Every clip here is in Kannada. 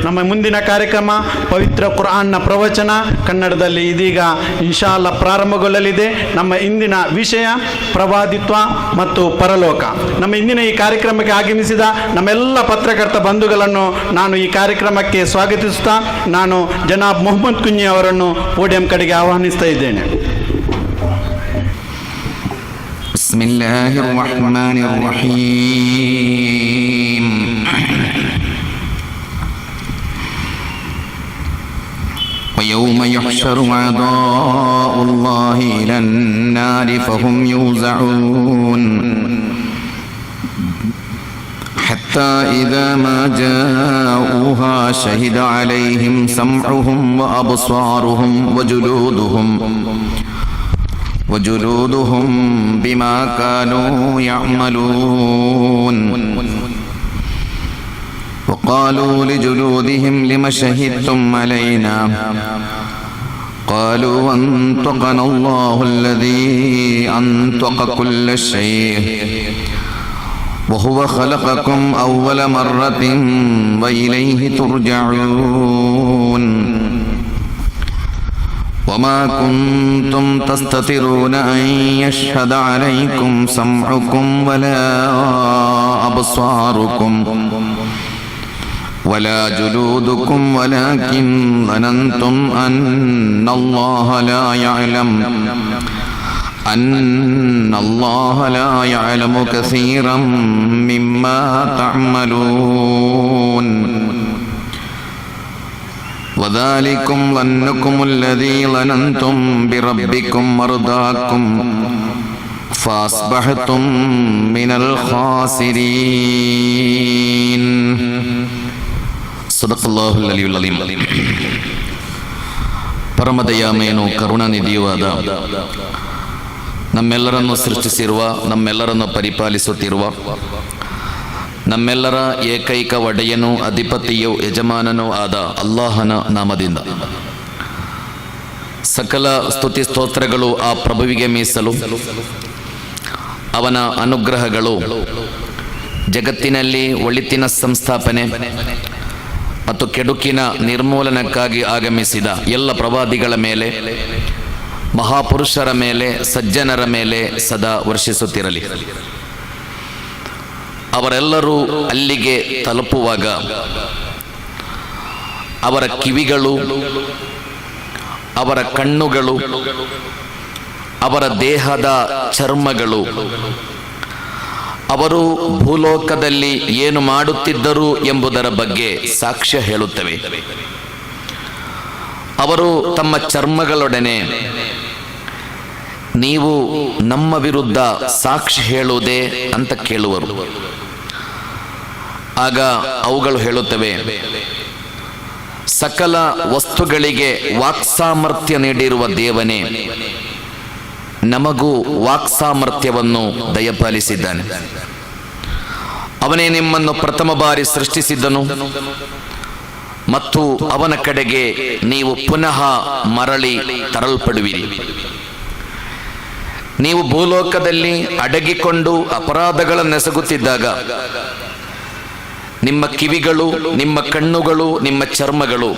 ನಮ್ಮ ಮುಂದಿನ ಕಾರ್ಯಕ್ರಮ ಪವಿತ್ರ ಕುರ್ಆನ್ನ ಪ್ರವಚನ ಕನ್ನಡದಲ್ಲಿ ಇದೀಗ ಇನ್ಶಾ ಅಲ್ಲಾ ಪ್ರಾರಂಭಗೊಳ್ಳಲಿದೆ. ನಮ್ಮ ಇಂದಿನ ವಿಷಯ ಪ್ರವಾದಿತ್ವ ಮತ್ತು ಪರಲೋಕ. ನಮ್ಮ ಇಂದಿನ ಈ ಕಾರ್ಯಕ್ರಮಕ್ಕೆ ಆಗಮಿಸಿದ ನಮ್ಮೆಲ್ಲ ಪತ್ರಕರ್ತ ಬಂಧುಗಳನ್ನು ನಾನು ಈ ಕಾರ್ಯಕ್ರಮಕ್ಕೆ ಸ್ವಾಗತಿಸುತ್ತಾ ನಾನು ಜನಾಬ್ ಮೊಹಮ್ಮದ್ ಕುಂಜಿ ಅವರನ್ನು ಪೋಡಿಯಂ ಕಡೆಗೆ ಆಹ್ವಾನಿಸ್ತಾ ಇದ್ದೇನೆ. ಬಿಸ್ಮಿಲ್ಲಾಹಿರ್ ರಹ್ಮಾನಿರ್ ರಹೀಮ್. ويوم يحشر أعداء الله إلى النار فهم يوزعون حتى إذا ما جاءوها شهد عليهم سمعهم وأبصارهم وجلودهم بما كانوا يعملون وقالوا لجلودهم لم شهدتم علينا قالوا أنطقنا الله الذي أنطق كل شيء وهو خلقكم أول مرة وإليه ترجعون وما كنتم تستترون أن يشهد عليكم سمعكم ولا أبصاركم ولا جلودكم ولكن ظننتم أن الله لا يعلم كثيرا مما تعملون وذلكم ظنكم الذي ظننتم بربكم أرداكم فأصبحتم من الخاسرين. ಸದಕಲ್ಲಾಹುಲ್ ಅಲಿಯುಲ್ ಅಲೀಮ್. ಪರಮದಯಾಮಯನು ಕರುಣಾನಿಧಿಯೂ ಆದ ನಮ್ಮೆಲ್ಲರನ್ನು ಸೃಷ್ಟಿಸಿರುವ, ನಮ್ಮೆಲ್ಲರನ್ನು ಪರಿಪಾಲಿಸುತ್ತಿರುವ, ನಮ್ಮೆಲ್ಲರ ಏಕೈಕ ಒಡೆಯನೂ ಅಧಿಪತಿಯೂ ಯಜಮಾನನೂ ಆದ ಅಲ್ಲಾಹನ ನಾಮದಿಂದ ಸಕಲ ಸ್ತುತಿ ಸ್ತೋತ್ರಗಳು ಆ ಪ್ರಭುವಿಗೆ ಮೀಸಲು. ಅವನ ಅನುಗ್ರಹಗಳು ಜಗತ್ತಿನಲ್ಲಿ ಒಳಿತಿನ ಸಂಸ್ಥಾಪನೆ ಮತ್ತು ಕೆಡುಕಿನ ನಿರ್ಮೂಲನಕ್ಕಾಗಿ ಆಗಮಿಸಿದ ಎಲ್ಲ ಪ್ರವಾದಿಗಳ ಮೇಲೆ, ಮಹಾಪುರುಷರ ಮೇಲೆ, ಸಜ್ಜನರ ಮೇಲೆ ಸದಾ ವರ್ಷಿಸುತ್ತಿರಲಿ. ಅವರೆಲ್ಲರೂ ಅಲ್ಲಿಗೆ ತಲುಪುವಾಗ ಅವರ ಕಿವಿಗಳು, ಅವರ ಕಣ್ಣುಗಳು, ಅವರ ದೇಹದ ಚರ್ಮಗಳು ಅವರು ಭೂಲೋಕದಲ್ಲಿ ಏನು ಮಾಡುತ್ತಿದ್ದರು ಎಂಬುದರ ಬಗ್ಗೆ ಸಾಕ್ಷ್ಯ ಹೇಳುತ್ತವೆ. ಅವರು ತಮ್ಮ ಚರ್ಮಗಳೊಡನೆ ನೀವು ನಮ್ಮ ವಿರುದ್ಧ ಸಾಕ್ಷಿ ಹೇಳುವುದೇ ಅಂತ ಕೇಳುವರು. ಆಗ ಅವುಗಳು ಹೇಳುತ್ತವೆ, ಸಕಲ ವಸ್ತುಗಳಿಗೆ ವಾಕ್ಸಾಮರ್ಥ್ಯ ನೀಡಿರುವ ದೇವನೇ, ನಮಗೂ ವಾಕ್ಸಾಮರ್ಥ್ಯವನ್ನು ದಯಪಾಲಿಸಿದ್ದಾನೆ. ಅವನೇ ನಿಮ್ಮನ್ನು ಪ್ರಥಮ ಬಾರಿ ಸೃಷ್ಟಿಸಿದ್ದನು ಮತ್ತು ಅವನ ಕಡೆಗೆ ನೀವು ಪುನಃ ಮರಳಿ ತರಲ್ಪಡುವಿರಿ. ನೀವು ಭೂಲೋಕದಲ್ಲಿ ಅಡಗಿಕೊಂಡು ಅಪರಾಧಗಳನ್ನೆಸಗುತ್ತಿದ್ದಾಗ ನಿಮ್ಮ ಕಿವಿಗಳು, ನಿಮ್ಮ ಕಣ್ಣುಗಳು, ನಿಮ್ಮ ಚರ್ಮಗಳು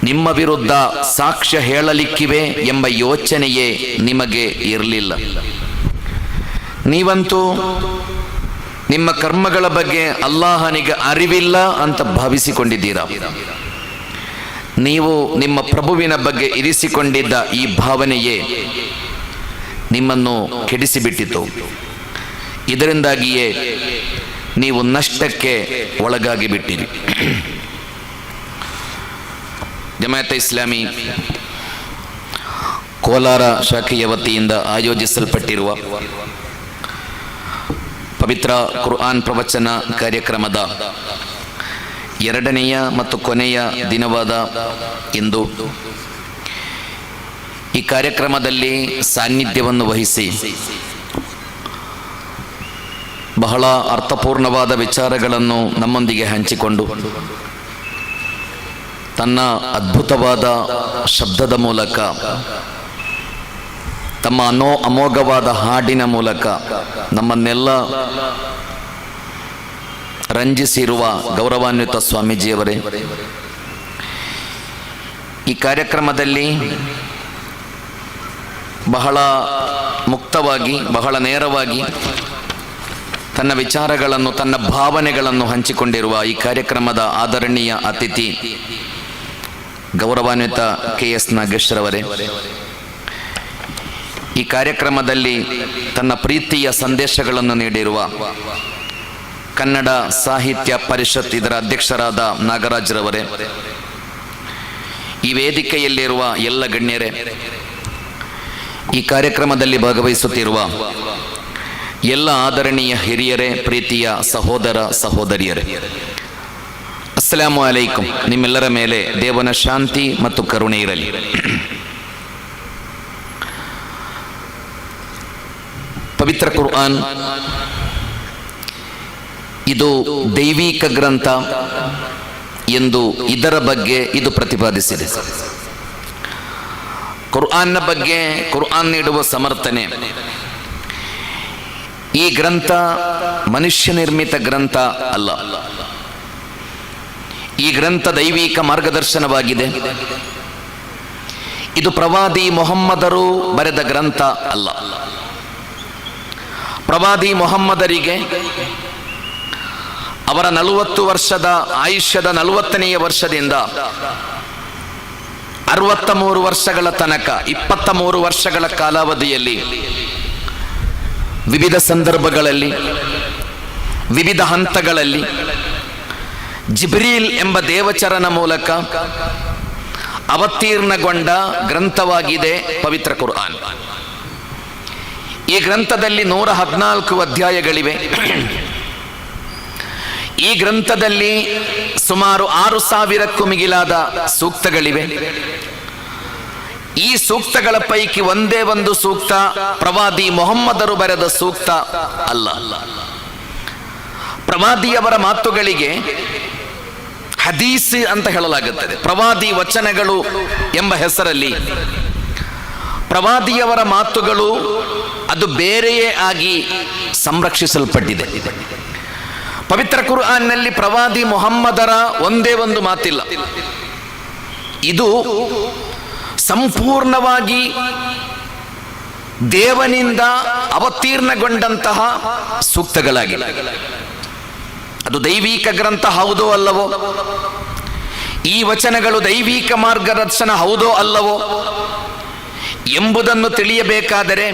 ನಿಮ್ಮ ವಿರುದ್ಧ ಸಾಕ್ಷ್ಯ ಹೇಳಲಿಕ್ಕಿವೆ ಎಂಬ ಯೋಚನೆಯೇ ನಿಮಗೆ ಇರಲಿಲ್ಲ. ನೀವಂತೂ ನಿಮ್ಮ ಕರ್ಮಗಳ ಬಗ್ಗೆ ಅಲ್ಲಾಹನಿಗೆ ಅರಿವಿಲ್ಲ ಅಂತ ಭಾವಿಸಿಕೊಂಡಿದ್ದೀರಾ. ನೀವು ನಿಮ್ಮ ಪ್ರಭುವಿನ ಬಗ್ಗೆ ಇರಿಸಿಕೊಂಡಿದ್ದ ಈ ಭಾವನೆಯೇ ನಿಮ್ಮನ್ನು ಕೆಡಿಸಿಬಿಟ್ಟಿತು. ಇದರಿಂದಾಗಿಯೇ ನೀವು ನಷ್ಟಕ್ಕೆ ಒಳಗಾಗಿ ಬಿಟ್ಟಿರಿ. ಜಮಾಯತ್ ಇಸ್ಲಾಮಿ ಕೋಲಾರ ಶಾಖೆಯ ವತಿಯಿಂದ ಆಯೋಜಿಸಲ್ಪಟ್ಟಿರುವ ಪವಿತ್ರ ಕುರ್ಆನ್ ಪ್ರವಚನ ಕಾರ್ಯಕ್ರಮದ ಎರಡನೆಯ ಮತ್ತು ಕೊನೆಯ ದಿನವಾದ ಇಂದು ಈ ಕಾರ್ಯಕ್ರಮದಲ್ಲಿ ಸಾನ್ನಿಧ್ಯವನ್ನು ವಹಿಸಿ ಬಹಳ ಅರ್ಥಪೂರ್ಣವಾದ ವಿಚಾರಗಳನ್ನು ನಮ್ಮೊಂದಿಗೆ ಹಂಚಿಕೊಂಡು ತನ್ನ ಅದ್ಭುತವಾದ ಶಬ್ದದ ಮೂಲಕ, ತಮ್ಮ ಅಮೋಘವಾದ ಹಾಡಿನ ಮೂಲಕ ನಮ್ಮನ್ನೆಲ್ಲ ರಂಜಿಸಿರುವ ಗೌರವಾನ್ವಿತ ಸ್ವಾಮೀಜಿಯವರೇ, ಈ ಕಾರ್ಯಕ್ರಮದಲ್ಲಿ ಬಹಳ ಮುಕ್ತವಾಗಿ, ಬಹಳ ನೇರವಾಗಿ ತನ್ನ ವಿಚಾರಗಳನ್ನು, ತನ್ನ ಭಾವನೆಗಳನ್ನು ಹಂಚಿಕೊಂಡಿರುವ ಈ ಕಾರ್ಯಕ್ರಮದ ಆದರಣೀಯ ಅತಿಥಿ ಗೌರವಾನ್ವಿತ KS ನಾಗೇಶ್ವರವರೇ, ಈ ಕಾರ್ಯಕ್ರಮದಲ್ಲಿ ತನ್ನ ಪ್ರೀತಿಯ ಸಂದೇಶಗಳನ್ನು ನೀಡಿರುವ ಕನ್ನಡ ಸಾಹಿತ್ಯ ಪರಿಷತ್ ಇದರ ಅಧ್ಯಕ್ಷರಾದ ನಾಗರಾಜ್ರವರೇ, ಈ ವೇದಿಕೆಯಲ್ಲಿರುವ ಎಲ್ಲ ಗಣ್ಯರೇ, ಈ ಕಾರ್ಯಕ್ರಮದಲ್ಲಿ ಭಾಗವಹಿಸುತ್ತಿರುವ ಎಲ್ಲ ಆದರಣೀಯ ಹಿರಿಯರೇ, ಪ್ರೀತಿಯ ಸಹೋದರ ಸಹೋದರಿಯರೇ, ಅಸ್ಸಲಾಮು ಅಲೈಕುಂ. ನಿಮ್ಮೆಲ್ಲರ ಮೇಲೆ ದೇವನ ಶಾಂತಿ ಮತ್ತು ಕರುಣೆ ಇರಲಿ. ಪವಿತ್ರ ಕುರ್ಆನ್ ಇದು ದೈವಿಕ ಗ್ರಂಥ ಎಂದು ಇದರ ಬಗ್ಗೆ ಇದು ಪ್ರತಿಪಾದಿಸಿದೆ. ಕುರ್ಆನ್ನ ಬಗ್ಗೆ ಕುರ್ಆನ್ ನೀಡುವ ಸಮರ್ಥನೆ, ಈ ಗ್ರಂಥ ಮನುಷ್ಯ ನಿರ್ಮಿತ ಗ್ರಂಥ ಅಲ್ಲ. ಈ ಗ್ರಂಥ ದೈವಿಕ ಮಾರ್ಗದರ್ಶನವಾಗಿದೆ. ಇದು ಪ್ರವಾದಿ ಮೊಹಮ್ಮದರು ಬರೆದ ಗ್ರಂಥ ಅಲ್ಲ. ಪ್ರವಾದಿ ಮೊಹಮ್ಮದರಿಗೆ ಅವರ 40 ವರ್ಷದ ಆಯುಷ್ಯದ 40ನೆಯ ವರ್ಷದಿಂದ 63 ವರ್ಷಗಳ ತನಕ 23 ವರ್ಷಗಳ ಕಾಲಾವಧಿಯಲ್ಲಿ ವಿವಿಧ ಸಂದರ್ಭಗಳಲ್ಲಿ, ವಿವಿಧ ಹಂತಗಳಲ್ಲಿ ಜಿಬ್ರೀಲ್ ಎಂಬ ದೇವಚರನ ಮೂಲಕ ಅವತೀರ್ಣಗೊಂಡ ಗ್ರಂಥವಾಗಿದೆ ಪವಿತ್ರ ಕುರ್ಆನ್. ಈ ಗ್ರಂಥದಲ್ಲಿ 114 ಅಧ್ಯಾಯಗಳಿವೆ. ಈ ಗ್ರಂಥದಲ್ಲಿ ಸುಮಾರು 6000ಕ್ಕೂ ಮಿಗಿಲಾದ ಸೂಕ್ತಗಳಿವೆ. ಈ ಸೂಕ್ತಗಳ ಪೈಕಿ ಒಂದೇ ಒಂದು ಸೂಕ್ತ ಪ್ರವಾದಿ ಮೊಹಮ್ಮದರು ಬರೆದ ಸೂಕ್ತ ಅಲ್ಲ. ಪ್ರವಾದಿಯವರ ಮಾತುಗಳಿಗೆ ಹದೀಸ್ ಅಂತ ಹೇಳಲಾಗುತ್ತದೆ. ಪ್ರವಾದಿ ವಚನಗಳು ಎಂಬ ಹೆಸರಲ್ಲಿ ಪ್ರವಾದಿಯವರ ಮಾತುಗಳು ಅದು ಬೇರೆಯೇ ಆಗಿ ಸಂರಕ್ಷಿಸಲ್ಪಟ್ಟಿದೆ. ಪವಿತ್ರ ಕುರ್ಆನ್ನಲ್ಲಿ ಪ್ರವಾದಿ ಮೊಹಮ್ಮದರ ಒಂದೇ ಒಂದು ಮಾತಿಲ್ಲ. ಇದು ಸಂಪೂರ್ಣವಾಗಿ ದೇವನಿಂದ ಅವತೀರ್ಣಗೊಂಡಂತಹ ಸೂಕ್ತಗಳಾಗಿವೆ. ಅದು ದೈವಿಕ ಗ್ರಂಥ ಹೌದೋ ಅಲ್ಲವೋ, ಈ ವಚನಗಳು ದೈವಿಕ ಮಾರ್ಗದರ್ಶನ ಹೌದೋ ಅಲ್ಲವೋ ಎಂಬುದನ್ನು ತಿಳಿಯಬೇಕಾದರೆ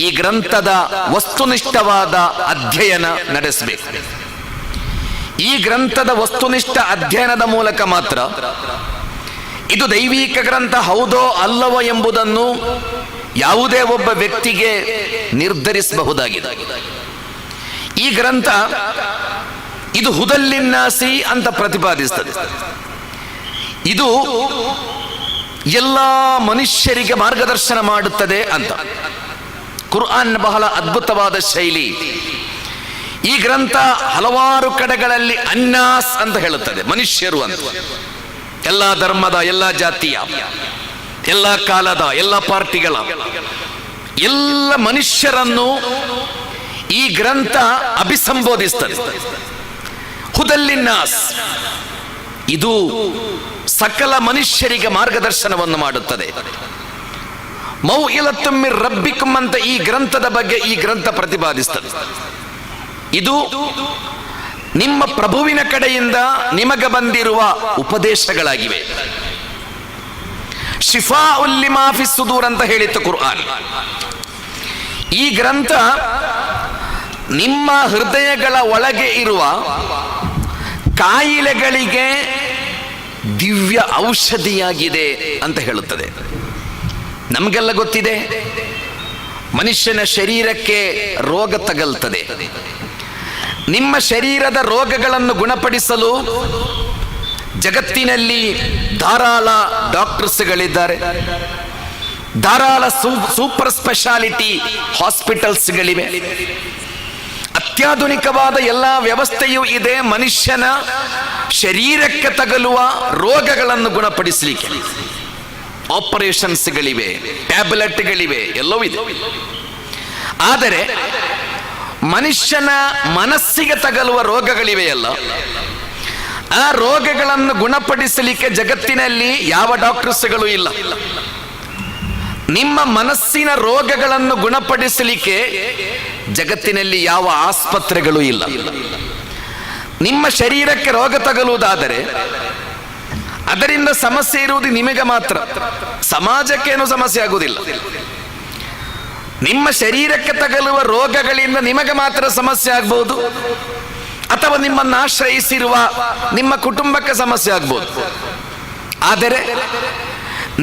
ಈ ಗ್ರಂಥದ ವಸ್ತುನಿಷ್ಠವಾದ ಅಧ್ಯಯನ ನಡೆಸಬೇಕು. ಈ ಗ್ರಂಥದ ವಸ್ತುನಿಷ್ಠ ಅಧ್ಯಯನದ ಮೂಲಕ ಮಾತ್ರ ಇದು ದೈವಿಕ ಗ್ರಂಥ ಹೌದೋ ಅಲ್ಲವೋ ಎಂಬುದನ್ನು ಯಾವುದೇ ಒಬ್ಬ ವ್ಯಕ್ತಿಗೆ ನಿರ್ಧರಿಸಬಹುದಾಗಿದೆ. ಈ ಗ್ರಂಥ ಇದು ಹುದಲ್ಲಿನ್ನಾಸಿ ಅಂತ ಪ್ರತಿಪಾದಿಸುತ್ತದೆ. ಇದು ಎಲ್ಲ ಮನುಷ್ಯರಿಗೆ ಮಾರ್ಗದರ್ಶನ ಮಾಡುತ್ತದೆ ಅಂತ. ಕುರ್ಆನ್ ಬಹಳ ಅದ್ಭುತವಾದ ಶೈಲಿ. ಈ ಗ್ರಂಥ ಹಲವಾರು ಕಡೆಗಳಲ್ಲಿ ಅನ್ನಾಸ್ ಅಂತ ಹೇಳುತ್ತದೆ, ಮನುಷ್ಯರು ಅಂತ. ಎಲ್ಲ ಧರ್ಮದ, ಎಲ್ಲ ಜಾತಿಯ, ಎಲ್ಲ ಕಾಲದ, ಎಲ್ಲ ಪಾರ್ಟಿಗಳ, ಎಲ್ಲ ಮನುಷ್ಯರನ್ನು ಈ ಗ್ರಂಥ ಅಭಿಸಂಬೋಧಿಸುತ್ತದೆ. ಹುದಲ್ಲಿನ್ನಾಸ್, ಇದು ಸಕಲ ಮನುಷ್ಯರಿಗೆ ಮಾರ್ಗದರ್ಶನವನ್ನು ಮಾಡುತ್ತದೆ. ಮೌಇಲತುಂ ಮಿರ್ ರಬ್ಬಿಕುಂ ಅಂತ ಈ ಗ್ರಂಥದ ಬಗ್ಗೆ ಈ ಗ್ರಂಥ ಪ್ರತಿಪಾದಿಸುತ್ತದೆ. ಇದು ನಿಮ್ಮ ಪ್ರಭುವಿನ ಕಡೆಯಿಂದ ನಿಮಗೆ ಬಂದಿರುವ ಉಪದೇಶಗಳಾಗಿವೆ. ಶಿಫಾಉಲ್ ಲಿಮಾ ಫಿ ಸುದೂರ್ ಅಂತ ಹೇಳಿತ್ತು ಕುರ್ಆನ್. ಈ ಗ್ರಂಥ ನಿಮ್ಮ ಹೃದಯಗಳ ಒಳಗೆ ಇರುವ ಕಾಯಿಲೆಗಳಿಗೆ ದಿವ್ಯ ಔಷಧಿಯಾಗಿದೆ ಅಂತ ಹೇಳುತ್ತದೆ. ನಮಗೆಲ್ಲ ಗೊತ್ತಿದೆ, ಮನುಷ್ಯನ ಶರೀರಕ್ಕೆ ರೋಗ ತಗಲ್ತದೆ. ನಿಮ್ಮ ಶರೀರದ ರೋಗಗಳನ್ನು ಗುಣಪಡಿಸಲು ಜಗತ್ತಿನಲ್ಲಿ ಧಾರಾಳ ಡಾಕ್ಟರ್ಸ್ಗಳಿದ್ದಾರೆ, ಧಾರಾಳ ಸೂಪರ್ ಸ್ಪೆಷಾಲಿಟಿ ಹಾಸ್ಪಿಟಲ್ಸ್ಗಳಿವೆ, ಅತ್ಯಾಧುನಿಕವಾದ ಎಲ್ಲ ವ್ಯವಸ್ಥೆಯೂ ಇದೆ ಮನುಷ್ಯನ ಶರೀರಕ್ಕೆ ತಗಲುವ ರೋಗಗಳನ್ನು ಗುಣಪಡಿಸಲಿಕ್ಕೆ. ಆಪರೇಷನ್ಸ್ಗಳಿವೆ, ಟ್ಯಾಬ್ಲೆಟ್ಗಳಿವೆ, ಎಲ್ಲವೂ ಇದೆ. ಆದರೆ ಮನುಷ್ಯನ ಮನಸ್ಸಿಗೆ ತಗಲುವ ರೋಗಗಳಿವೆಯಲ್ಲ, ಆ ರೋಗಗಳನ್ನು ಗುಣಪಡಿಸಲಿಕ್ಕೆ ಜಗತ್ತಿನಲ್ಲಿ ಯಾವ ಡಾಕ್ಟರ್ಸ್ಗಳು ಇಲ್ಲ. ನಿಮ್ಮ ಮನಸ್ಸಿನ ರೋಗಗಳನ್ನು ಗುಣಪಡಿಸಲಿಕ್ಕೆ ಜಗತ್ತಿನಲ್ಲಿ ಯಾವ ಆಸ್ಪತ್ರೆಗಳು ಇಲ್ಲ. ನಿಮ್ಮ ಶರೀರಕ್ಕೆ ರೋಗ ತಗಲುವುದಾದರೆ ಅದರಿಂದ ಸಮಸ್ಯೆ ಇರುವುದು ನಿಮಗೆ ಮಾತ್ರ, ಸಮಾಜಕ್ಕೇನು ಸಮಸ್ಯೆ ಆಗುವುದಿಲ್ಲ. ನಿಮ್ಮ ಶರೀರಕ್ಕೆ ತಗಲುವ ರೋಗಗಳಿಂದ ನಿಮಗೆ ಮಾತ್ರ ಸಮಸ್ಯೆ ಆಗ್ಬಹುದು, ಅಥವಾ ನಿಮ್ಮನ್ನು ಆಶ್ರಯಿಸಿರುವ ನಿಮ್ಮ ಕುಟುಂಬಕ್ಕೆ ಸಮಸ್ಯೆ ಆಗ್ಬಹುದು. ಆದರೆ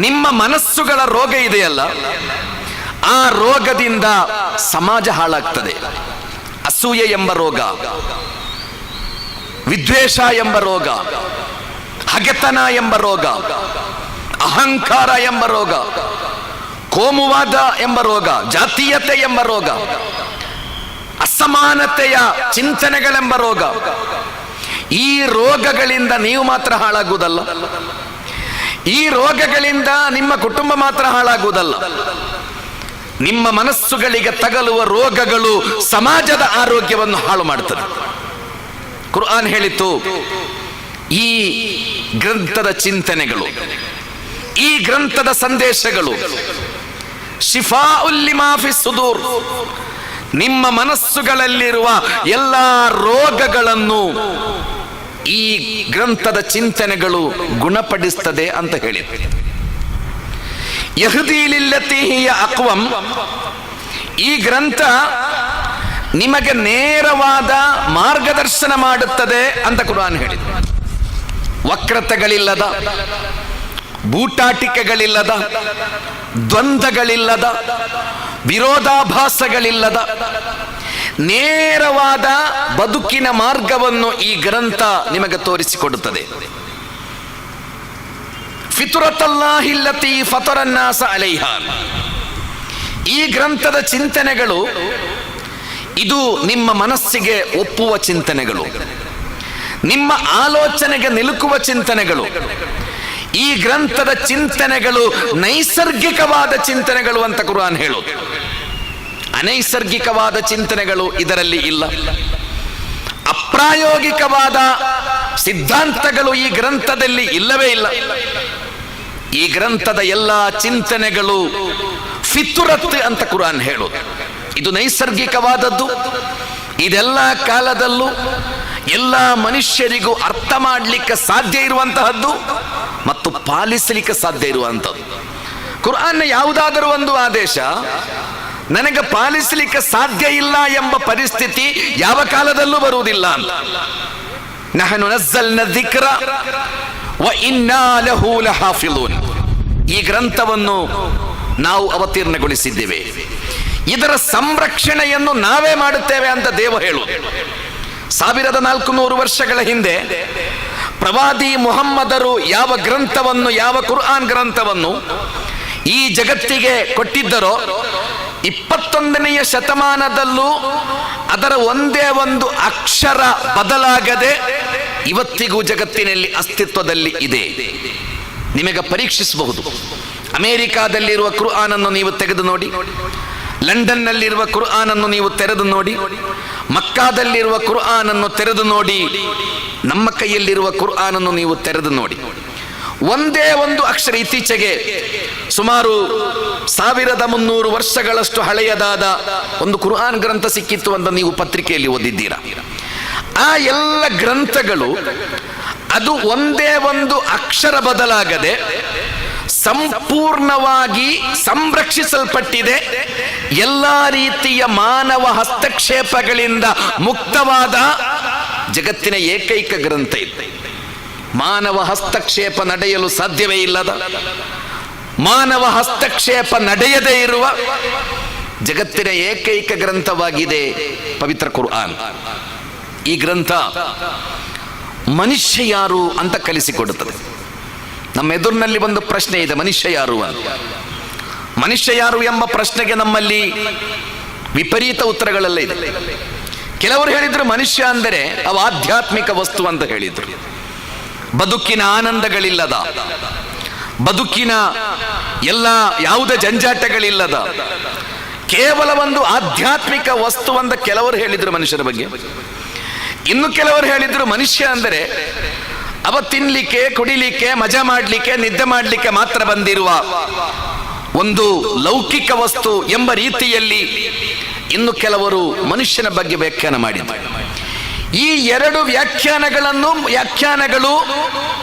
ನಿಮ್ಮ ಮನಸ್ಸುಗಳ ರೋಗ ಇದೆಯಲ್ಲ, ಆ ರೋಗದಿಂದ ಸಮಾಜ ಹಾಳಾಗ್ತದೆ. ಅಸೂಯೆ ಎಂಬ ರೋಗ, ವಿದ್ವೇಷ ಎಂಬ ರೋಗ, ಹಗೆತನ ಎಂಬ ರೋಗ, ಅಹಂಕಾರ ಎಂಬ ರೋಗ, ಕೋಮುವಾದ ಎಂಬ ರೋಗ, ಜಾತೀಯತೆ ಎಂಬ ರೋಗ, ಅಸಮಾನತೆಯ ಚಿಂತನೆಗಳೆಂಬ ರೋಗ. ಈ ರೋಗಗಳಿಂದ ನೀವು ಮಾತ್ರ ಹಾಳಾಗುವುದಲ್ಲ, ಈ ರೋಗಗಳಿಂದ ನಿಮ್ಮ ಕುಟುಂಬ ಮಾತ್ರ ಹಾಳಾಗುವುದಲ್ಲ, ನಿಮ್ಮ ಮನಸ್ಸುಗಳಿಗೆ ತಗಲುವ ರೋಗಗಳು ಸಮಾಜದ ಆರೋಗ್ಯವನ್ನು ಹಾಳು ಮಾಡುತ್ತದೆ. ಕುರ್ಆನ್ ಹೇಳಿತು, ಈ ಗ್ರಂಥದ ಚಿಂತನೆಗಳು, ಈ ಗ್ರಂಥದ ಸಂದೇಶಗಳು ಶಿಫಾಉಲ್ ಲಿಮಾ ಫಿ ಸುದೂರ್, ನಿಮ್ಮ ಮನಸ್ಸುಗಳಲ್ಲಿರುವ ಎಲ್ಲ ರೋಗಗಳನ್ನು ಈ ಗ್ರಂಥದ ಚಿಂತನೆಗಳು ಗುಣಪಡಿಸ್ತದೆ ಅಂತ ಹೇಳಿದೆ. ಯಹ್ದಿ ಲಿಲ್ಲತಿ ಹಿಯ ಅಕ್ವಂ, ಈ ಗ್ರಂಥ ನಿಮಗೆ ನೇರವಾದ ಮಾರ್ಗದರ್ಶನ ಮಾಡುತ್ತದೆ ಅಂತ ಕುರ್ಆನ್ ಹೇಳಿದೆ. ವಕ್ರತೆಗಳಿಲ್ಲದ, ಬೂಟಾಟಿಕೆಗಳಿಲ್ಲದ, ದ್ವಂದ್ವಗಳಿಲ್ಲದ, ವಿರೋಧಾಭಾಸಗಳಿಲ್ಲದ ನೇರವಾದ ಬದುಕಿನ ಮಾರ್ಗವನ್ನು ಈ ಗ್ರಂಥ ನಿಮಗೆ ತೋರಿಸಿಕೊಡುತ್ತದೆ. ಫಿತುರತಲ್ಲಾಹಿ ಅಲ್ಲತಿ ಫತರನ್ನಾಸ ಅಲೈಹಾ, ಈ ಗ್ರಂಥದ ಚಿಂತನೆಗಳು ಇದು ನಿಮ್ಮ ಮನಸ್ಸಿಗೆ ಒಪ್ಪುವ ಚಿಂತನೆಗಳು, ನಿಮ್ಮ ಆಲೋಚನೆಗೆ ನಿಲುಕುವ ಚಿಂತನೆಗಳು. ಈ ಗ್ರಂಥದ ಚಿಂತನೆಗಳು ನೈಸರ್ಗಿಕವಾದ ಚಿಂತನೆಗಳು ಅಂತ ಕುರ್ಆನ್ ಹೇಳೋದು. ಅನೈಸರ್ಗಿಕವಾದ ಚಿಂತನೆಗಳು ಇದರಲ್ಲಿ ಇಲ್ಲ. ಅಪ್ರಾಯೋಗಿಕವಾದ ಸಿದ್ಧಾಂತಗಳು ಈ ಗ್ರಂಥದಲ್ಲಿ ಇಲ್ಲವೇ ಇಲ್ಲ. ಈ ಗ್ರಂಥದ ಎಲ್ಲ ಚಿಂತನೆಗಳು ಫಿತುರತ್ ಅಂತ ಕುರ್ಆನ್ ಹೇಳೋದು. ಇದು ನೈಸರ್ಗಿಕವಾದದ್ದು, ಇದೆಲ್ಲ ಕಾಲದಲ್ಲೂ ಎಲ್ಲ ಮನುಷ್ಯರಿಗೂ ಅರ್ಥ ಮಾಡಲಿಕ್ಕೆ ಸಾಧ್ಯ ಇರುವಂತಹದ್ದು ಮತ್ತು ಪಾಲಿಸಲಿಕ್ಕೆ ಸಾಧ್ಯ ಇರುವಂಥದ್ದು. ಕುರ್ಆನ್ನ ಯಾವುದಾದರೂ ಒಂದು ಆದೇಶ ನನಗೆ ಪಾಲಿಸಲಿಕ್ಕೆ ಸಾಧ್ಯ ಇಲ್ಲ ಎಂಬ ಪರಿಸ್ಥಿತಿ ಯಾವ ಕಾಲದಲ್ಲೂ ಬರುವುದಿಲ್ಲ ಅಂತ. ನಹನು ನzzalna dhikra ವ ಇನ್ನಾ ಲಹು ಲಹಾಫಿಲೂನ್, ಈ ಗ್ರಂಥವನ್ನು ನಾವು ಅವತೀರ್ಣಗೊಳಿಸಿದ್ದೇವೆ, ಇದರ ಸಂರಕ್ಷಣೆಯನ್ನು ನಾವೇ ಮಾಡುತ್ತೇವೆ ಅಂತ ದೇವ ಹೇಳುವುದು. 1400 ವರ್ಷಗಳ ಹಿಂದೆ ಪ್ರವಾದಿ ಮುಹಮ್ಮದರು ಯಾವ ಗ್ರಂಥವನ್ನು, ಯಾವ ಕುರ್ಆನ್ ಗ್ರಂಥವನ್ನು ಈ ಜಗತ್ತಿಗೆ ಕೊಟ್ಟಿದ್ದರೋ 21ನೇ ಶತಮಾನದಲ್ಲೂ ಅದರ ಒಂದೇ ಒಂದು ಅಕ್ಷರ ಬದಲಾಗದೆ ಇವತ್ತಿಗೂ ಜಗತ್ತಿನಲ್ಲಿ ಅಸ್ತಿತ್ವದಲ್ಲಿ ಇದೆ. ನಿಮಗೆ ಪರೀಕ್ಷಿಸಬಹುದು. ಅಮೆರಿಕಾದಲ್ಲಿರುವ ಕುರ್ಆನ್ ಅನ್ನು ನೀವು ತೆಗೆದು ನೋಡಿ, ಲಂಡನ್ನಲ್ಲಿರುವ ಕುರ್ಆನ್ ಅನ್ನು ನೀವು ತೆರೆದು ನೋಡಿ, ಮಕ್ಕಾದಲ್ಲಿರುವ ಕುರ್ಆನ್ ಅನ್ನು ತೆರೆದು ನೋಡಿ, ನಮ್ಮ ಕೈಯಲ್ಲಿರುವ ಕುರ್ಆನ್ ಅನ್ನು ನೀವು ತೆರೆದು ನೋಡಿ. ಒಂದೇ ಒಂದು ಅಕ್ಷರ, ಇತ್ತೀಚೆಗೆ ಸುಮಾರು 1300 ವರ್ಷಗಳಷ್ಟು ಹಳೆಯದಾದ ಒಂದು ಕುರ್ಆನ್ ಗ್ರಂಥ ಸಿಕ್ಕಿತ್ತು ಅಂತ ನೀವು ಪತ್ರಿಕೆಯಲ್ಲಿ ಓದಿದ್ದೀರಾ. ಆ ಎಲ್ಲ ಗ್ರಂಥಗಳು ಅದು ಒಂದೇ ಒಂದು ಅಕ್ಷರ ಬದಲಾಗದೆ ಸಂಪೂರ್ಣವಾಗಿ ಸಂರಕ್ಷಿಸಲ್ಪಟ್ಟಿದೆ. ಎಲ್ಲ ರೀತಿಯ ಮಾನವ ಹಸ್ತಕ್ಷೇಪಗಳಿಂದ ಮುಕ್ತವಾದ ಜಗತ್ತಿನ ಏಕೈಕ ಗ್ರಂಥ ಇದೆ. ಮಾನವ ಹಸ್ತಕ್ಷೇಪ ನಡೆಯಲು ಸಾಧ್ಯವೇ ಇಲ್ಲದ, ಮಾನವ ಹಸ್ತಕ್ಷೇಪ ನಡೆಯದೇ ಇರುವ ಜಗತ್ತಿನ ಏಕೈಕ ಗ್ರಂಥವಾಗಿದೆ ಪವಿತ್ರ ಕುರ್ಆನ್. ಈ ಗ್ರಂಥ ಮನುಷ್ಯ ಯಾರು ಅಂತ ಕಲಿಸಿಕೊಡುತ್ತದೆ. ನಮ್ಮ ಎದುರಿನಲ್ಲಿ ಒಂದು ಪ್ರಶ್ನೆ ಇದೆ, ಮನುಷ್ಯ ಯಾರು ಅಂತ. ಮನುಷ್ಯ ಯಾರು ಎಂಬ ಪ್ರಶ್ನೆಗೆ ನಮ್ಮಲ್ಲಿ ವಿಪರೀತ ಉತ್ತರಗಳೆಲ್ಲ ಇದೆ. ಕೆಲವರು ಹೇಳಿದ್ರು ಮನುಷ್ಯ ಅಂದರೆ ಅವ ಆಧ್ಯಾತ್ಮಿಕ ವಸ್ತು ಅಂತ ಹೇಳಿದ್ರು. ಬದುಕಿನ ಆನಂದಗಳಿಲ್ಲದ, ಬದುಕಿನ ಎಲ್ಲ ಯಾವುದೇ ಜಂಜಾಟಗಳಿಲ್ಲದ, ಕೇವಲ ಒಂದು ಆಧ್ಯಾತ್ಮಿಕ ವಸ್ತು ಅಂತ ಕೆಲವರು ಹೇಳಿದ್ರು ಮನುಷ್ಯರ ಬಗ್ಗೆ. ಇನ್ನು ಕೆಲವರು ಹೇಳಿದ್ರು ಮನುಷ್ಯ ಅಂದರೆ ಅವ ತಿನ್ಲಿಕ್ಕೆ, ಕುಡಿಲಿಕ್ಕೆ, ಮಜಾ ಮಾಡಲಿಕ್ಕೆ, ನಿದ್ದೆ ಮಾಡಲಿಕ್ಕೆ ಮಾತ್ರ ಬಂದಿರುವ ಒಂದು ಲೌಕಿಕ ವಸ್ತು ಎಂಬ ರೀತಿಯಲ್ಲಿ ಇನ್ನು ಕೆಲವರು ಮನುಷ್ಯನ ಬಗ್ಗೆ ವ್ಯಾಖ್ಯಾನ ಮಾಡಿದ್ದಾರೆ. ಈ ಎರಡು ವ್ಯಾಖ್ಯಾನಗಳು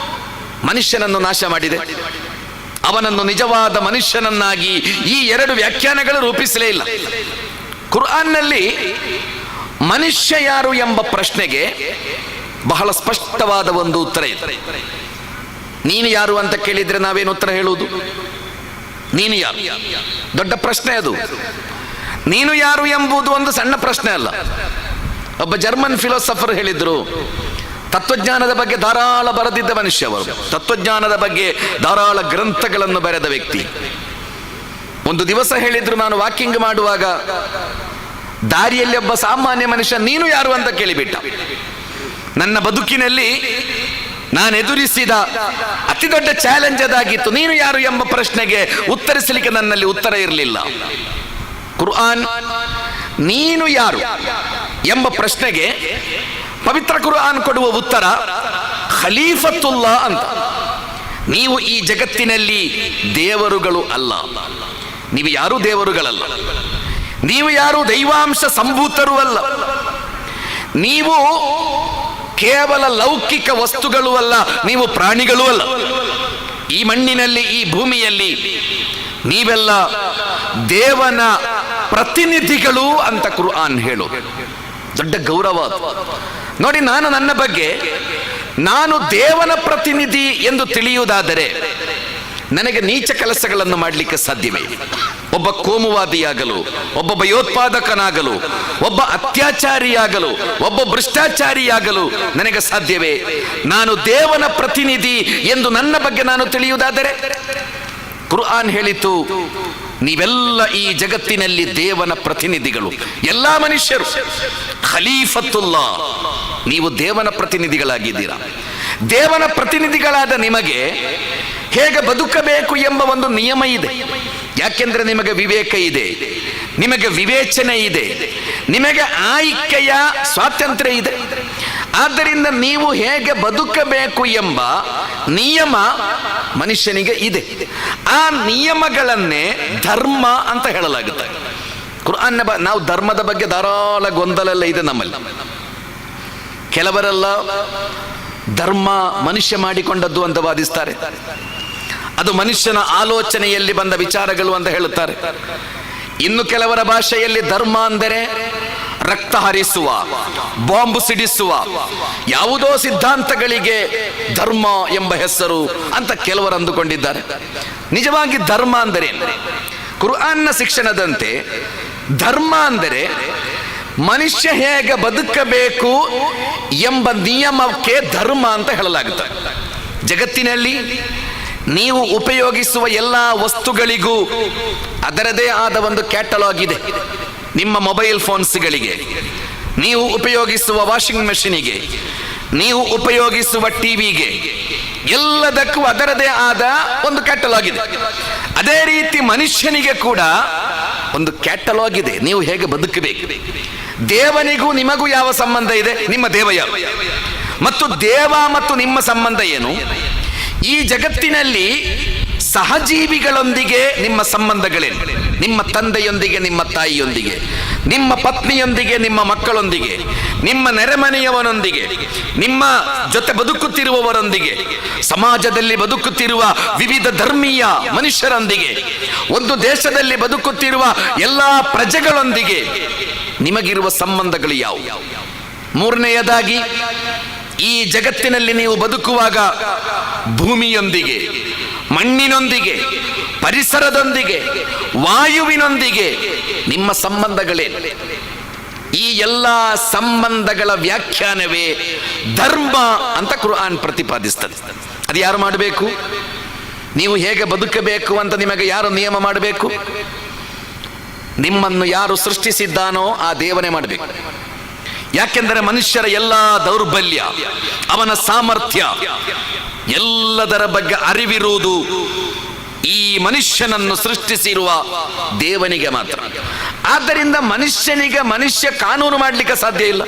ಮನುಷ್ಯನನ್ನು ನಾಶ ಮಾಡಿದೆ. ಅವನನ್ನು ನಿಜವಾದ ಮನುಷ್ಯನನ್ನಾಗಿ ಈ ಎರಡು ವ್ಯಾಖ್ಯಾನಗಳು ರೂಪಿಸಲೇ ಇಲ್ಲ. ಕುರ್ಆನ್ನಲ್ಲಿ ಮನುಷ್ಯ ಯಾರು ಎಂಬ ಪ್ರಶ್ನೆಗೆ ಬಹಳ ಸ್ಪಷ್ಟವಾದ ಒಂದು ಉತ್ತರ ಇದೆ. ನೀನು ಯಾರು ಅಂತ ಕೇಳಿದ್ರೆ ನಾವೇನು ಉತ್ತರ ಹೇಳುವುದು? ನೀನು ಯಾರು? ದೊಡ್ಡ ಪ್ರಶ್ನೆ ಅದು. ನೀನು ಯಾರು ಎಂಬುದು ಒಂದು ಸಣ್ಣ ಪ್ರಶ್ನೆ ಅಲ್ಲ. ಒಬ್ಬ ಜರ್ಮನ್ ಫಿಲೋಸಫರ್ ಹೇಳಿದ್ರು, ತತ್ವಜ್ಞಾನದ ಬಗ್ಗೆ ಧಾರಾಳ ಬರೆದಿದ್ದ ಮನುಷ್ಯ ಅವರು, ತತ್ವಜ್ಞಾನದ ಬಗ್ಗೆ ಧಾರಾಳ ಗ್ರಂಥಗಳನ್ನು ಬರೆದ ವ್ಯಕ್ತಿ. ಒಂದು ದಿವಸ ಹೇಳಿದ್ರು, ನಾನು ವಾಕಿಂಗ್ ಮಾಡುವಾಗ ದಾರಿಯಲ್ಲಿ ಒಬ್ಬ ಸಾಮಾನ್ಯ ಮನುಷ್ಯ ನೀನು ಯಾರು ಅಂತ ಕೇಳಿಬಿಟ್ಟ. ನನ್ನ ಬದುಕಿನಲ್ಲಿ ನಾನು ಎದುರಿಸಿದ ಅತಿ ದೊಡ್ಡ ಚಾಲೆಂಜ್ ಅದಾಗಿತ್ತು. ನೀನು ಯಾರು ಎಂಬ ಪ್ರಶ್ನೆಗೆ ಉತ್ತರಿಸಲಿಕ್ಕೆ ನನ್ನಲ್ಲಿ ಉತ್ತರ ಇರಲಿಲ್ಲ. ಕುರ್ಆನ್ ನೀನು ಯಾರು ಎಂಬ ಪ್ರಶ್ನೆಗೆ ಪವಿತ್ರ ಕುರ್ಆನ್ ಕೊಡುವ ಉತ್ತರ ಖಲೀಫತುಲ್ಲಾ ಅಂತ. ನೀವು ಈ ಜಗತ್ತಿನಲ್ಲಿ ದೇವರುಗಳು ಅಲ್ಲ, ನೀವು ಯಾರೂ ದೇವರುಗಳಲ್ಲ, ನೀವು ಯಾರು ದೈವಾಂಶ ಸಂಭೂತರೂ ಅಲ್ಲ, ನೀವು ಕೇವಲ ಲೌಕಿಕ ವಸ್ತುಗಳು ಅಲ್ಲ, ನೀವು ಪ್ರಾಣಿಗಳೂ ಅಲ್ಲ. ಈ ಮಣ್ಣಿನಲ್ಲಿ, ಈ ಭೂಮಿಯಲ್ಲಿ ನೀವೆಲ್ಲ ದೇವನ ಪ್ರತಿನಿಧಿಗಳು ಅಂತ ಕುರ್ಆನ್ ಹೇಳು. ದೊಡ್ಡ ಗೌರವ ನೋಡಿ. ನಾನು ನನ್ನ ಬಗ್ಗೆ ನಾನು ದೇವನ ಪ್ರತಿನಿಧಿ ಎಂದು ತಿಳಿಯುವುದಾದರೆ ನನಗೆ ನೀಚ ಕೆಲಸಗಳನ್ನು ಮಾಡಲಿಕ್ಕೆ ಸಾಧ್ಯವೇ? ಒಬ್ಬ ಕೋಮುವಾದಿಯಾಗಲು, ಒಬ್ಬ ಭಯೋತ್ಪಾದಕನಾಗಲು, ಒಬ್ಬ ಅತ್ಯಾಚಾರಿಯಾಗಲು, ಒಬ್ಬ ಭ್ರಷ್ಟಾಚಾರಿಯಾಗಲು ನನಗೆ ಸಾಧ್ಯವೇ? ನಾನು ದೇವನ ಪ್ರತಿನಿಧಿ ಎಂದು ನನ್ನ ಬಗ್ಗೆ ನಾನು ತಿಳಿಯುವುದಾದರೆ ಕುರ್ಆನ್ ಹೇಳಿತು, ನೀವೆಲ್ಲ ಈ ಜಗತ್ತಿನಲ್ಲಿ ದೇವನ ಪ್ರತಿನಿಧಿಗಳು, ಎಲ್ಲ ಮನುಷ್ಯರು. ಖಲೀಫತುಲ್ಲಾ, ನೀವು ದೇವನ ಪ್ರತಿನಿಧಿಗಳಾಗಿದ್ದೀರಾ. ದೇವನ ಪ್ರತಿನಿಧಿಗಳಾದ ನಿಮಗೆ ಹೇಗೆ ಬದುಕಬೇಕು ಎಂಬ ಒಂದು ನಿಯಮ ಇದೆ. ಯಾಕೆಂದ್ರೆ ನಿಮಗೆ ವಿವೇಕ ಇದೆ, ನಿಮಗೆ ವಿವೇಚನೆ ಇದೆ, ನಿಮಗೆ ಆಯ್ಕೆಯ ಸ್ವಾತಂತ್ರ್ಯ ಇದೆ. ಆದ್ದರಿಂದ ನೀವು ಹೇಗೆ ಬದುಕಬೇಕು ಎಂಬ ನಿಯಮ ಮನುಷ್ಯನಿಗೆ ಇದೆ. ಆ ನಿಯಮಗಳನ್ನೇ ಧರ್ಮ ಅಂತ ಹೇಳಲಾಗುತ್ತೆ. ಕುರ್ಆನ್ ನಾವು ಧರ್ಮದ ಬಗ್ಗೆ ಧಾರಾಳ ಗೊಂದಲ ಇದೆ ನಮ್ಮಲ್ಲಿ. ಕೆಲವರೆಲ್ಲ ಧರ್ಮ ಮನುಷ್ಯ ಮಾಡಿಕೊಂಡದ್ದು ಅಂತ ವಾದಿಸ್ತಾರೆ. ಅದು ಮನುಷ್ಯನ ಆಲೋಚನೆಯಲ್ಲಿ ಬಂದ ವಿಚಾರಗಳು ಅಂತ ಹೇಳುತ್ತಾರೆ. ಇನ್ನು ಕೆಲವರ ಭಾಷೆಯಲ್ಲಿ ಧರ್ಮ ಅಂದರೆ ರಕ್ತ ಹರಿಸುವ, ಬಾಂಬು ಸಿಡಿಸುವ ಯಾವುದೋ ಸಿದ್ಧಾಂತಗಳಿಗೆ ಧರ್ಮ ಎಂಬ ಹೆಸರು ಅಂತ ಕೆಲವರು ಅಂದುಕೊಂಡಿದ್ದಾರೆ. ನಿಜವಾಗಿ ಧರ್ಮ ಅಂದರೆ ಕುರ್ಆನ್ನ ಶಿಕ್ಷಣದಂತೆ ಧರ್ಮ ಅಂದರೆ ಮನುಷ್ಯ ಹೇಗೆ ಬದುಕಬೇಕು ಎಂಬ ನಿಯಮಕ್ಕೆ ಧರ್ಮ ಅಂತ ಹೇಳಲಾಗುತ್ತೆ. ಜಗತ್ತಿನಲ್ಲಿ ನೀವು ಉಪಯೋಗಿಸುವ ಎಲ್ಲ ವಸ್ತುಗಳಿಗೂ ಅದರದೇ ಆದ ಒಂದು ಕ್ಯಾಟಲಾಗ್ ಇದೆ. ನಿಮ್ಮ ಮೊಬೈಲ್ ಫೋನ್ಸ್ಗಳಿಗೆ, ನೀವು ಉಪಯೋಗಿಸುವ ವಾಷಿಂಗ್ ಮೆಷಿನಿಗೆ, ನೀವು ಉಪಯೋಗಿಸುವ ಟಿವಿಗೆ, ಎಲ್ಲದಕ್ಕೂ ಅದರದೇ ಆದ ಒಂದು ಕ್ಯಾಟಲಾಗ್ ಇದೆ. ಅದೇ ರೀತಿ ಮನುಷ್ಯನಿಗೆ ಕೂಡ ಒಂದು ಕ್ಯಾಟಲಾಗ್ ಇದೆ, ನೀವು ಹೇಗೆ ಬದುಕಬೇಕು. ದೇವನಿಗೂ ನಿಮಗೂ ಯಾವ ಸಂಬಂಧ ಇದೆ? ನಿಮ್ಮ ದೇವ ಯಾರು? ಮತ್ತು ದೇವ ಮತ್ತು ನಿಮ್ಮ ಸಂಬಂಧ ಏನು? ಈ ಜಗತ್ತಿನಲ್ಲಿ ಸಹಜೀವಿಗಳೊಂದಿಗೆ ನಿಮ್ಮ ಸಂಬಂಧಗಳೇನು? ನಿಮ್ಮ ತಂದೆಯೊಂದಿಗೆ, ನಿಮ್ಮ ತಾಯಿಯೊಂದಿಗೆ, ನಿಮ್ಮ ಪತ್ನಿಯೊಂದಿಗೆ, ನಿಮ್ಮ ಮಕ್ಕಳೊಂದಿಗೆ, ನಿಮ್ಮ ನೆರೆಮನೆಯವನೊಂದಿಗೆ, ನಿಮ್ಮ ಜೊತೆ ಬದುಕುತ್ತಿರುವವರೊಂದಿಗೆ, ಸಮಾಜದಲ್ಲಿ ಬದುಕುತ್ತಿರುವ ವಿವಿಧ ಧರ್ಮೀಯ ಮನುಷ್ಯರೊಂದಿಗೆ, ಒಂದು ದೇಶದಲ್ಲಿ ಬದುಕುತ್ತಿರುವ ಎಲ್ಲ ಪ್ರಜೆಗಳೊಂದಿಗೆ ನಿಮಗಿರುವ ಸಂಬಂಧಗಳು ಯಾವುವು? ಮೂರನೆಯದಾಗಿ, ಈ ಜಗತ್ತಿನಲ್ಲಿ ನೀವು ಬದುಕುವಾಗ ಭೂಮಿಯೊಂದಿಗೆ, ಮಣ್ಣಿನೊಂದಿಗೆ, ಪರಿಸರದೊಂದಿಗೆ, ವಾಯುವಿನೊಂದಿಗೆ ನಿಮ್ಮ ಸಂಬಂಧಗಳೇನು? ಈ ಎಲ್ಲ ಸಂಬಂಧಗಳ ವ್ಯಾಖ್ಯಾನವೇ ಧರ್ಮ ಅಂತ ಕುರ್ಆನ್ ಪ್ರತಿಪಾದಿಸ್ತದೆ. ಅದು ಯಾರು ಮಾಡಬೇಕು? ನೀವು ಹೇಗೆ ಬದುಕಬೇಕು ಅಂತ ನಿಮಗೆ ಯಾರು ನಿಯಮ ಮಾಡಬೇಕು? ನಿಮ್ಮನ್ನು ಯಾರು ಸೃಷ್ಟಿಸಿದ್ದಾನೋ ಆ ದೇವನೇ ಮಾಡಬೇಕು. ಯಾಕೆಂದರೆ ಮನುಷ್ಯರ ಎಲ್ಲ ದೌರ್ಬಲ್ಯ, ಅವನ ಸಾಮರ್ಥ್ಯ, ಎಲ್ಲದರ ಬಗ್ಗೆ ಅರಿವಿರುವುದು ಈ ಮನುಷ್ಯನನ್ನು ಸೃಷ್ಟಿಸಿರುವ ದೇವನಿಗೆ ಮಾತ್ರ. ಆದ್ದರಿಂದ ಮನುಷ್ಯ ಕಾನೂನು ಮಾಡಲಿಕ್ಕೆ ಸಾಧ್ಯ ಇಲ್ಲ.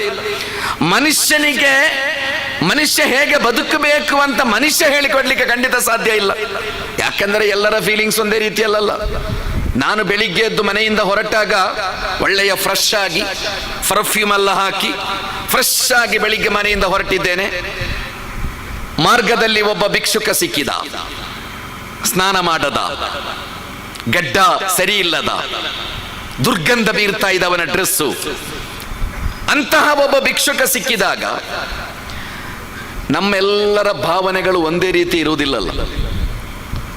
ಮನುಷ್ಯ ಹೇಗೆ ಬದುಕಬೇಕು ಅಂತ ಮನುಷ್ಯ ಹೇಳಿಕೊಡ್ಲಿಕ್ಕೆ ಖಂಡಿತ ಸಾಧ್ಯ ಇಲ್ಲ. ಯಾಕಂದ್ರೆ ಎಲ್ಲರ ಫೀಲಿಂಗ್ಸ್ ಒಂದೇ ರೀತಿಯಲ್ಲ. ನಾನು ಬೆಳಿಗ್ಗೆ ಎದ್ದು ಮನೆಯಿಂದ ಹೊರಟಾಗ ಒಳ್ಳೆಯ ಫ್ರೆಶ್ ಆಗಿ ಪರ್ಫ್ಯೂಮ್ ಎಲ್ಲ ಹಾಕಿ ಫ್ರೆಶ್ ಆಗಿ ಬೆಳಿಗ್ಗೆ ಮನೆಯಿಂದ ಹೊರಟಿದ್ದೇನೆ. ಮಾರ್ಗದಲ್ಲಿ ಒಬ್ಬ ಭಿಕ್ಷುಕ ಸಿಕ್ಕಿದ, ಸ್ನಾನ ಮಾಡದ, ಗಡ್ಡ ಸರಿ ಇಲ್ಲದ, ದುರ್ಗಂಧ ಬೀರ್ತಾ ಇದ್ದವನ ಡ್ರೆಸ್ಸು. ಅಂತಹ ಒಬ್ಬ ಭಿಕ್ಷುಕ ಸಿಕ್ಕಿದಾಗ ನಮ್ಮೆಲ್ಲರ ಭಾವನೆಗಳು ಒಂದೇ ರೀತಿ ಇರುವುದಿಲ್ಲಲ್ಲ.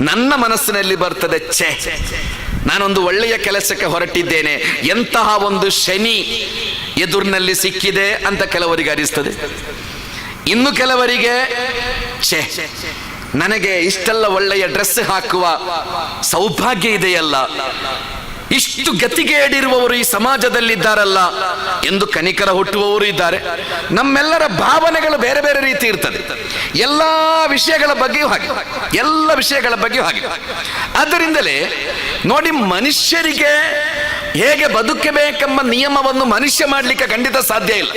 ನನ್ನ ಮನಸ್ಸಿನಲ್ಲಿ ಬರ್ತದೆ, ಛೇ, ನಾನೊಂದು ಒಳ್ಳೆಯ ಕೆಲಸಕ್ಕೆ ಹೊರಟಿದ್ದೇನೆ, ಎಂತಹ ಒಂದು ಶನಿ ಎದುರಿನಲ್ಲಿ ಸಿಕ್ಕಿದೆ ಅಂತ ಕೆಲವರಿಗೆ ಅನಿಸ್ತದೆ. ಇನ್ನು ಕೆಲವರಿಗೆ, ಛೇ, ನನಗೆ ಇಷ್ಟೆಲ್ಲ ಒಳ್ಳೆಯ ಡ್ರೆಸ್ ಹಾಕುವ ಸೌಭಾಗ್ಯ ಇದೆಯಲ್ಲ, ಇಷ್ಟು ಗತಿಗೇಡಿರುವವರು ಈ ಸಮಾಜದಲ್ಲಿದ್ದಾರಲ್ಲ ಎಂದು ಕನಿಕರ ಹುಟ್ಟುವವರು ಇದ್ದಾರೆ. ನಮ್ಮೆಲ್ಲರ ಭಾವನೆಗಳು ಬೇರೆ ಬೇರೆ ರೀತಿ ಇರ್ತದೆ. ಎಲ್ಲ ವಿಷಯಗಳ ಬಗ್ಗೆಯೂ ಹಾಗೆ. ಆದ್ದರಿಂದಲೇ ನೋಡಿ, ಮನುಷ್ಯರಿಗೆ ಹೇಗೆ ಬದುಕಬೇಕೆಂಬ ನಿಯಮವನ್ನು ಮನುಷ್ಯ ಮಾಡಲಿಕ್ಕೆ ಖಂಡಿತ ಸಾಧ್ಯ ಇಲ್ಲ.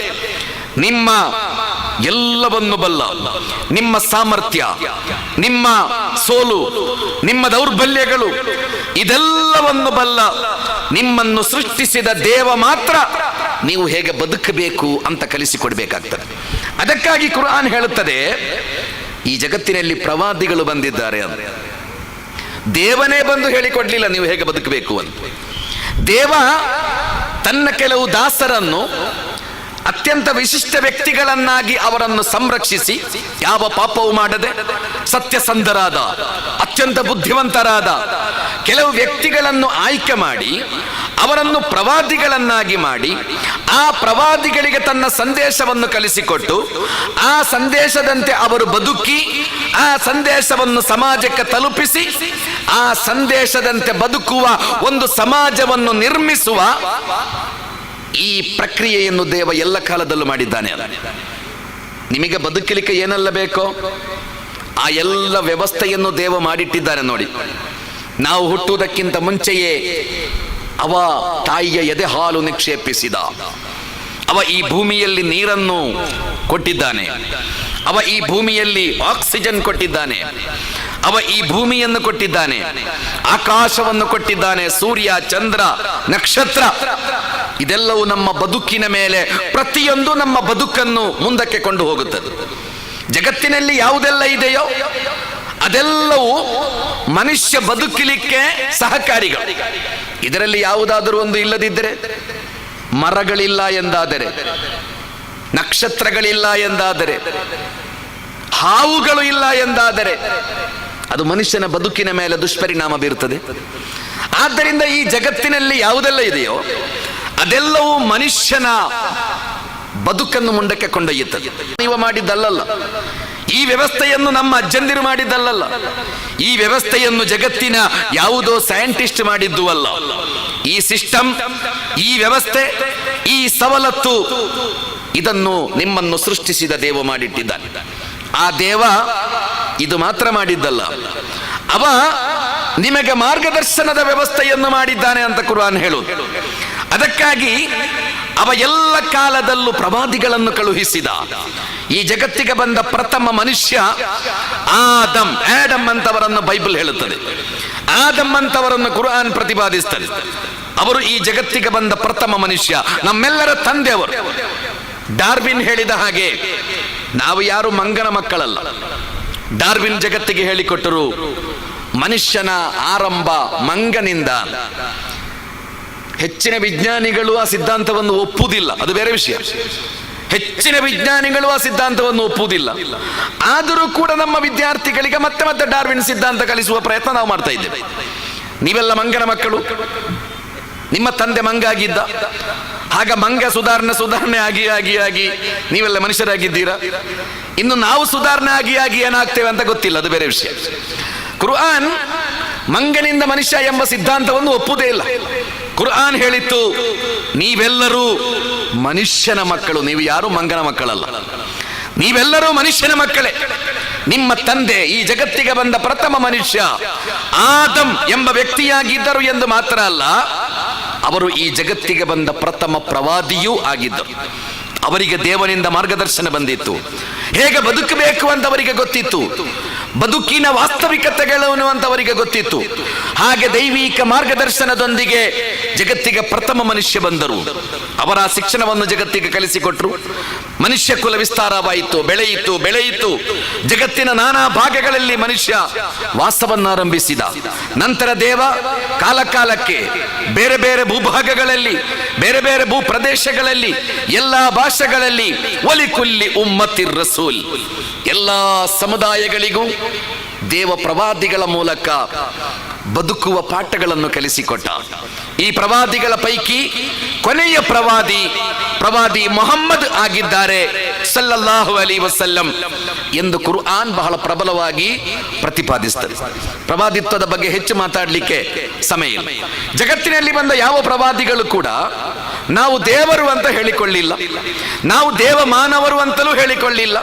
ನಿಮ್ಮ ಎಲ್ಲವನ್ನು ಬಲ್ಲ, ನಿಮ್ಮ ಸಾಮರ್ಥ್ಯ, ನಿಮ್ಮ ಸೋಲು, ನಿಮ್ಮ ದೌರ್ಬಲ್ಯಗಳು, ಇದೆಲ್ಲವನ್ನು ಬಲ್ಲ ನಿಮ್ಮನ್ನು ಸೃಷ್ಟಿಸಿದ ದೇವ ಮಾತ್ರ ನೀವು ಹೇಗೆ ಬದುಕಬೇಕು ಅಂತ ಕಲಿಸಿಕೊಡ್ಬೇಕಾಗ್ತದೆ. ಅದಕ್ಕಾಗಿ ಕುರ್ಆನ್ ಹೇಳುತ್ತದೆ, ಈ ಜಗತ್ತಿನಲ್ಲಿ ಪ್ರವಾದಿಗಳು ಬಂದಿದ್ದಾರೆ ಅಂತ. ದೇವನೇ ಬಂದು ಹೇಳಿಕೊಡ್ಲಿಲ್ಲ ನೀವು ಹೇಗೆ ಬದುಕಬೇಕು ಅಂತ. ದೇವ ತನ್ನ ಕೆಲವು ದಾಸರನ್ನು ಅತ್ಯಂತ ವಿಶಿಷ್ಟ ವ್ಯಕ್ತಿಗಳನ್ನಾಗಿ ಅವರನ್ನು ಸಂರಕ್ಷಿಸಿ, ಯಾವ ಪಾಪವೂ ಮಾಡದೆ ಸತ್ಯಸಂಧರಾದ, ಅತ್ಯಂತ ಬುದ್ಧಿವಂತರಾದ ಕೆಲವು ವ್ಯಕ್ತಿಗಳನ್ನು ಆಯ್ಕೆ ಮಾಡಿ ಅವರನ್ನು ಪ್ರವಾದಿಗಳನ್ನಾಗಿ ಮಾಡಿ, ಆ ಪ್ರವಾದಿಗಳಿಗೆ ತನ್ನ ಸಂದೇಶವನ್ನು ಕಲಿಸಿಕೊಟ್ಟು, ಆ ಸಂದೇಶದಂತೆ ಅವರು ಬದುಕಿ, ಆ ಸಂದೇಶವನ್ನು ಸಮಾಜಕ್ಕೆ ತಲುಪಿಸಿ, ಆ ಸಂದೇಶದಂತೆ ಬದುಕುವ ಒಂದು ಸಮಾಜವನ್ನು ನಿರ್ಮಿಸುವ ಈ ಪ್ರಕ್ರಿಯೆಯನ್ನು ದೇವ ಎಲ್ಲ ಕಾಲದಲ್ಲೂ ಮಾಡಿದ್ದಾನೆ. ನಿಮಗೆ ಬದುಕಲಿಕ್ಕೆ ಏನೆಲ್ಲ ಬೇಕೋ ಆ ಎಲ್ಲ ವ್ಯವಸ್ಥೆಯನ್ನು ದೇವ ಮಾಡಿಟ್ಟಿದ್ದಾನೆ. ನೋಡಿ, ನಾವು ಹುಟ್ಟುವುದಕ್ಕಿಂತ ಮುಂಚೆಯೇ ಅವ ತಾಯಿಯ ಎದೆ ಹಾಲು ನಿಕ್ಷೇಪಿಸಿದ, ಅವ ಈ ಭೂಮಿಯಲ್ಲಿ ನೀರನ್ನು ಕೊಟ್ಟಿದ್ದಾನೆ, ಅವ ಈ ಭೂಮಿಯಲ್ಲಿ ಆಕ್ಸಿಜನ್ ಕೊಟ್ಟಿದ್ದಾನೆ, ಅವ ಈ ಭೂಮಿಯನ್ನು ಕೊಟ್ಟಿದ್ದಾನೆ, ಆಕಾಶವನ್ನು ಕೊಟ್ಟಿದ್ದಾನೆ, ಸೂರ್ಯ, ಚಂದ್ರ, ನಕ್ಷತ್ರ, ಇದೆಲ್ಲವೂ ನಮ್ಮ ಬದುಕಿನ ಮೇಲೆ ಪ್ರತಿಯೊಂದು ನಮ್ಮ ಬದುಕನ್ನು ಮುಂದಕ್ಕೆ ಕೊಂಡು ಹೋಗುತ್ತದೆ. ಜಗತ್ತಿನಲ್ಲಿ ಯಾವುದೆಲ್ಲ ಇದೆಯೋ ಅದೆಲ್ಲವೂ ಮನುಷ್ಯ ಬದುಕಲಿಕ್ಕೆ ಸಹಕಾರಿಗಳು. ಇದರಲ್ಲಿ ಯಾವುದಾದರೂ ಒಂದು ಇಲ್ಲದಿದ್ದರೆ, ಮರಗಳಿಲ್ಲ ಎಂದಾದರೆ, ನಕ್ಷತ್ರಗಳಿಲ್ಲ ಎಂದಾದರೆ, ಹಾವುಗಳು ಇಲ್ಲ ಎಂದಾದರೆ, ಅದು ಮನುಷ್ಯನ ಬದುಕಿನ ಮೇಲೆ ದುಷ್ಪರಿಣಾಮ ಬೀರುತ್ತದೆ. ಆದ್ದರಿಂದ ಈ ಜಗತ್ತಿನಲ್ಲಿ ಯಾವುದೆಲ್ಲ ಇದೆಯೋ ಅದೆಲ್ಲವೂ ಮನುಷ್ಯನ ಬದುಕನ್ನು ಮುಂದಕ್ಕೆ ಕೊಂಡೊಯ್ಯುತ್ತದೆ. ನೀವು ಮಾಡಿದ್ದಲ್ಲ, ಈ ವ್ಯವಸ್ಥೆಯನ್ನು ನಮ್ಮ ಅಜ್ಜಂದಿರು ಮಾಡಿದ್ದಲ್ಲ, ಈ ವ್ಯವಸ್ಥೆಯನ್ನು ಜಗತ್ತಿನ ಯಾವುದೋ ಸೈಂಟಿಸ್ಟ್ ಮಾಡಿದ್ದು ಅಲ್ಲ. ಈ ಸಿಸ್ಟಮ್, ಈ ವ್ಯವಸ್ಥೆ, ಈ ಸವಲತ್ತು, ಇದನ್ನು ನಿಮ್ಮನ್ನು ಸೃಷ್ಟಿಸಿದ ದೇವ ಮಾಡಿಟ್ಟಿದ್ದಾನೆ. ಆ ದೇವ ಇದು ಮಾತ್ರ ಮಾಡಿದ್ದಲ್ಲ, ಅವ ನಿಮಗೆ ಮಾರ್ಗದರ್ಶನದ ವ್ಯವಸ್ಥೆಯನ್ನು ಮಾಡಿದ್ದಾನೆ ಅಂತ ಕುರ್ಆನ್ ಹೇಳುವುದು. ಅದಕ್ಕಾಗಿ ಅವ ಎಲ್ಲ ಕಾಲದಲ್ಲೂ ಪ್ರವಾದಿಗಳನ್ನು ಕಳುಹಿಸಿದ. ಈ ಜಗತ್ತಿಗೆ ಬಂದ ಪ್ರಥಮ ಮನುಷ್ಯ ಆಡಮ್ ಅಂತವರನ್ನು ಬೈಬಲ್ ಹೇಳುತ್ತದೆ. ಆದಮ್ ಅಂತವರನ್ನು ಕುರ್ಆನ್ ಪ್ರತಿಪಾದಿಸುತ್ತದೆ. ಅವರು ಈ ಜಗತ್ತಿಗೆ ಬಂದ ಪ್ರಥಮ ಮನುಷ್ಯ, ನಮ್ಮೆಲ್ಲರ ತಂದೆಯವರು. ಡಾರ್ವಿನ್ ಹೇಳಿದ ಹಾಗೆ ನಾವು ಯಾರು ಮಂಗನ ಮಕ್ಕಳಲ್ಲ. ಡಾರ್ವಿನ್ ಜಗತ್ತಿಗೆ ಹೇಳಿಕೊಟ್ಟರು, ಮನುಷ್ಯನ ಆರಂಭ ಮಂಗನಿಂದ. ಹೆಚ್ಚಿನ ವಿಜ್ಞಾನಿಗಳು ಆ ಸಿದ್ಧಾಂತವನ್ನು ಒಪ್ಪುವುದಿಲ್ಲ, ಅದು ಬೇರೆ ವಿಷಯ. ಹೆಚ್ಚಿನ ವಿಜ್ಞಾನಿಗಳು ಆ ಸಿದ್ಧಾಂತವನ್ನು ಒಪ್ಪುವುದಿಲ್ಲ. ಆದರೂ ಕೂಡ ನಮ್ಮ ವಿದ್ಯಾರ್ಥಿಗಳಿಗೆ ಮತ್ತೆ ಮತ್ತೆ ಡಾರ್ವಿನ್ ಸಿದ್ಧಾಂತ ಕಲಿಸುವ ಪ್ರಯತ್ನ ನಾವು ಮಾಡ್ತಾ ಇದ್ದೇವೆ. ನೀವೆಲ್ಲ ಮಂಗನ ಮಕ್ಕಳು, ನಿಮ್ಮ ತಂದೆ ಮಂಗ ಆಗಿದ್ದ, ಆಗ ಮಂಗ ಸುಧಾರಣೆ ಆಗಿ ನೀವೆಲ್ಲ ಮನುಷ್ಯರಾಗಿದ್ದೀರಾ. ಇನ್ನು ನಾವು ಸುಧಾರಣೆ ಆಗಿ ಏನಾಗ್ತೇವೆ ಅಂತ ಗೊತ್ತಿಲ್ಲ, ಅದು ಬೇರೆ ವಿಷಯ. ಕುರ್ಆನ್ ಮಂಗನಿಂದ ಮನುಷ್ಯ ಎಂಬ ಸಿದ್ಧಾಂತವನ್ನು ಒಪ್ಪುವುದೇ ಇಲ್ಲ. ಕುರ್ಆನ್ ಹೇಳಿತ್ತು, ನೀವೆಲ್ಲರೂ ಮನುಷ್ಯನ ಮಕ್ಕಳು, ನೀವು ಯಾರು ಮಂಗನ ಮಕ್ಕಳಲ್ಲ. ನೀವೆಲ್ಲರೂ ಮನುಷ್ಯನ ಮಕ್ಕಳೇ. ನಿಮ್ಮ ತಂದೆ ಈ ಜಗತ್ತಿಗೆ ಬಂದ ಪ್ರಥಮ ಮನುಷ್ಯ ಆದಂ ಎಂಬ ವ್ಯಕ್ತಿಯಾಗಿದ್ದರು ಎಂದು ಮಾತ್ರ ಅಲ್ಲ, ಅವರು ಈ ಜಗತ್ತಿಗೆ ಬಂದ ಪ್ರಥಮ ಪ್ರವಾದಿಯೂ ಆಗಿದ್ದರು. ಅವರಿಗೆ ದೇವನಿಂದ ಮಾರ್ಗದರ್ಶನ ಬಂದಿತ್ತು. ಹೇಗೆ ಬದುಕಬೇಕು ಅಂತ ಅವರಿಗೆ ಗೊತ್ತಿತ್ತು. ಬದುಕಿನ ವಾಸ್ತವಿಕತೆಗಳನ್ನು ಅಂತ ಅವರಿಗೆ ಗೊತ್ತಿತ್ತು. ಹಾಗೆ ದೈವಿಕ ಮಾರ್ಗದರ್ಶನದೊಂದಿಗೆ ಜಗತ್ತಿಗೆ ಪ್ರಥಮ ಮನುಷ್ಯ ಬಂದರು. ಅವರ ಶಿಕ್ಷಣವನ್ನು ಜಗತ್ತಿಗೆ ಕಲಿಸಿಕೊಟ್ರು. ಮನುಷ್ಯ ಕುಲ ವಿಸ್ತಾರವಾಯಿತು, ಬೆಳೆಯಿತು. ಜಗತ್ತಿನ ನಾನಾ ಭಾಗಗಳಲ್ಲಿ ಮನುಷ್ಯ ವಾಸವನ್ನಾರಂಭಿಸಿದ. ನಂತರ ದೇವ ಕಾಲಕ್ಕೆ ಬೇರೆ ಬೇರೆ ಭೂಭಾಗಗಳಲ್ಲಿ, ಬೇರೆ ಬೇರೆ ಭೂ ಪ್ರದೇಶಗಳಲ್ಲಿ, ಎಲ್ಲಾ ಭಾಷೆಗಳಲ್ಲಿ ಒಲಿಕುಲ್ಲಿ ಉಮ್ಮತಿರ್ ರಸೂಲ್, ಎಲ್ಲಾ ಸಮುದಾಯಗಳಿಗೂ ದೇವ ಪ್ರವಾದಿಗಳ ಮೂಲಕ ಬದುಕುವ ಪಾಠಗಳನ್ನು ಕಲಿಸಿಕೊಟ್ಟ. ಈ ಪ್ರವಾದಿಗಳ ಪೈಕಿ ಕೊನೆಯ ಪ್ರವಾದಿ ಮೊಹಮ್ಮದ್ ಆಗಿದ್ದಾರೆ ಸಲ್ಲಲ್ಲಾಹು ಅಲೈಹಿ ವಸಲ್ಲಂ ಎಂದು ಕುರ್ಆನ್ ಬಹಳ ಪ್ರಬಲವಾಗಿ ಪ್ರತಿಪಾದಿಸುತ್ತದೆ. ಪ್ರವಾದಿತ್ವದ ಬಗ್ಗೆ ಹೆಚ್ಚು ಮಾತಾಡಲಿಕ್ಕೆ ಸಮಯ ಇಲ್ಲ. ಜಗತ್ತಿನಲ್ಲಿ ಬಂದ ಯಾವ ಪ್ರವಾದಿಗಳು ಕೂಡ ನಾವು ದೇವರು ಅಂತ ಹೇಳಿಕೊಳ್ಳಿಲ್ಲ, ನಾವು ದೇವ ಮಾನವರು ಅಂತಲೂ ಹೇಳಿಕೊಳ್ಳಿಲ್ಲ,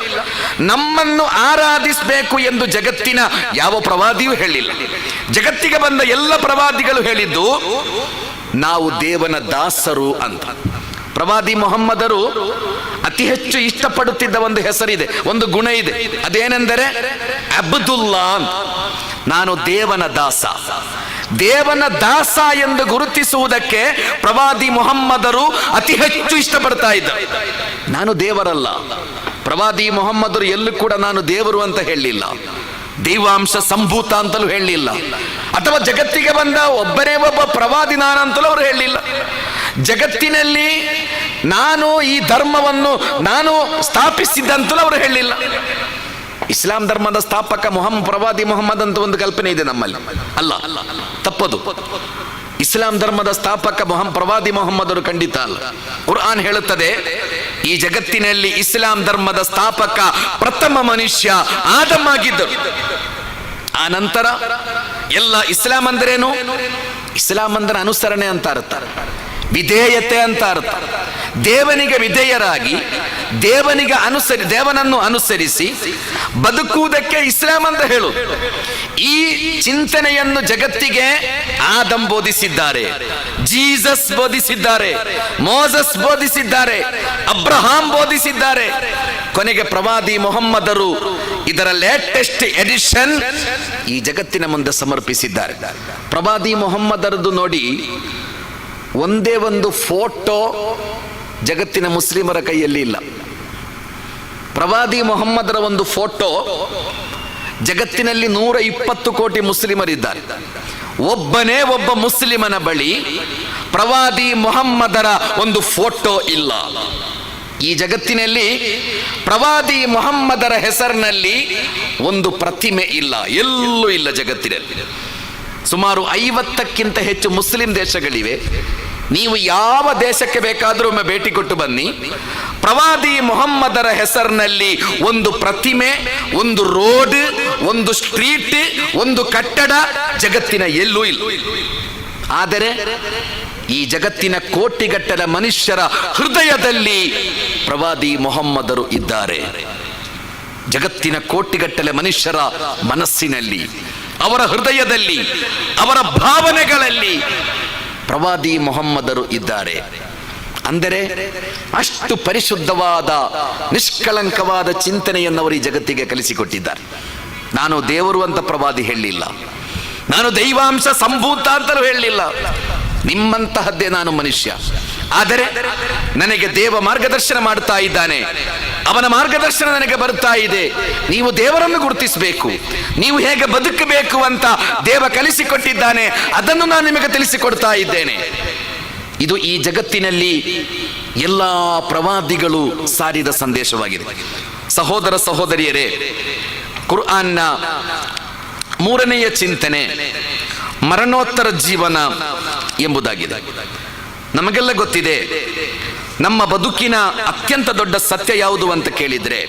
ನಮ್ಮನ್ನು ಆರಾಧಿಸಬೇಕು ಎಂದು ಜಗತ್ತಿನ ಯಾವ ಪ್ರವಾದಿಯೂ ಹೇಳಿಲ್ಲ. ಜಗತ್ತಿಗೆ ಬಂದ ಎಲ್ಲ ಪ್ರವಾದಿಗಳು ಹೇಳಿದ್ದು ನಾವು ದೇವನ ದಾಸರು ಅಂತ. ಪ್ರವಾದಿ ಮೊಹಮ್ಮದರು ಅತಿ ಹೆಚ್ಚು ಇಷ್ಟಪಡುತ್ತಿದ್ದ ಒಂದು ಹೆಸರಿದೆ, ಒಂದು ಗುಣ ಇದೆ. ಅದೇನೆಂದರೆ ಅಬ್ದುಲ್ಲಾ ಅಂತ. ನಾನು ದೇವನ ದಾಸ. ದೇವನ ದಾಸ ಎಂದು ಗುರುತಿಸುವುದಕ್ಕೆ ಪ್ರವಾದಿ ಮೊಹಮ್ಮದರು ಅತಿ ಹೆಚ್ಚು ಇಷ್ಟಪಡ್ತಾ ಇದ್ದ. ನಾನು ದೇವರಲ್ಲ. ಪ್ರವಾದಿ ಮೊಹಮ್ಮದರು ಎಲ್ಲೂ ಕೂಡ ನಾನು ದೇವರು ಅಂತ ಹೇಳಲಿಲ್ಲ, ದೈವಾಂಶ ಸಂಭೂತ ಅಂತಲೂ ಹೇಳಲಿಲ್ಲ, ಅಥವಾ ಜಗತ್ತಿಗೆ ಬಂದ ಒಬ್ಬನೇ ಒಬ್ಬ ಪ್ರವಾದಿ ನಾನಂತಲೂ ಅವರು ಹೇಳಲಿಲ್ಲ. ಜಗತ್ತಿನಲ್ಲಿ ನಾನು ಈ ಧರ್ಮವನ್ನು ನಾನು ಸ್ಥಾಪಿಸಿದ್ದಂತಲೂ ಅವರು ಹೇಳಲಿಲ್ಲ. ಇಸ್ಲಾಂ ಧರ್ಮದ ಸ್ಥಾಪಕ ಪ್ರವಾದಿ ಮೊಹಮ್ಮದ್ ಅಂತ ಒಂದು ಕಲ್ಪನೆ ಇದೆ ನಮ್ಮಲ್ಲಿ. ಅಲ್ಲ, ತಪ್ಪದು. ಇಸ್ಲಾಂ ಧರ್ಮದ ಸ್ಥಾಪಕ ಪ್ರವಾದಿ ಮೊಹಮ್ಮದರು ಖಂಡಿತ ಅಲ್ಲ. ಕುರ್ಆನ್ ಹೇಳುತ್ತದೆ, ಈ ಜಗತ್ತಿನಲ್ಲಿ ಇಸ್ಲಾಂ ಧರ್ಮದ ಸ್ಥಾಪಕ ಪ್ರಥಮ ಮನುಷ್ಯ ಆದಮ್ ಆಗಿದ್ದರು. ಆ ನಂತರ ಎಲ್ಲ ಇಸ್ಲಾಂ ಅಂದ್ರೇನು? ಇಸ್ಲಾಂ ಅಂದ್ರೆ ಅನುಸರಣೆ ಅಂತ ಅರ್ಥ, ವಿಧೇಯತೆ ಅಂತ ಅರ್ಥ. ದೇವನಿಗೆ ವಿಧೇಯರಾಗಿ ದೇವನನ್ನು ಅನುಸರಿಸಿ ಬದುಕುವುದಕ್ಕೆ ಇಸ್ಲಾಂ ಅಂತ ಹೇಳು. ಈ ಚಿಂತನೆಯನ್ನು ಜಗತ್ತಿಗೆ ಆದಮ್ ಬೋಧಿಸಿದ್ದಾರೆ, ಜೀಸಸ್ ಬೋಧಿಸಿದ್ದಾರೆ, ಮೋಸಸ್ ಬೋಧಿಸಿದ್ದಾರೆ, ಅಬ್ರಹಾಂ ಬೋಧಿಸಿದ್ದಾರೆ. ಕೊನೆಗೆ ಪ್ರವಾದಿ ಮೊಹಮ್ಮದರು ಇದರ ಲೇಟೆಸ್ಟ್ ಎಡಿಷನ್ ಈ ಜಗತ್ತಿನ ಮುಂದೆ ಸಮರ್ಪಿಸಿದ್ದಾರೆ. ಪ್ರವಾದಿ ಮೊಹಮ್ಮದರದು ನೋಡಿ, ಒಂದೇ ಒಂದು ಫೋಟೋ ಜಗತ್ತಿನ ಮುಸ್ಲಿಮರ ಕೈಯಲ್ಲಿ ಇಲ್ಲ. ಪ್ರವಾದಿ ಮೊಹಮ್ಮದರ ಒಂದು ಫೋಟೋ, ಜಗತ್ತಿನಲ್ಲಿ 120 ಕೋಟಿ ಮುಸ್ಲಿಮರಿದ್ದಾರೆ. ಒಬ್ಬನೇ ಒಬ್ಬ ಮುಸ್ಲಿಮನ ಬಳಿ ಪ್ರವಾದಿ ಮೊಹಮ್ಮದರ ಒಂದು ಫೋಟೋ ಇಲ್ಲ. ಈ ಜಗತ್ತಿನಲ್ಲಿ ಪ್ರವಾದಿ ಮೊಹಮ್ಮದರ ಹೆಸರಿನಲ್ಲಿ ಒಂದು ಪ್ರತಿಮೆ ಇಲ್ಲ, ಎಲ್ಲೂ ಇಲ್ಲ ಜಗತ್ತಿನಲ್ಲಿ. ಸುಮಾರು 50ಕ್ಕಿಂತ ಹೆಚ್ಚು ಮುಸ್ಲಿಂ ದೇಶಗಳಿವೆ. ನೀವು ಯಾವ ದೇಶಕ್ಕೆ ಬೇಕಾದರೂ ಒಮ್ಮೆ ಭೇಟಿ ಕೊಟ್ಟು ಬನ್ನಿ, ಪ್ರವಾದಿ ಮೊಹಮ್ಮದರ ಹೆಸರಿನಲ್ಲಿ ಒಂದು ಪ್ರತಿಮೆ, ಒಂದು ರೋಡ್, ಒಂದು ಸ್ಟ್ರೀಟ್, ಒಂದು ಕಟ್ಟಡ ಜಗತ್ತಿನ ಎಲ್ಲೂ ಇಲ್ಲ. ಆದರೆ ಈ ಜಗತ್ತಿನ ಕೋಟಿಗಟ್ಟಲೆ ಮನುಷ್ಯರ ಹೃದಯದಲ್ಲಿ ಪ್ರವಾದಿ ಮೊಹಮ್ಮದರು ಇದ್ದಾರೆ. ಜಗತ್ತಿನ ಕೋಟಿಗಟ್ಟಲೆ ಮನುಷ್ಯರ ಮನಸ್ಸಿನಲ್ಲಿ, ಅವರ ಹೃದಯದಲ್ಲಿ, ಅವರ ಭಾವನೆಗಳಲ್ಲಿ ಪ್ರವಾದಿ ಮೊಹಮ್ಮದರು ಇದ್ದಾರೆ. ಅಂದರೆ ಅಷ್ಟು ಪರಿಶುದ್ಧವಾದ ನಿಷ್ಕಳಂಕವಾದ ಚಿಂತನೆಯನ್ನು ಅವರು ಈ ಜಗತ್ತಿಗೆ ಕಲಿಸಿಕೊಟ್ಟಿದ್ದಾರೆ. ನಾನು ದೇವರು ಅಂತ ಪ್ರವಾದಿ ಹೇಳಲಿಲ್ಲ, ನಾನು ದೈವಾಂಶ ಸಂಭೂತ ಅಂತಲೂ ಹೇಳಲಿಲ್ಲ. ನಿಮ್ಮಂತಹದ್ದೇ ನಾನು ಮನುಷ್ಯ, ಆದರೆ ನನಗೆ ದೇವ ಮಾರ್ಗದರ್ಶನ ಮಾಡ್ತಾ ಇದ್ದಾನೆ, ಅವನ ಮಾರ್ಗದರ್ಶನ ನನಗೆ ಬರ್ತಾ ಇದೆ. ನೀವು ದೇವರನ್ನು ಗುರುತಿಸಬೇಕು, ನೀವು ಹೇಗೆ ಬದುಕಬೇಕು ಅಂತ ದೇವ ಕಲಿಸಿಕೊಟ್ಟಿದ್ದಾನೆ, ಅದನ್ನು ನಾನು ನಿಮಗೆ ತಿಳಿಸಿಕೊಡ್ತಾ ಇದ್ದೇನೆ. ಇದು ಈ ಜಗತ್ತಿನಲ್ಲಿ ಎಲ್ಲ ಪ್ರವಾದಿಗಳು ಸಾರಿದ ಸಂದೇಶವಾಗಿದೆ. ಸಹೋದರ ಸಹೋದರಿಯರೇ, ಕುರ್ಆನ್ನ 3ನೆಯ ಚಿಂತನೆ ಮರಣೋತ್ತರ ಜೀವನ ಎಂಬುದಾಗಿದೆ. ನಮಗೆಲ್ಲ ಗೊತ್ತಿದೆ, ನಮ್ಮ ಬದುಕಿನ ಅತ್ಯಂತ ದೊಡ್ಡ ಸತ್ಯ ಯಾವುದು ಅಂತ ಕೇಳಿದ್ರೆ,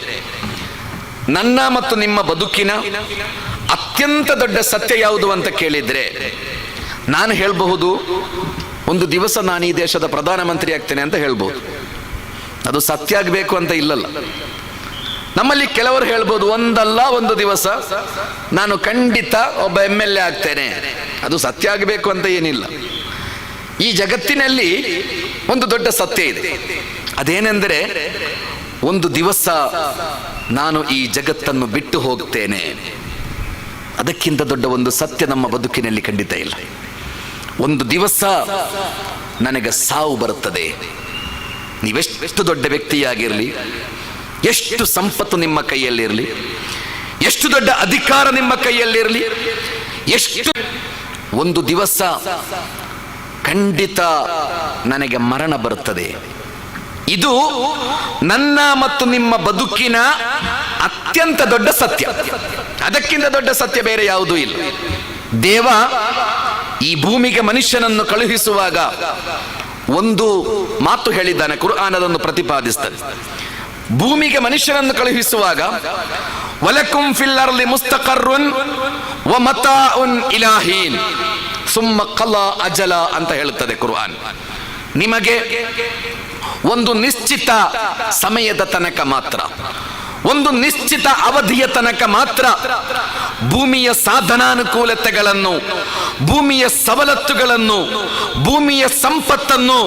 ನನ್ನ ಮತ್ತು ನಿಮ್ಮ ಬದುಕಿನ ಅತ್ಯಂತ ದೊಡ್ಡ ಸತ್ಯ ಯಾವುದು ಅಂತ ಕೇಳಿದ್ರೆ, ನಾನು ಹೇಳಬಹುದು, ಒಂದು ದಿವಸ ನಾನು ಈ ದೇಶದ ಪ್ರಧಾನಮಂತ್ರಿ ಆಗ್ತೇನೆ ಅಂತ ಹೇಳ್ಬಹುದು. ಅದು ಸತ್ಯ ಆಗಬೇಕು ಅಂತ ಇಲ್ಲಲ್ಲ. ನಮ್ಮಲ್ಲಿ ಕೆಲವರು ಹೇಳ್ಬೋದು, ಒಂದಲ್ಲ ಒಂದು ದಿವಸ ನಾನು ಖಂಡಿತ ಒಬ್ಬ MLA ಆಗ್ತೇನೆ. ಅದು ಸತ್ಯ ಆಗಬೇಕು ಅಂತ ಏನಿಲ್ಲ. ಈ ಜಗತ್ತಿನಲ್ಲಿ ಒಂದು ದೊಡ್ಡ ಸತ್ಯ ಇದೆ. ಅದೇನೆಂದರೆ, ಒಂದು ದಿವಸ ನಾನು ಈ ಜಗತ್ತನ್ನು ಬಿಟ್ಟು ಹೋಗ್ತೇನೆ. ಅದಕ್ಕಿಂತ ದೊಡ್ಡ ಒಂದು ಸತ್ಯ ನಮ್ಮ ಬದುಕಿನಲ್ಲಿ ಖಂಡಿತ ಇಲ್ಲ. ಒಂದು ದಿವಸ ನನಗೆ ಸಾವು ಬರುತ್ತದೆ. ನೀವೆಷ್ಟು ದೊಡ್ಡ ವ್ಯಕ್ತಿಯಾಗಿರಲಿ, ಎಷ್ಟು ಸಂಪತ್ತು ನಿಮ್ಮ ಕೈಯಲ್ಲಿರಲಿ, ಎಷ್ಟು ದೊಡ್ಡ ಅಧಿಕಾರ ನಿಮ್ಮ ಕೈಯಲ್ಲಿರಲಿ, ಎಷ್ಟು, ಒಂದು ದಿವಸ ಖಂಡಿತ ನನಗೆ ಮರಣ ಬರುತ್ತದೆ. ಇದು ನನ್ನ ಮತ್ತು ನಿಮ್ಮ ಬದುಕಿನ ಅತ್ಯಂತ ದೊಡ್ಡ ಸತ್ಯ. ಅದಕ್ಕಿಂತ ದೊಡ್ಡ ಸತ್ಯ ಬೇರೆ ಯಾವುದೂ ಇಲ್ಲ. ದೇವ ಈ ಭೂಮಿಗೆ ಮನುಷ್ಯನನ್ನು ಕಳುಹಿಸುವಾಗ ಒಂದು ಮಾತು ಹೇಳಿದ್ದಾನೆ, ಕುರ್ಆನ್ ಅದನ್ನು ಪ್ರತಿಪಾದಿಸ್ತದೆ. ಭೂಮಿಗೆ ಮನುಷ್ಯನನ್ನು ಕಳುಹಿಸುವಾಗ ವಲಕುಂ ಫಿಲ್ ಅರ್ಲಿ ಮುಸ್ತಕರ್ರುನ್ ವ ಮತಾಉನ್ ಇಲಾಹೀನ್ ಸುಮ್ಮ ಕಲಾ ಅಜಲ ಅಂತ ಹೇಳುತ್ತದೆ ಕುರ್ಆನ್. ನಿಮಗೆ ಒಂದು ನಿಶ್ಚಿತ ಸಮಯದ ತನಕ ಮಾತ್ರ, ಒಂದು ನಿಶ್ಚಿತ ಅವಧಿಯ ತನಕ ಮಾತ್ರ ಭೂಮಿಯ ಸಾಧನಾನುಕೂಲತೆಗಳನ್ನು, ಭೂಮಿಯ ಸವಲತ್ತುಗಳನ್ನು, ಭೂಮಿಯ ಸಂಪತ್ತನ್ನು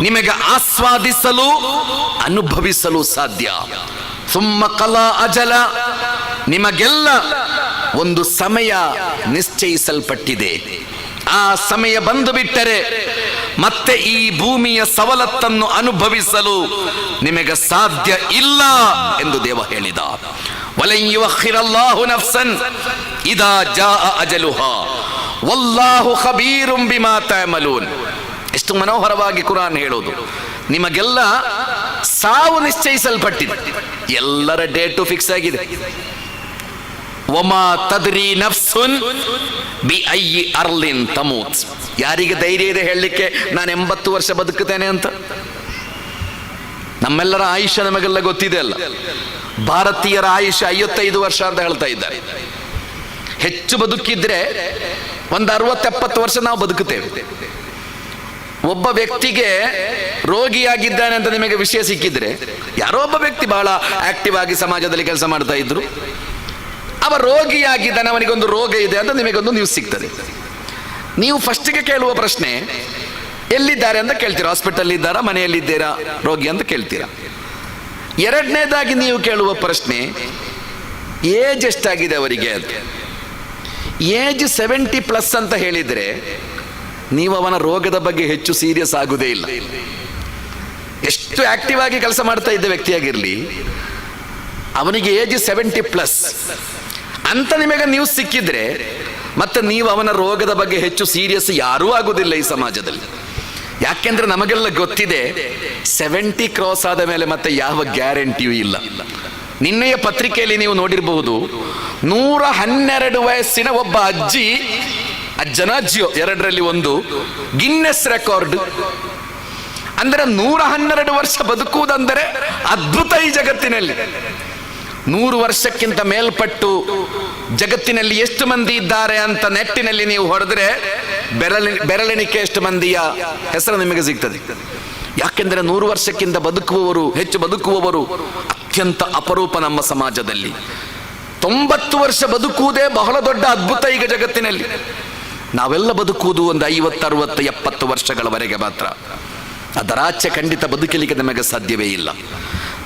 ನಿಮಗೆ ಆಸ್ವಾದಿಸಲು, ಅನುಭವಿಸಲು ಸಾಧ್ಯ. ಸುಮ್ಮ ಕಲಾ ಅಜಲ, ನಿಮಗೆಲ್ಲ ಒಂದು ಸಮಯ ನಿಶ್ಚಯಿಸಲ್ಪಟ್ಟಿದೆ. ಆ ಸಮಯ ಬಂದು ಬಿಟ್ಟರೆ ಮತ್ತೆ ಈ ಭೂಮಿಯ ಸವಲತ್ತನ್ನು ಅನುಭವಿಸಲು ನಿಮಗೆ ಸಾಧ್ಯ ಇಲ್ಲ ಎಂದು ದೇವ ಹೇಳಿದ. ವಲನ್ ಯುಅಖಿರಲ್ಲಾಹು ನಫ್ಸನ್ ಇದಾ ಜಾಅ ಅಜಲುಹಾ ವಲ್ಲಾಹು ಖಬೀರುಂ ಬಿಮಾ ತಅಮಲೂನ್. ಎಷ್ಟು ಮನೋಹರವಾಗಿ ಕುರಾನ್ ಹೇಳೋದು. ನಿಮಗೆಲ್ಲ ಸಾವು ನಿಶ್ಚಯಿಸಲ್ಪಟ್ಟಿದೆ, ಎಲ್ಲರ ಡೇಟು ಫಿಕ್ಸ್ ಆಗಿದೆ. ವಮಾ ತದ್ರಿ ನಫ್ಸುನ್ ಬಿ ಅಯ್ಯಿ ಅರ್ಲಿನ್ ತಮೂತ್. ಯಾರಿಗೆ ಧೈರ್ಯ ಇದೆ ಹೇಳಲಿಕ್ಕೆ ನಾನು 80 ವರ್ಷ ಬದುಕುತ್ತೇನೆ ಅಂತ? ನಮ್ಮೆಲ್ಲರ ಆಯುಷ್ಯ ನಮಗೆಲ್ಲ ಗೊತ್ತಿದೆ ಅಲ್ಲ. ಭಾರತೀಯರ ಆಯುಷ್ಯ 55 ವರ್ಷ ಅಂತ ಹೇಳ್ತಾ ಇದ್ದಾರೆ. ಹೆಚ್ಚು ಬದುಕಿದ್ರೆ ಒಂದು 60-70 ವರ್ಷ ನಾವು ಬದುಕುತ್ತೇವೆ. ಒಬ್ಬ ವ್ಯಕ್ತಿಗೆ ರೋಗಿಯಾಗಿದ್ದಾನೆ ಅಂತ ನಿಮಗೆ ವಿಷಯ ಸಿಕ್ಕಿದ್ರೆ, ಯಾರೋ ಒಬ್ಬ ವ್ಯಕ್ತಿ ಬಹಳ ಆಕ್ಟಿವ್ ಆಗಿ ಸಮಾಜದಲ್ಲಿ ಕೆಲಸ ಮಾಡ್ತಾ ಇದ್ರು, ಅವ ರೋಗಿಯಾಗಿದ್ದಾನೆ, ಅವನಿಗೊಂದು ರೋಗ ಇದೆ ಅಂತ ನಿಮಗೊಂದು ನ್ಯೂಸ್ ಸಿಗ್ತದೆ. ನೀವು ಫಸ್ಟಿಗೆ ಕೇಳುವ ಪ್ರಶ್ನೆ, ಎಲ್ಲಿದ್ದಾರೆ ಅಂತ ಕೇಳ್ತೀರಾ? ಹಾಸ್ಪಿಟಲ್ ಇದ್ದಾರಾ, ಮನೆಯಲ್ಲಿದ್ದೀರಾ ರೋಗಿ ಅಂತ ಕೇಳ್ತೀರಾ. ಎರಡನೇದಾಗಿ ನೀವು ಕೇಳುವ ಪ್ರಶ್ನೆ, ಏಜ್ ಎಷ್ಟಾಗಿದೆ ಅವರಿಗೆ ಅಂತ. ಏಜ್ 70+ ಅಂತ ಹೇಳಿದ್ರೆ ನೀವು ಅವನ ರೋಗದ ಬಗ್ಗೆ ಹೆಚ್ಚು ಸೀರಿಯಸ್ ಆಗುವುದೇ ಇಲ್ಲ. ಎಷ್ಟು ಆಕ್ಟಿವ್ ಆಗಿ ಕೆಲಸ ಮಾಡ್ತಾ ಇದ್ದ ವ್ಯಕ್ತಿಯಾಗಿರ್ಲಿ, ಅವನಿಗೆ ಏಜ್ 70+ ಅಂತ ನಿಮಗೆ ನ್ಯೂಸ್ ಸಿಕ್ಕಿದ್ರೆ ಮತ್ತೆ ನೀವು ಅವನ ರೋಗದ ಬಗ್ಗೆ ಹೆಚ್ಚು ಸೀರಿಯಸ್ ಯಾರೂ ಆಗುವುದಿಲ್ಲ ಈ ಸಮಾಜದಲ್ಲಿ. ಯಾಕೆಂದ್ರೆ ನಮಗೆಲ್ಲ ಗೊತ್ತಿದೆ, 70 ಕ್ರಾಸ್ ಆದ ಮೇಲೆ ಮತ್ತೆ ಯಾವ ಗ್ಯಾರಂಟಿಯೂ ಇಲ್ಲ. ನಿನ್ನೆಯ ಪತ್ರಿಕೆಯಲ್ಲಿ ನೀವು ನೋಡಿರಬಹುದು, 112 ವಯಸ್ಸಿನ ಒಬ್ಬ ಅಜ್ಜಿಯೋ ಎರಡರಲ್ಲಿ ಒಂದು ಗಿನ್ನೆಸ್ ರೆಕಾರ್ಡ್. ಅಂದರೆ 112 ವರ್ಷ ಬದುಕುವುದಂದರೆ ಅದ್ಭುತ ಈ ಜಗತ್ತಿನಲ್ಲಿ. 100 ವರ್ಷಕ್ಕಿಂತ ಮೇಲ್ಪಟ್ಟು ಜಗತ್ತಿನಲ್ಲಿ ಎಷ್ಟು ಮಂದಿ ಇದ್ದಾರೆ ಅಂತ ನೆಟ್ಟಿನಲ್ಲಿ ನೀವು ಹೊಡೆದ್ರೆ ಬೆರಳೆಣಿಕೆ ಎಷ್ಟು ಮಂದಿಯ ಹೆಸರು ನಿಮಗೆ ಸಿಗ್ತದೆ. ಯಾಕೆಂದ್ರೆ 100 ವರ್ಷಕ್ಕಿಂತ ಹೆಚ್ಚು ಬದುಕುವವರು ಅತ್ಯಂತ ಅಪರೂಪ ನಮ್ಮ ಸಮಾಜದಲ್ಲಿ. 90 ವರ್ಷ ಬದುಕುವುದೇ ಬಹಳ ದೊಡ್ಡ ಅದ್ಭುತ ಈಗ ಜಗತ್ತಿನಲ್ಲಿ. ನಾವೆಲ್ಲ ಬದುಕುವುದು ಒಂದು 50, 60, 70 ವರ್ಷಗಳವರೆಗೆ ಮಾತ್ರ. ಅದರಾಚೆ ಖಂಡಿತ ಬದುಕಲಿಕ್ಕೆ ನಮಗೆ ಸಾಧ್ಯವೇ ಇಲ್ಲ.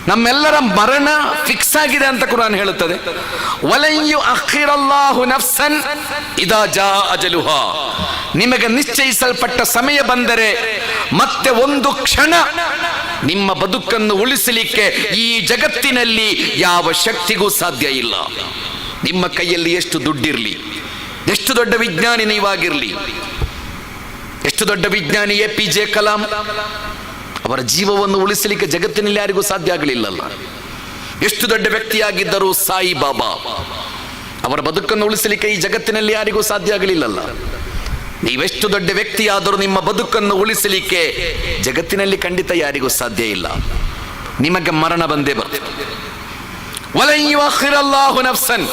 ನಮ್ಮೆಲ್ಲರ ಮರಣ ಫಿಕ್ಸ್ ಆಗಿದೆ ಅಂತ ಕುರಾನ್ ಹೇಳುತ್ತದೆ. ವಲನ್ ಯುಅಖಿರಲ್ಲಾಹು ನಫ್ಸನ್ ಇದಾ ಜಾಅ ಅಜಲುಹಾ. ನಿಮಗೆ ನಿಶ್ಚಯಿಸಲ್ಪಟ್ಟ ಸಮಯ ಬಂದರೆ ಮತ್ತೆ ಒಂದು ಕ್ಷಣ ನಿಮ್ಮ ಬದುಕನ್ನು ಉಳಿಸಲಿಕ್ಕೆ ಈ ಜಗತ್ತಿನಲ್ಲಿ ಯಾವ ಶಕ್ತಿಗೂ ಸಾಧ್ಯ ಇಲ್ಲ. ನಿಮ್ಮ ಕೈಯಲ್ಲಿ ಎಷ್ಟು ದುಡ್ಡಿರಲಿ, ಎಷ್ಟು ದೊಡ್ಡ ವಿಜ್ಞಾನಿ ನೀವಾಗಿರಲಿ, ಎಷ್ಟು ದೊಡ್ಡ ವಿಜ್ಞಾನಿ APJ ಕಲಾಂ, ಅವರ ಜೀವವನ್ನು ಉಳಿಸಲಿಕ್ಕೆ ಜಗತ್ತಿನಲ್ಲಿ ಯಾರಿಗೂ ಸಾಧ್ಯ ಆಗಲಿಲ್ಲಲ್ಲ. ಎಷ್ಟು ದೊಡ್ಡ ವ್ಯಕ್ತಿಯಾಗಿದ್ದರೂ ಸಾಯಿ ಬಾಬಾ, ಅವರ ಬದುಕನ್ನು ಉಳಿಸಲಿಕ್ಕೆ ಈ ಜಗತ್ತಿನಲ್ಲಿ ಯಾರಿಗೂ ಸಾಧ್ಯ ಆಗಲಿಲ್ಲಲ್ಲ. ನೀವೆಷ್ಟು ದೊಡ್ಡ ವ್ಯಕ್ತಿಯಾದರೂ ನಿಮ್ಮ ಬದುಕನ್ನು ಉಳಿಸಲಿಕ್ಕೆ ಜಗತ್ತಿನಲ್ಲಿ ಖಂಡಿತ ಯಾರಿಗೂ ಸಾಧ್ಯ ಇಲ್ಲ. ನಿಮಗೆ ಮರಣ ಬಂದೇ ಬರ್ತದೆ. ವಲನ್ ಯುಅಖಿರಲ್ಲಾಹು ನಫ್ಸನ್,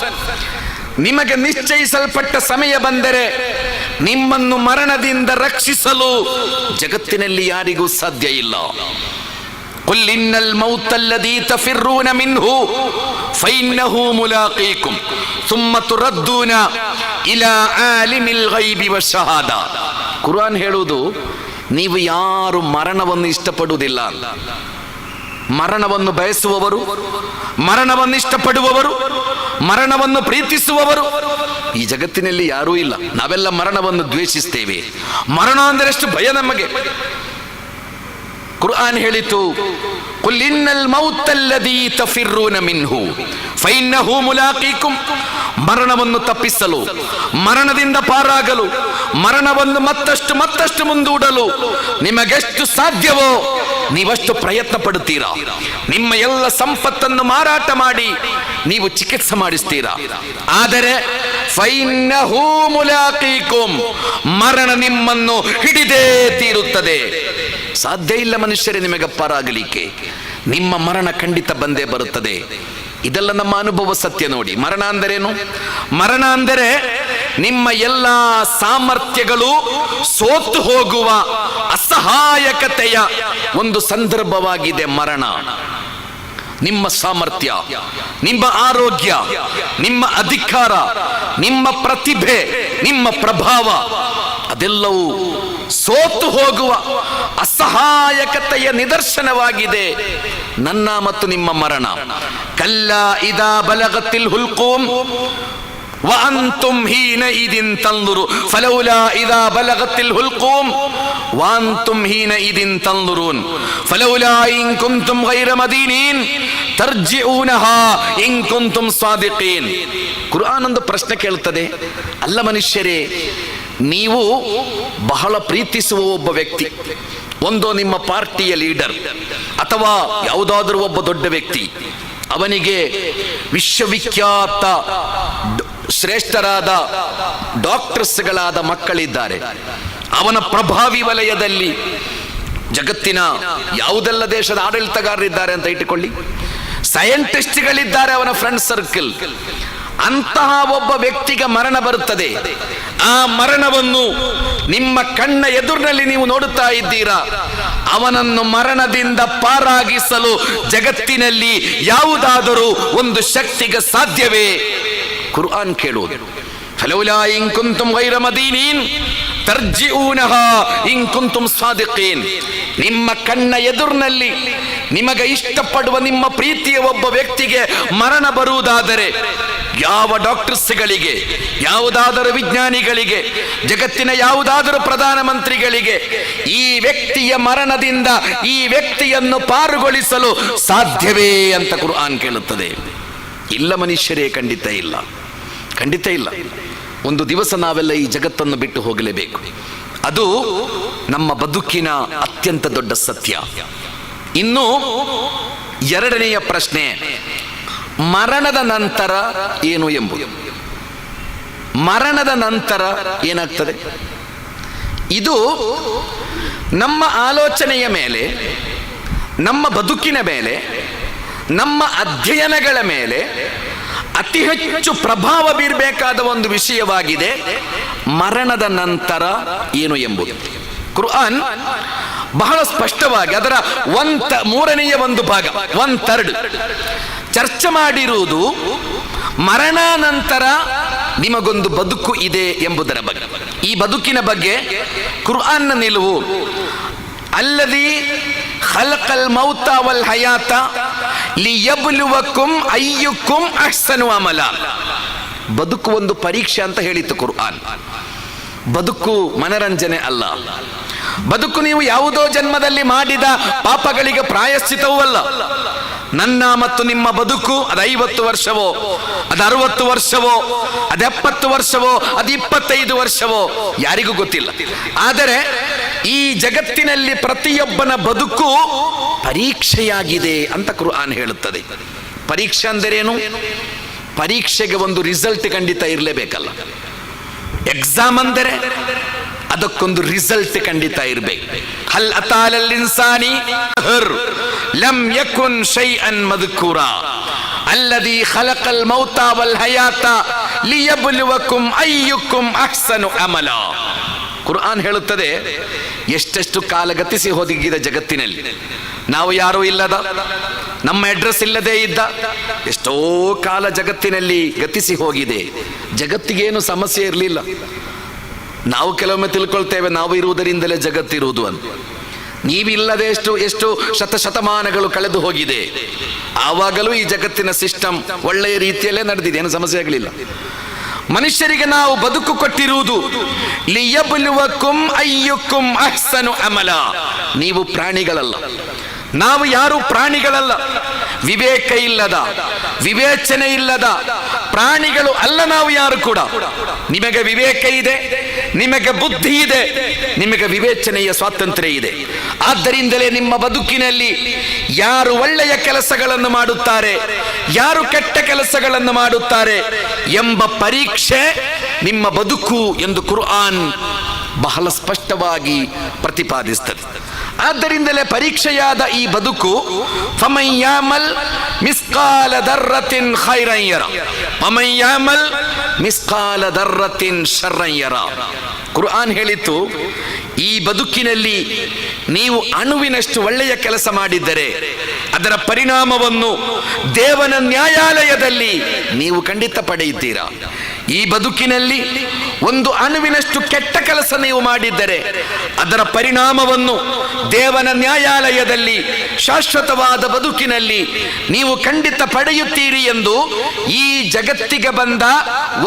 ನಿಮಗೆ ನಿಶ್ಚಯಿಸಲ್ಪಟ್ಟ ಸಮಯ ಬಂದರೆ ನಿಮ್ಮನ್ನು ಮರಣದಿಂದ ರಕ್ಷಿಸಲು ಜಗತ್ತಿನಲ್ಲಿ ಯಾರಿಗೂ ಸಾಧ್ಯ ಇಲ್ಲ. ಕುಲ್ ಇನ್ನಲ್ ಮೌತಲ್ಲದೀ ತಫಿರ್ರೂನ ಮಿನ್ಹು ಫೈನ್ನಹು ಮುಲಾಕೀಕುಂ ಸುಮ್ಮ ತುರದ್ದೂನ ಇಲಾ ಆಲಿಮಿಲ್ ಗೈಬಿ ವಶಹಾದಾ. ಕುರ್ಆನ್ ಹೇಳುವುದು, ನೀವು ಯಾರು ಮರಣವನ್ನು ಇಷ್ಟಪಡುವುದಿಲ್ಲ, ಮರಣವನ್ನು ಬಯಸುವವರು, ಮರಣವನ್ನು ಇಷ್ಟಪಡುವವರು, ಮರಣವನ್ನು ಪ್ರೀತಿಸುವವರು ಈ ಜಗತ್ತಿನಲ್ಲಿ ಯಾರೂ ಇಲ್ಲ. ನಾವೆಲ್ಲ ಮರಣವನ್ನು ದ್ವೇಷಿಸ್ತೇವೆ. ಮರಣ ಅಂದರೆ ಎಷ್ಟು ಭಯ ನಮಗೆ. ಕುರ್ಆನ್ ಹೇಳಿತು, ಕುಲ್ ಇನ್ನಲ್ ಮೌತಲ್ಲದೀ ತಫಿರ್ರೂನ ಮಿನ್ಹು ಫೈನ್ನಹು ಮುಲಾಕೀಕುಂ. ಮರಣವನ್ನು ತಪ್ಪಿಸಲು, ಮರಣದಿಂದ ಪಾರಾಗಲು, ಮರಣವನ್ನು ಮತ್ತಷ್ಟು ಮುಂದೂಡಲು ನಿಮಗೆಷ್ಟು ಸಾಧ್ಯವೋ ನೀವಷ್ಟು ಪ್ರಯತ್ನ ಪಡುತ್ತೀರಾ. ನಿಮ್ಮ ಎಲ್ಲ ಸಂಪತ್ತನ್ನು ಮಾರಾಟ ಮಾಡಿ ನೀವು ಚಿಕಿತ್ಸೆ ಮಾಡಿಸ್ತೀರಾ. ಆದರೆ ಫೈನ್ನಹು ಮುಲಾಕೀಕುಂ, ಮರಣ ನಿಮ್ಮನ್ನು ಹಿಡಿದೇ ತೀರುತ್ತದೆ. ಸಾಧ್ಯ ಇಲ್ಲ ಮನುಷ್ಯರೇ ನಿಮಗೆ ಪಾರಾಗಲಿಕ್ಕೆ. ನಿಮ್ಮ ಮರಣ ಖಂಡಿತ ಬಂದೇ ಬರುತ್ತದೆ. ಇದೆಲ್ಲ ನಮ್ಮ ಅನುಭವ ಸತ್ಯ. ನೋಡಿ, ಮರಣ ಅಂದರೇನು? ಮರಣ ಅಂದರೆ ನಿಮ್ಮ ಎಲ್ಲ ಸಾಮರ್ಥ್ಯಗಳು ಸೋತು ಹೋಗುವ ಅಸಹಾಯಕತೆಯ ಒಂದು ಸಂದರ್ಭವಾಗಿದೆ ಮರಣ. ನಿಮ್ಮ ಸಾಮರ್ಥ್ಯ, ನಿಮ್ಮ ಆರೋಗ್ಯ, ನಿಮ್ಮ ಅಧಿಕಾರ, ನಿಮ್ಮ ಪ್ರತಿಭೆ, ನಿಮ್ಮ ಪ್ರಭಾವ ಅದೆಲ್ಲವೂ ಸೋತು ಹೋಗುವ ಅಸಹಾಯಕತೆಯ ನಿದರ್ಶನವಾಗಿದೆ ನನ್ನ ಮತ್ತು ನಿಮ್ಮ ಮರಣ. ಕಲ್ಲಾ ಇದಾ ಬಲಗತಿಲ್ ಹುಲ್ಕೂಮ್ وأنتم حينئذ تنظرون فلولا إذا بلغت الحلقوم وأنتم حينئذ تنظرون فلولا إن كنتم غير مدينين ترجعونها إن كنتم صادقين. ಕುರ್ಆನ್ ಒಂದು ಪ್ರಶ್ನೆ ಕೇಳುತ್ತದೆ, ಅಲ್ಲ ಮನುಷ್ಯರೇ, ನೀವು ಬಹಳ ಪ್ರೀತಿಸುವ ಒಬ್ಬ ವ್ಯಕ್ತಿ, ಒಂದೋ ನಿಮ್ಮ ಪಾರ್ಟಿಯ ಲೀಡರ್ ಅಥವಾ ಯಾವುದಾದ್ರೂ ಒಬ್ಬ ದೊಡ್ಡ ವ್ಯಕ್ತಿ, ಅವನಿಗೆ ವಿಶ್ವವಿಖ್ಯಾತ ಶ್ರೇಷ್ಠರಾದ ಡಾಕ್ಟರ್ಸ್ಗಳಾದ ಮಕ್ಕಳಿದ್ದಾರೆ. ಅವನ ಪ್ರಭಾವಿ ವಲಯದಲ್ಲಿ ಜಗತ್ತಿನ ಯಾವುದೆಲ್ಲ ದೇಶದ ಆಡಳಿತಗಾರರಿದ್ದಾರೆ ಅಂತ ಇಟ್ಟುಕೊಳ್ಳಿ, ಸೈಂಟಿಸ್ಟ್ಗಳಿದ್ದಾರೆ ಅವನ ಫ್ರೆಂಡ್ ಸರ್ಕಲ್. ಅಂತಹ ಒಬ್ಬ ವ್ಯಕ್ತಿಗೆ ಮರಣ ಬರುತ್ತದೆ. ಆ ಮರಣವನ್ನು ನಿಮ್ಮ ಕಣ್ಣ ಎದುರಿನಲ್ಲಿ ನೀವು ನೋಡುತ್ತಾ ಇದ್ದೀರಾ. ಅವನನ್ನು ಮರಣದಿಂದ ಪಾರಾಗಿಸಲು ಜಗತ್ತಿನಲ್ಲಿ ಯಾವುದಾದರೂ ಒಂದು ಶಕ್ತಿಗೆ ಸಾಧ್ಯವೇ? ಕುರ್ಆನ್ ಕೇಳುವುದು, ಫಲೌಲಾ ಇನ್ ಕುಂತುಂ ಗೈರ ಮದೀನೀನ್ ತರ್ಜಿಊನಹಾ ಇನ್ ಕುಂತುಂ ಸಾದಿಕೀನ್. ನಿಮ್ಮ ಕಣ್ಣ ಎದುರಿನಲ್ಲಿ ನಿಮಗೆ ಇಷ್ಟಪಡುವ ನಿಮ್ಮ ಪ್ರೀತಿಯ ಒಬ್ಬ ವ್ಯಕ್ತಿಗೆ ಮರಣ ಬರುವುದಾದರೆ, ಯಾವ ಡಾಕ್ಟರ್ಸ್ಗಳಿಗೆ, ಯಾವುದಾದರೂ ವಿಜ್ಞಾನಿಗಳಿಗೆ, ಜಗತ್ತಿನ ಯಾವುದಾದರೂ ಪ್ರಧಾನಮಂತ್ರಿಗಳಿಗೆ ಈ ವ್ಯಕ್ತಿಯ ಮರಣದಿಂದ ಈ ವ್ಯಕ್ತಿಯನ್ನು ಪಾರುಗೊಳಿಸಲು ಸಾಧ್ಯವೇ ಅಂತ ಕುರ್ಆನ್ ಕೇಳುತ್ತದೆ. ಇಲ್ಲ ಮನುಷ್ಯರೇ, ಖಂಡಿತ ಇಲ್ಲ, ಖಂಡಿತ ಇಲ್ಲ. ಒಂದು ದಿವಸ ನಾವೆಲ್ಲ ಈ ಜಗತ್ತನ್ನು ಬಿಟ್ಟು ಹೋಗಲೇಬೇಕು. ಅದು ನಮ್ಮ ಬದುಕಿನ ಅತ್ಯಂತ ದೊಡ್ಡ ಸತ್ಯ. ಇನ್ನು ಎರಡನೆಯ ಪ್ರಶ್ನೆ, ಮರಣದ ನಂತರ ಏನು ಎಂಬುದು. ಮರಣದ ನಂತರ ಏನಾಗ್ತದೆ? ಇದು ನಮ್ಮ ಆಲೋಚನೆಯ ಮೇಲೆ, ನಮ್ಮ ಬದುಕಿನ ಮೇಲೆ, ನಮ್ಮ ಅಧ್ಯಯನಗಳ ಮೇಲೆ ಅತಿ ಹೆಚ್ಚು ಪ್ರಭಾವ ಬೀರಬೇಕಾದ ಒಂದು ವಿಷಯವಾಗಿದೆ. ಮರಣದ ನಂತರ ಏನು ಎಂಬುದು ಕುರ್ಆನ್ ಬಹಳ ಸ್ಪಷ್ಟವಾಗಿ ಅದರ ಮೂರನೆಯ ಒಂದು ಭಾಗ, 1/3 ಚರ್ಚೆ ಮಾಡಿರುವುದು ಮರಣ ನಂತರ ನಿಮಗೊಂದು ಬದುಕು ಇದೆ ಎಂಬುದರ ಬಗ್ಗೆ. ಈ ಬದುಕಿನ ಬಗ್ಗೆ ಕುರ್ಆನ್ನ ನಿಲುವು, ಅಲ್ಲದಿ ಖಲಕಲ್ ಮೌತ ವಲ್ ಹಯಾತ ಲಿಯಬ್ಲುವಕುಂ ಅಯ್ಯುಕುಂ ಅಹ್ಸನು ಅಮಲ. ಬದುಕು ಒಂದು ಪರೀಕ್ಷೆ ಅಂತ ಹೇಳಿತು ಕುರ್ಆನ್. ಬದುಕು ಮನರಂಜನೆ ಅಲ್ಲ. ಬದುಕು ನೀವು ಯಾವುದೋ ಜನ್ಮದಲ್ಲಿ ಮಾಡಿದ ಪಾಪಗಳಿಗೆ ಪ್ರಾಯಶ್ಚಿತವೂ ಅಲ್ಲ. ನನ್ನ ಮತ್ತು ನಿಮ್ಮ ಬದುಕು ಅದು 50 ವರ್ಷವೋ, ಅದು 60 ವರ್ಷವೋ, ಅದು 70 ವರ್ಷವೋ, ಅದು 25 ವರ್ಷವೋ, ಯಾರಿಗೂ ಗೊತ್ತಿಲ್ಲ. ಆದರೆ ಈ ಜಗತ್ತಿನಲ್ಲಿ ಪ್ರತಿಯೊಬ್ಬನ ಬದುಕು ಪರೀಕ್ಷೆಯಾಗಿದೆ ಅಂತ ಕುರ್ಆನ್ ಹೇಳುತ್ತದೆ. ಪರೀಕ್ಷೆ ಅಂದರೇನು? ಪರೀಕ್ಷೆಗೆ ಒಂದು ರಿಸಲ್ಟ್ ಖಂಡಿತ ಇರಲೇಬೇಕಲ್ಲ. ಎಕ್ಸಾಮ್ ಅಂದರೆ ಅದಕ್ಕೊಂದು ರಿಸಲ್ಟ್ ಖಂಡಿತ ಇರಬೇಕು. ಹಲ್ ಅತಾಲಲ್ ಇನ್ಸಾನಿ ಲಂ ಯಕುನ್ ಶೈಅನ್ ಮದ್ಕೂರಾ ಅಲ್ಲದಿ ಖಲಕಲ್ ಮೌತ ವಲ್ ಹಯಾತ ಲಿಯಬ್ಲುವಕುಂ ಅಯ್ಯುಕುಂ ಅಹ್ಸನು ಅಮಲ. ಕುರ್ಆನ್ ಹೇಳುತ್ತದೆ, ಎಷ್ಟೆಷ್ಟು ಕಾಲ ಗತಿಸಿ ಹೋಗಿದ ಜಗತ್ತಿನಲ್ಲಿ. ನಾವು ಯಾರೂ ಇಲ್ಲದ, ನಮ್ಮ ಅಡ್ರೆಸ್ ಇಲ್ಲದೆ ಇದ್ದ ಎಷ್ಟೋ ಕಾಲ ಜಗತ್ತಿನಲ್ಲಿ ಗತಿಸಿ ಹೋಗಿದೆ. ಜಗತ್ತಿಗೇನು ಸಮಸ್ಯೆ ಇರಲಿಲ್ಲ. ನಾವು ಕೆಲವೊಮ್ಮೆ ತಿಳ್ಕೊಳ್ತೇವೆ ನಾವು ಇರುವುದರಿಂದಲೇ ಜಗತ್ತಿರುವುದು ಅಂತ. ನೀವಿಲ್ಲದೆ ಎಷ್ಟು ಶತಮಾನಗಳು ಕಳೆದು ಹೋಗಿದೆ. ಆವಾಗಲೂ ಈ ಜಗತ್ತಿನ ಸಿಸ್ಟಮ್ ಒಳ್ಳೆಯ ರೀತಿಯಲ್ಲೇ ನಡೆದಿದೆ, ಏನು ಸಮಸ್ಯೆ ಆಗಲಿಲ್ಲ. ಮನುಷ್ಯರಿಗೆ ನಾವು ಬದುಕು ಕೊಟ್ಟಿರುವುದು ಲಿಯಬ್ಲುವಕುಂ ಅಯ್ಯುಕುಂ ಅಹ್ಸನು ಅಮಲ. ನೀವು ಪ್ರಾಣಿಗಳಲ್ಲ, ನಾವು ಯಾರು ಪ್ರಾಣಿಗಳಲ್ಲ. ವಿವೇಕ ಇಲ್ಲದ, ವಿವೇಚನೆ ಇಲ್ಲದ ಪ್ರಾಣಿಗಳು ಅಲ್ಲ ನಾವು ಯಾರು ಕೂಡ. ನಿಮಗೆ ವಿವೇಕ ಇದೆ, ನಿಮಗೆ ಬುದ್ಧಿ ಇದೆ, ನಿಮಗೆ ವಿವೇಚನೆಯ ಸ್ವಾತಂತ್ರ್ಯ ಇದೆ. ಆದ್ದರಿಂದಲೇ ನಿಮ್ಮ ಬದುಕಿನಲ್ಲಿ ಯಾರು ಒಳ್ಳೆಯ ಕೆಲಸಗಳನ್ನು ಮಾಡುತ್ತಾರೆ, ಯಾರು ಕೆಟ್ಟ ಕೆಲಸಗಳನ್ನು ಮಾಡುತ್ತಾರೆ ಎಂಬ ಪರೀಕ್ಷೆ ನಿಮ್ಮ ಬದುಕು ಎಂದು ಕುರ್ಆನ್ ಬಹಳ ಸ್ಪಷ್ಟವಾಗಿ ಪ್ರತಿಪಾದಿಸುತ್ತದೆ. ಆದ್ದರಿಂದಲೇ ಪರೀಕ್ಷೆಯಾದ ಈ ಬದುಕು ಫಮನ್ ಯಾಮಲ್ ಮಿಸ್ಕಾಲ ದರ್ರತಿನ್ ಖೈರನ್ ಯರ ಫಮನ್ ಯಾಮಲ್ ಮಿಸ್ಕಾಲ ದರ್ರತಿನ್ ಶರ್ರನ್ ಯರ. ಕುರ್ಆನ್ ಹೇಳಿತು, ಈ ಬದುಕಿನಲ್ಲಿ ನೀವು ಅಣುವಿನಷ್ಟು ಒಳ್ಳೆಯ ಕೆಲಸ ಮಾಡಿದ್ದರೆ ಅದರ ಪರಿಣಾಮವನ್ನು ದೇವನ ನ್ಯಾಯಾಲಯದಲ್ಲಿ ನೀವು ಖಂಡಿತ ಪಡೆಯುತ್ತೀರಾ. ಈ ಬದುಕಿನಲ್ಲಿ ಒಂದು ಅಣುವಿನಷ್ಟು ಕೆಟ್ಟ ಕೆಲಸ ನೀವು ಮಾಡಿದ್ದರೆ ಅದರ ಪರಿಣಾಮವನ್ನು ದೇವನ ನ್ಯಾಯಾಲಯದಲ್ಲಿ ಶಾಶ್ವತವಾದ ಬದುಕಿನಲ್ಲಿ ನೀವು ಖಂಡಿತ ಪಡೆಯುತ್ತೀರಿ ಎಂದು ಈ ಜಗತ್ತಿಗೆ ಬಂದ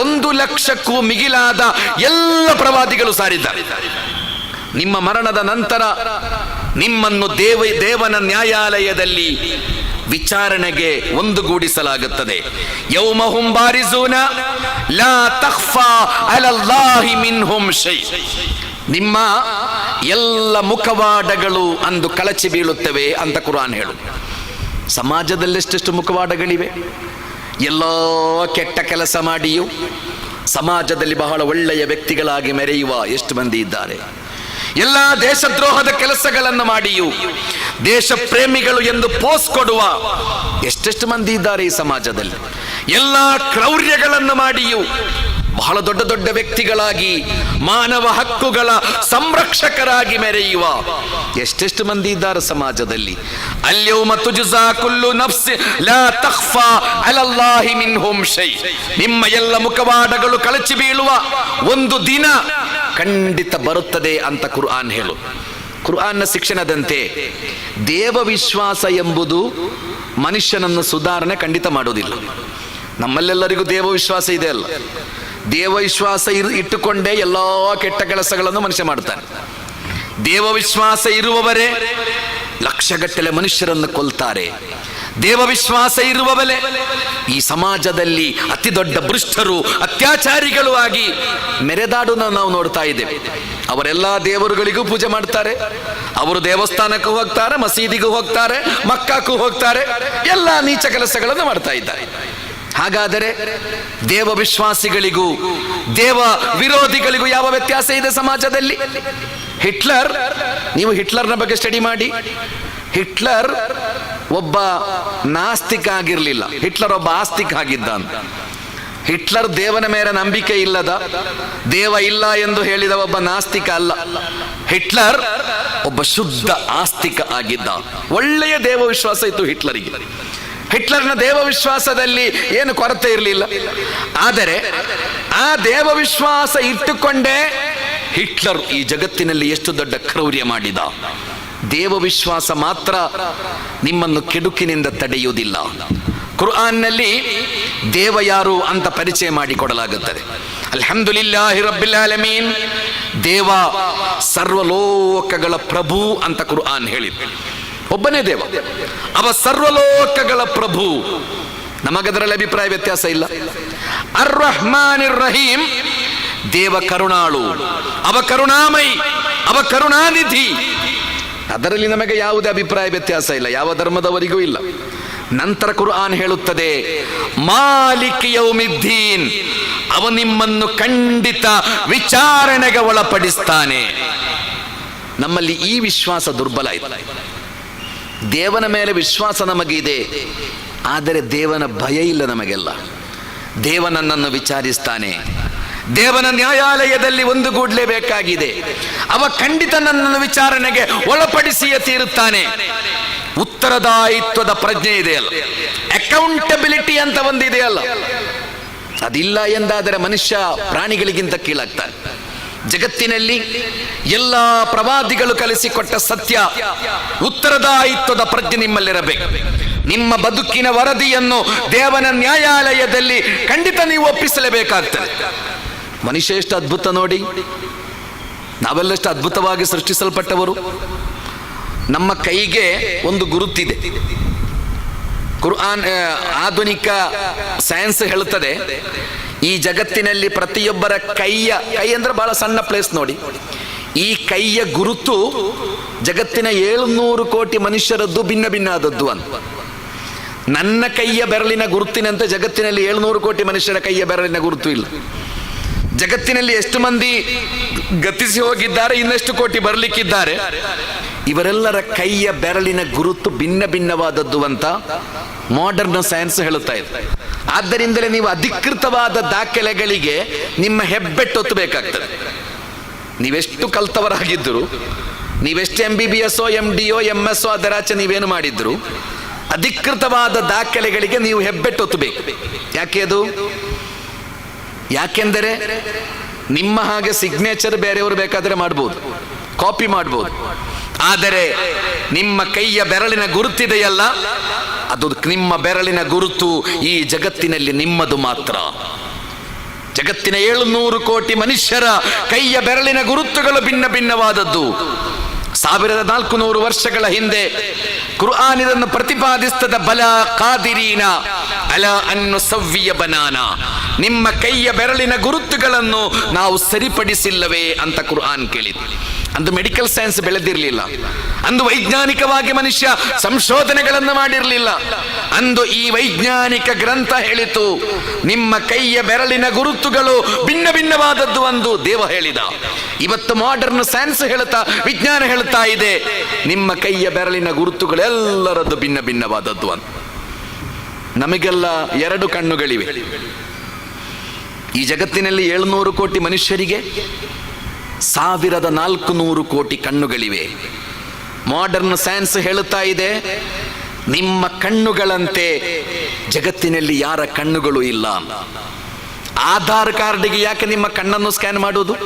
1,00,000ಕ್ಕೂ ಮಿಗಿಲಾದ ಎಲ್ಲ ಪ್ರವಾದಿಗಳು ಸಾರಿದ್ದಾರೆ. ನಿಮ್ಮ ಮರಣದ ನಂತರ ನಿಮ್ಮನ್ನು ದೇವನ ನ್ಯಾಯಾಲಯದಲ್ಲಿ ವಿಚಾರಣೆಗೆ ಒಂದುಗೂಡಿಸಲಾಗುತ್ತದೆ. ಯೌಮಹುಂ ಬಾರಿಜೂನ ಲಾ ತಖ್ಫಾ ಅಲಲ್ಲಾಹಿ ಮಿನ್ಹುಂ ಶೈ. ನಿಮ್ಮ ಎಲ್ಲ ಮುಖವಾಡಗಳು ಅಂದು ಕಳಚಿ ಬೀಳುತ್ತವೆ ಅಂತ ಕುರ್ಆನ್ ಹೇಳು. ಸಮಾಜದಲ್ಲಿ ಎಷ್ಟೆಷ್ಟು ಮುಖವಾಡಗಳಿವೆ. ಎಲ್ಲ ಕೆಟ್ಟ ಕೆಲಸ ಮಾಡಿಯೂ ಸಮಾಜದಲ್ಲಿ ಬಹಳ ಒಳ್ಳೆಯ ವ್ಯಕ್ತಿಗಳಾಗಿ ಮೆರೆಯುವ ಎಷ್ಟು ಮಂದಿ ಇದ್ದಾರೆ. ಎಲ್ಲ ದೇಶದ್ರೋಹದ ಕೆಲಸಗಳನ್ನು ಮಾಡಿಯೂ ದೇಶ ಪ್ರೇಮಿಗಳು ಎಂದು ಪೋಸ್ ಕೊಡುವ ಎಷ್ಟೆಷ್ಟು ಮಂದಿ ಇದ್ದಾರೆ ಈ ಸಮಾಜದಲ್ಲಿ. ಎಲ್ಲ ಕ್ರೌರ್ಯಗಳನ್ನು ಮಾಡಿಯೂ ಬಹಳ ದೊಡ್ಡ ದೊಡ್ಡ ವ್ಯಕ್ತಿಗಳಾಗಿ ಮಾನವ ಹಕ್ಕುಗಳ ಸಂರಕ್ಷಕರಾಗಿ ಮೆರೆಯುವ ಎಷ್ಟೆಷ್ಟು ಮಂದಿ ಇದ್ದಾರೆ ಸಮಾಜದಲ್ಲಿ. ಅಲ್ಯೌಮ ತುಜ್ಜಾ ಕುಲ್ಲು ನಫ್ಸ್ ಲಾ ತಖ್ಫಾ ಅಲಲ್ಲಾಹಿ ಮಿನ್ಹುಂ ಶೈ. ನಿಮ್ಮ ಎಲ್ಲ ಮುಖವಾಡಗಳು ಕಳಚಿ ಬೀಳುವ ಒಂದು ದಿನ ಖಂಡಿತ ಬರುತ್ತದೆ ಅಂತ ಕುರ್ಆನ್ ಹೇಳು. ಕುರ್ಆನ್ನ ಶಿಕ್ಷಣದಂತೆ ದೇವ ವಿಶ್ವಾಸ ಎಂಬುದು ಮನುಷ್ಯನನ್ನು ಸುಧಾರಣೆ ಖಂಡಿತ ಮಾಡುವುದಿಲ್ಲ. ನಮ್ಮಲ್ಲೆಲ್ಲರಿಗೂ ದೇವ ವಿಶ್ವಾಸ ಇದೆ ಅಲ್ಲ. ದೇವ ವಿಶ್ವಾಸ ಇಟ್ಟುಕೊಂಡೇ ಎಲ್ಲ ಕೆಟ್ಟ ಕೆಲಸಗಳನ್ನು ಮನುಷ್ಯ ಮಾಡ್ತಾನೆ. ದೇವ ವಿಶ್ವಾಸ ಇರುವವರೇ ಲಕ್ಷಗಟ್ಟಲೆ ಮನುಷ್ಯರನ್ನು ಕೊಲ್ತಾರೆ. ದೇವ ವಿಶ್ವಾಸ ಇರುವವರೇ ಈ ಸಮಾಜದಲ್ಲಿ ಅತಿ ದೊಡ್ಡ ಭ್ರಷ್ಟರು, ಅತ್ಯಾಚಾರಿಗಳು ಆಗಿ ಮೆರೆದಾಡುವುದನ್ನು ನಾವು ನೋಡ್ತಾ ಇದ್ದೇವೆ. ಅವರೆಲ್ಲ ದೇವರುಗಳಿಗೂ ಪೂಜೆ ಮಾಡ್ತಾರೆ, ಅವರು ದೇವಸ್ಥಾನಕ್ಕೂ ಹೋಗ್ತಾರೆ, ಮಸೀದಿಗೂ ಹೋಗ್ತಾರೆ, ಮಕ್ಕಾಕ್ಕೂ ಹೋಗ್ತಾರೆ, ಎಲ್ಲ ನೀಚ ಕೆಲಸಗಳನ್ನು ಮಾಡ್ತಾ ಇದ್ದಾರೆ. ಹಾಗಾದರೆ ದೇವ ವಿಶ್ವಾಸಿಗಳಿಗೂ ದೇವ ವಿರೋಧಿಗಳಿಗೂ ಯಾವ ವ್ಯತ್ಯಾಸ ಇದೆ ಸಮಾಜದಲ್ಲಿ? ಹಿಟ್ಲರ್, ನೀವು ಹಿಟ್ಲರ್ನ ಬಗ್ಗೆ ಸ್ಟಡಿ ಮಾಡಿ. ಹಿಟ್ಲರ್ ಒಬ್ಬ ನಾಸ್ತಿಕ ಆಗಿರಲಿಲ್ಲ, ಹಿಟ್ಲರ್ ಒಬ್ಬ ಆಸ್ತಿಕ ಆಗಿದ್ದ ಅಂತ. ಹಿಟ್ಲರ್ ದೇವನ ಮೇಲೆ ನಂಬಿಕೆ ಇಲ್ಲದ, ದೇವ ಇಲ್ಲ ಎಂದು ಹೇಳಿದ ಒಬ್ಬ ನಾಸ್ತಿಕ ಅಲ್ಲ. ಹಿಟ್ಲರ್ ಒಬ್ಬ ಶುದ್ಧ ಆಸ್ತಿಕ ಆಗಿದ್ದ. ಒಳ್ಳೆಯ ದೇವ ವಿಶ್ವಾಸ ಇತ್ತು ಹಿಟ್ಲರಿಗೆ. ಹಿಟ್ಲರ್ನ ದೇವ ವಿಶ್ವಾಸದಲ್ಲಿ ಏನು ಕೊರತೆ ಇರಲಿಲ್ಲ. ಆದರೆ ಆ ದೇವ ವಿಶ್ವಾಸ ಇಟ್ಟುಕೊಂಡೇ ಹಿಟ್ಲರ್ ಈ ಜಗತ್ತಿನಲ್ಲಿ ಎಷ್ಟು ದೊಡ್ಡ ಕ್ರೌರ್ಯ ಮಾಡಿದ. ದೇವ ವಿಶ್ವಾಸ ಮಾತ್ರ ನಿಮ್ಮನ್ನು ಕೆಡುಕಿನಿಂದ ತಡೆಯುವುದಿಲ್ಲ. ಕುರ್ಆನ್ನಲ್ಲಿ ದೇವ ಯಾರು ಅಂತ ಪರಿಚಯ ಮಾಡಿಕೊಡಲಾಗುತ್ತದೆ. ಅಲ್ಹಮ್ದುಲಿಲ್ಲಾಹಿ ರಬ್ಬಿಲ್ ಆಲಮೀನ್. ದೇವ ಸರ್ವಲೋಕಗಳ ಪ್ರಭು ಅಂತ ಕುರ್ಆನ್ ಹೇಳಿದೆ. ಒಬ್ಬನೇ ದೇವ, ಅವ ಸರ್ವಲೋಕಗಳ ಪ್ರಭು. ನಮಗದರಲ್ಲಿ ಅಭಿಪ್ರಾಯ ವ್ಯತ್ಯಾಸ ಇಲ್ಲ. ಅರ್ ರಹ್ಮಾನಿರ್ ರಹೀಂ, ದೇವ ಕರುಣಾಳು, ಅವ ಕರುಣಾಮಯಿ, ಅವ ಕರುಣಾನಿಧಿ. ಅದರಲ್ಲಿ ನಮಗೆ ಯಾವುದೇ ಅಭಿಪ್ರಾಯ ವ್ಯತ್ಯಾಸ ಇಲ್ಲ, ಯಾವ ಧರ್ಮದವರಿಗೂ ಇಲ್ಲ. ನಂತರ ಕುರ್ಆನ್ ಹೇಳುತ್ತದೆ ಮಾಲಿಕ್ ಯೌಮಿದ್ದೀನ್, ಅವ ನಿಮ್ಮನ್ನು ಖಂಡಿತ ವಿಚಾರಣೆಗೆ ಒಳಪಡಿಸ್ತಾನೆ. ನಮ್ಮಲ್ಲಿ ಈ ವಿಶ್ವಾಸ ದುರ್ಬಲ ಇದೆ. ದೇವನ ಮೇಲೆ ವಿಶ್ವಾಸ ನಮಗಿದೆ, ಆದರೆ ದೇವನ ಭಯ ಇಲ್ಲ ನಮಗೆಲ್ಲ. ದೇವ ನನ್ನನ್ನು ವಿಚಾರಿಸ್ತಾನೆ, ದೇವನ ನ್ಯಾಯಾಲಯದಲ್ಲಿ ಒಂದುಗೂಡ್ಲೇಬೇಕಾಗಿದೆ. ಅವ ಖಂಡಿತ ನನ್ನನ್ನು ವಿಚಾರಣೆಗೆ ಒಳಪಡಿಸಿಯೇ ತೀರುತ್ತಾನೆ. ಉತ್ತರದಾಯಿತ್ವದ ಪ್ರಜ್ಞೆ ಇದೆಯಲ್ಲ, ಅಕೌಂಟಬಿಲಿಟಿ ಅಂತ ಒಂದಿದೆಯಲ್ಲ, ಅದಿಲ್ಲ ಎಂದಾದರೆ ಮನುಷ್ಯ ಪ್ರಾಣಿಗಳಿಗಿಂತ ಕೀಳಾಗ್ತಾನೆ. ಜಗತ್ತಿನಲ್ಲಿ ಎಲ್ಲ ಪ್ರವಾದಿಗಳು ಕಲಿಸಿಕೊಟ್ಟ ಸತ್ಯ, ಉತ್ತರದಾಯಿತ್ವದ ಪ್ರಜ್ಞೆ ನಿಮ್ಮಲ್ಲಿರಬೇಕು. ನಿಮ್ಮ ಬದುಕಿನ ವರದಿಯನ್ನು ದೇವನ ನ್ಯಾಯಾಲಯದಲ್ಲಿ ಖಂಡಿತ ನೀವು ಒಪ್ಪಿಸಲೇಬೇಕಾಗ್ತದೆ. ಮನುಷ್ಯ ಎಷ್ಟು ಅದ್ಭುತ ನೋಡಿ, ನಾವೆಲ್ಲಷ್ಟು ಅದ್ಭುತವಾಗಿ ಸೃಷ್ಟಿಸಲ್ಪಟ್ಟವರು. ನಮ್ಮ ಕೈಗೆ ಒಂದು ಗುರುತಿದೆ. ಕುರ್ಆನ್, ಆಧುನಿಕ ಸೈನ್ಸ್ ಹೇಳುತ್ತದೆ, ಈ ಜಗತ್ತಿನಲ್ಲಿ ಪ್ರತಿಯೊಬ್ಬರ ಕೈ ಅಂದ್ರೆ ಬಹಳ ಸಣ್ಣ ಪ್ಲೇಸ್ ನೋಡಿ, ಈ ಕೈಯ ಗುರುತು ಜಗತ್ತಿನ 700 ಕೋಟಿ ಮನುಷ್ಯರದ್ದು ಭಿನ್ನ ಭಿನ್ನ ಆದದ್ದು ಅಂತ. ನನ್ನ ಕೈಯ ಬೆರಳಿನ ಗುರುತಿನಂತೆ ಜಗತ್ತಿನಲ್ಲಿ 700 ಕೋಟಿ ಮನುಷ್ಯರ ಕೈಯ ಬೆರಳಿನ ಗುರುತು ಇಲ್ಲ. ಜಗತ್ತಿನಲ್ಲಿ ಎಷ್ಟು ಮಂದಿ ಗತಿಸಿ ಹೋಗಿದ್ದಾರೆ, ಇನ್ನೆಷ್ಟು ಕೋಟಿ ಬರಲಿಕ್ಕಿದ್ದಾರೆ. ಇವರೆಲ್ಲರ ಕೈಯ ಬೆರಳಿನ ಗುರುತು ಭಿನ್ನ ಭಿನ್ನವಾದದ್ದು ಅಂತ ಮಾಡರ್ನ್ ಸೈನ್ಸ್ ಹೇಳುತ್ತಾ ಇದೆ. ಆದ್ದರಿಂದಲೇ ನೀವು ಅಧಿಕೃತವಾದ ದಾಖಲೆಗಳಿಗೆ ನಿಮ್ಮ ಹೆಬ್ಬೆಟ್ಟು ಒತ್ತಬೇಕಾಗ್ತದೆ. ನೀವೆಷ್ಟು ಕಲ್ತವರಾಗಿದ್ದರು, ನೀವೆಷ್ಟು MBBS MD MS ಅದರಾಚೆ ನೀವೇನು ಮಾಡಿದ್ರು, ಅಧಿಕೃತವಾದ ದಾಖಲೆಗಳಿಗೆ ನೀವು ಹೆಬ್ಬೆಟ್ಟು ಒತ್ತಬೇಕು. ಯಾಕೆ ಅದು? ಯಾಕೆಂದರೆ ನಿಮ್ಮ ಹಾಗೆ ಸಿಗ್ನೇಚರ್ ಬೇರೆಯವರು ಬೇಕಾದರೆ ಮಾಡ್ಬೋದು, ಕಾಪಿ ಮಾಡ್ಬೋದು. ಆದರೆ ನಿಮ್ಮ ಕೈಯ ಬೆರಳಿನ ಗುರುತಿದೆಯಲ್ಲ, ಅದು ನಿಮ್ಮ ಬೆರಳಿನ ಗುರುತು ಈ ಜಗತ್ತಿನಲ್ಲಿ ನಿಮ್ಮದು ಮಾತ್ರ. ಜಗತ್ತಿನ 700 ಕೋಟಿ ಮನುಷ್ಯರ ಕೈಯ ಬೆರಳಿನ ಗುರುತುಗಳು ಭಿನ್ನ ಭಿನ್ನವಾದದ್ದು. 1400 ವರ್ಷಗಳ ಹಿಂದೆ ಕುರ್ಆನ್ ಇದನ್ನು ಪ್ರತಿಪಾದಿಸ್ತದ, ಬಲ ಕಾದಿರೀನ ಅಲ ಅನ್ನು ಸವ್ವಿಯ ಬನಾನ, ನಿಮ್ಮ ಕೈಯ ಬೆರಳಿನ ಗುರುತುಗಳನ್ನು ನಾವು ಸರಿಪಡಿಸಿಲ್ಲವೇ ಅಂತ ಕುರ್ಆನ್ ಕೇಳಿದೆ. ಅಂದು ಮೆಡಿಕಲ್ ಸೈನ್ಸ್ ಬೆಳೆದಿರಲಿಲ್ಲ, ಅಂದು ವೈಜ್ಞಾನಿಕವಾಗಿ ಮನುಷ್ಯ ಸಂಶೋಧನೆಗಳನ್ನು ಮಾಡಿರಲಿಲ್ಲ. ಅಂದು ಈ ವೈಜ್ಞಾನಿಕ ಗ್ರಂಥ ಹೇಳಿತು, ನಿಮ್ಮ ಕೈಯ ಬೆರಳಿನ ಗುರುತುಗಳು ಭಿನ್ನ ಭಿನ್ನವಾದದ್ದು ಅಂದು ದೇವ ಹೇಳಿದ. ಇವತ್ತು ಮಾಡರ್ನ್ ಸೈನ್ಸ್ ಹೇಳ್ತಾ, ವಿಜ್ಞಾನ ಹೇಳ್ತಾ ಇದೆ, ನಿಮ್ಮ ಕೈಯ ಬೆರಳಿನ ಗುರುತುಗಳೆಲ್ಲರದ್ದು ಭಿನ್ನ ಭಿನ್ನವಾದದ್ದು ಅಂತ. ನಮಗೆಲ್ಲ 2 ಕಣ್ಣುಗಳಿವೆ. ಈ ಜಗತ್ತಿನಲ್ಲಿ 700 ಕೋಟಿ ಮನುಷ್ಯರಿಗೆ 1400 ಕೋಟಿ ಕಣ್ಣುಗಳಿವೆ. ಮಾಡರ್ನ್ ಸೈನ್ಸ್ ಹೇಳುತ್ತಾ ಇದೆ, ನಿಮ್ಮ ಕಣ್ಣುಗಳಂತೆ ಜಗತ್ತಿನಲ್ಲಿ ಯಾರ ಕಣ್ಣುಗಳು ಇಲ್ಲ. ಆಧಾರ್ ಕಾರ್ಡ್ಗೆ ಯಾಕೆ ನಿಮ್ಮ ಕಣ್ಣನ್ನು ಸ್ಕ್ಯಾನ್ ಮಾಡುವುದು?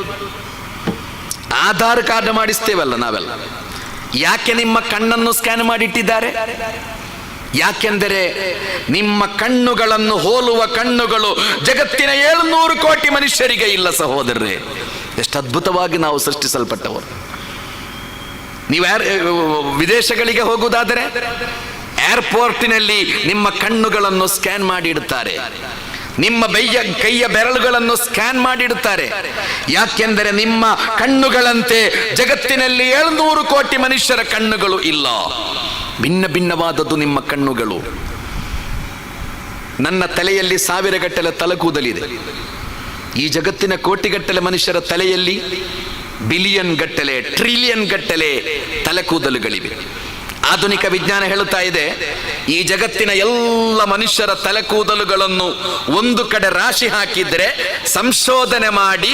ಆಧಾರ್ ಕಾರ್ಡ್ ಮಾಡಿಸ್ತೇವಲ್ಲ ನಾವೆಲ್ಲ, ಯಾಕೆ ನಿಮ್ಮ ಕಣ್ಣನ್ನು ಸ್ಕ್ಯಾನ್ ಮಾಡಿಟ್ಟಿದ್ದಾರೆ? ಯಾಕೆಂದರೆ ನಿಮ್ಮ ಕಣ್ಣುಗಳನ್ನು ಹೋಲುವ ಕಣ್ಣುಗಳು ಜಗತ್ತಿನ 700 ಕೋಟಿ ಮನುಷ್ಯರಿಗೆ ಇಲ್ಲ. ಸಹೋದರರೇ, ಎಷ್ಟು ಅದ್ಭುತವಾಗಿ ನಾವು ಸೃಷ್ಟಿಸಲ್ಪಟ್ಟವರು. ನೀವು ವಿದೇಶಗಳಿಗೆ ಹೋಗುವುದಾದರೆ ಏರ್ಪೋರ್ಟಿನಲ್ಲಿ ನಿಮ್ಮ ಕಣ್ಣುಗಳನ್ನು ಸ್ಕ್ಯಾನ್ ಮಾಡಿ ಇಡುತ್ತಾರೆ, ನಿಮ್ಮ ಕೈಯ ಬೆರಳುಗಳನ್ನು ಸ್ಕ್ಯಾನ್ ಮಾಡಿಡುತ್ತಾರೆ. ಯಾಕೆಂದರೆ ನಿಮ್ಮ ಕಣ್ಣುಗಳಂತೆ ಜಗತ್ತಿನಲ್ಲಿ 700 ಕೋಟಿ ಮನುಷ್ಯರ ಕಣ್ಣುಗಳು ಇಲ್ಲ. ಭಿನ್ನ ಭಿನ್ನವಾದದ್ದು ನಿಮ್ಮ ಕಣ್ಣುಗಳು. ನನ್ನ ತಲೆಯಲ್ಲಿ 1000 ಗಟ್ಟಲೆ ತಲೆಕೂದಲಿದೆ. ಈ ಜಗತ್ತಿನ ಕೋಟಿಗಟ್ಟಲೆ ಮನುಷ್ಯರ ತಲೆಯಲ್ಲಿ ಬಿಲಿಯನ್ ಗಟ್ಟಲೆ, ಟ್ರಿಲಿಯನ್ ಗಟ್ಟಲೆ ತಲೆಕೂದಲುಗಳಿವೆ. ಆಧುನಿಕ ವಿಜ್ಞಾನ ಹೇಳುತ್ತಾ ಇದೆ, ಈ ಜಗತ್ತಿನ ಎಲ್ಲ ಮನುಷ್ಯರ ತಲೆಕೂದಲುಗಳನ್ನು ಒಂದು ಕಡೆ ರಾಶಿ ಹಾಕಿದ್ರೆ, ಸಂಶೋಧನೆ ಮಾಡಿ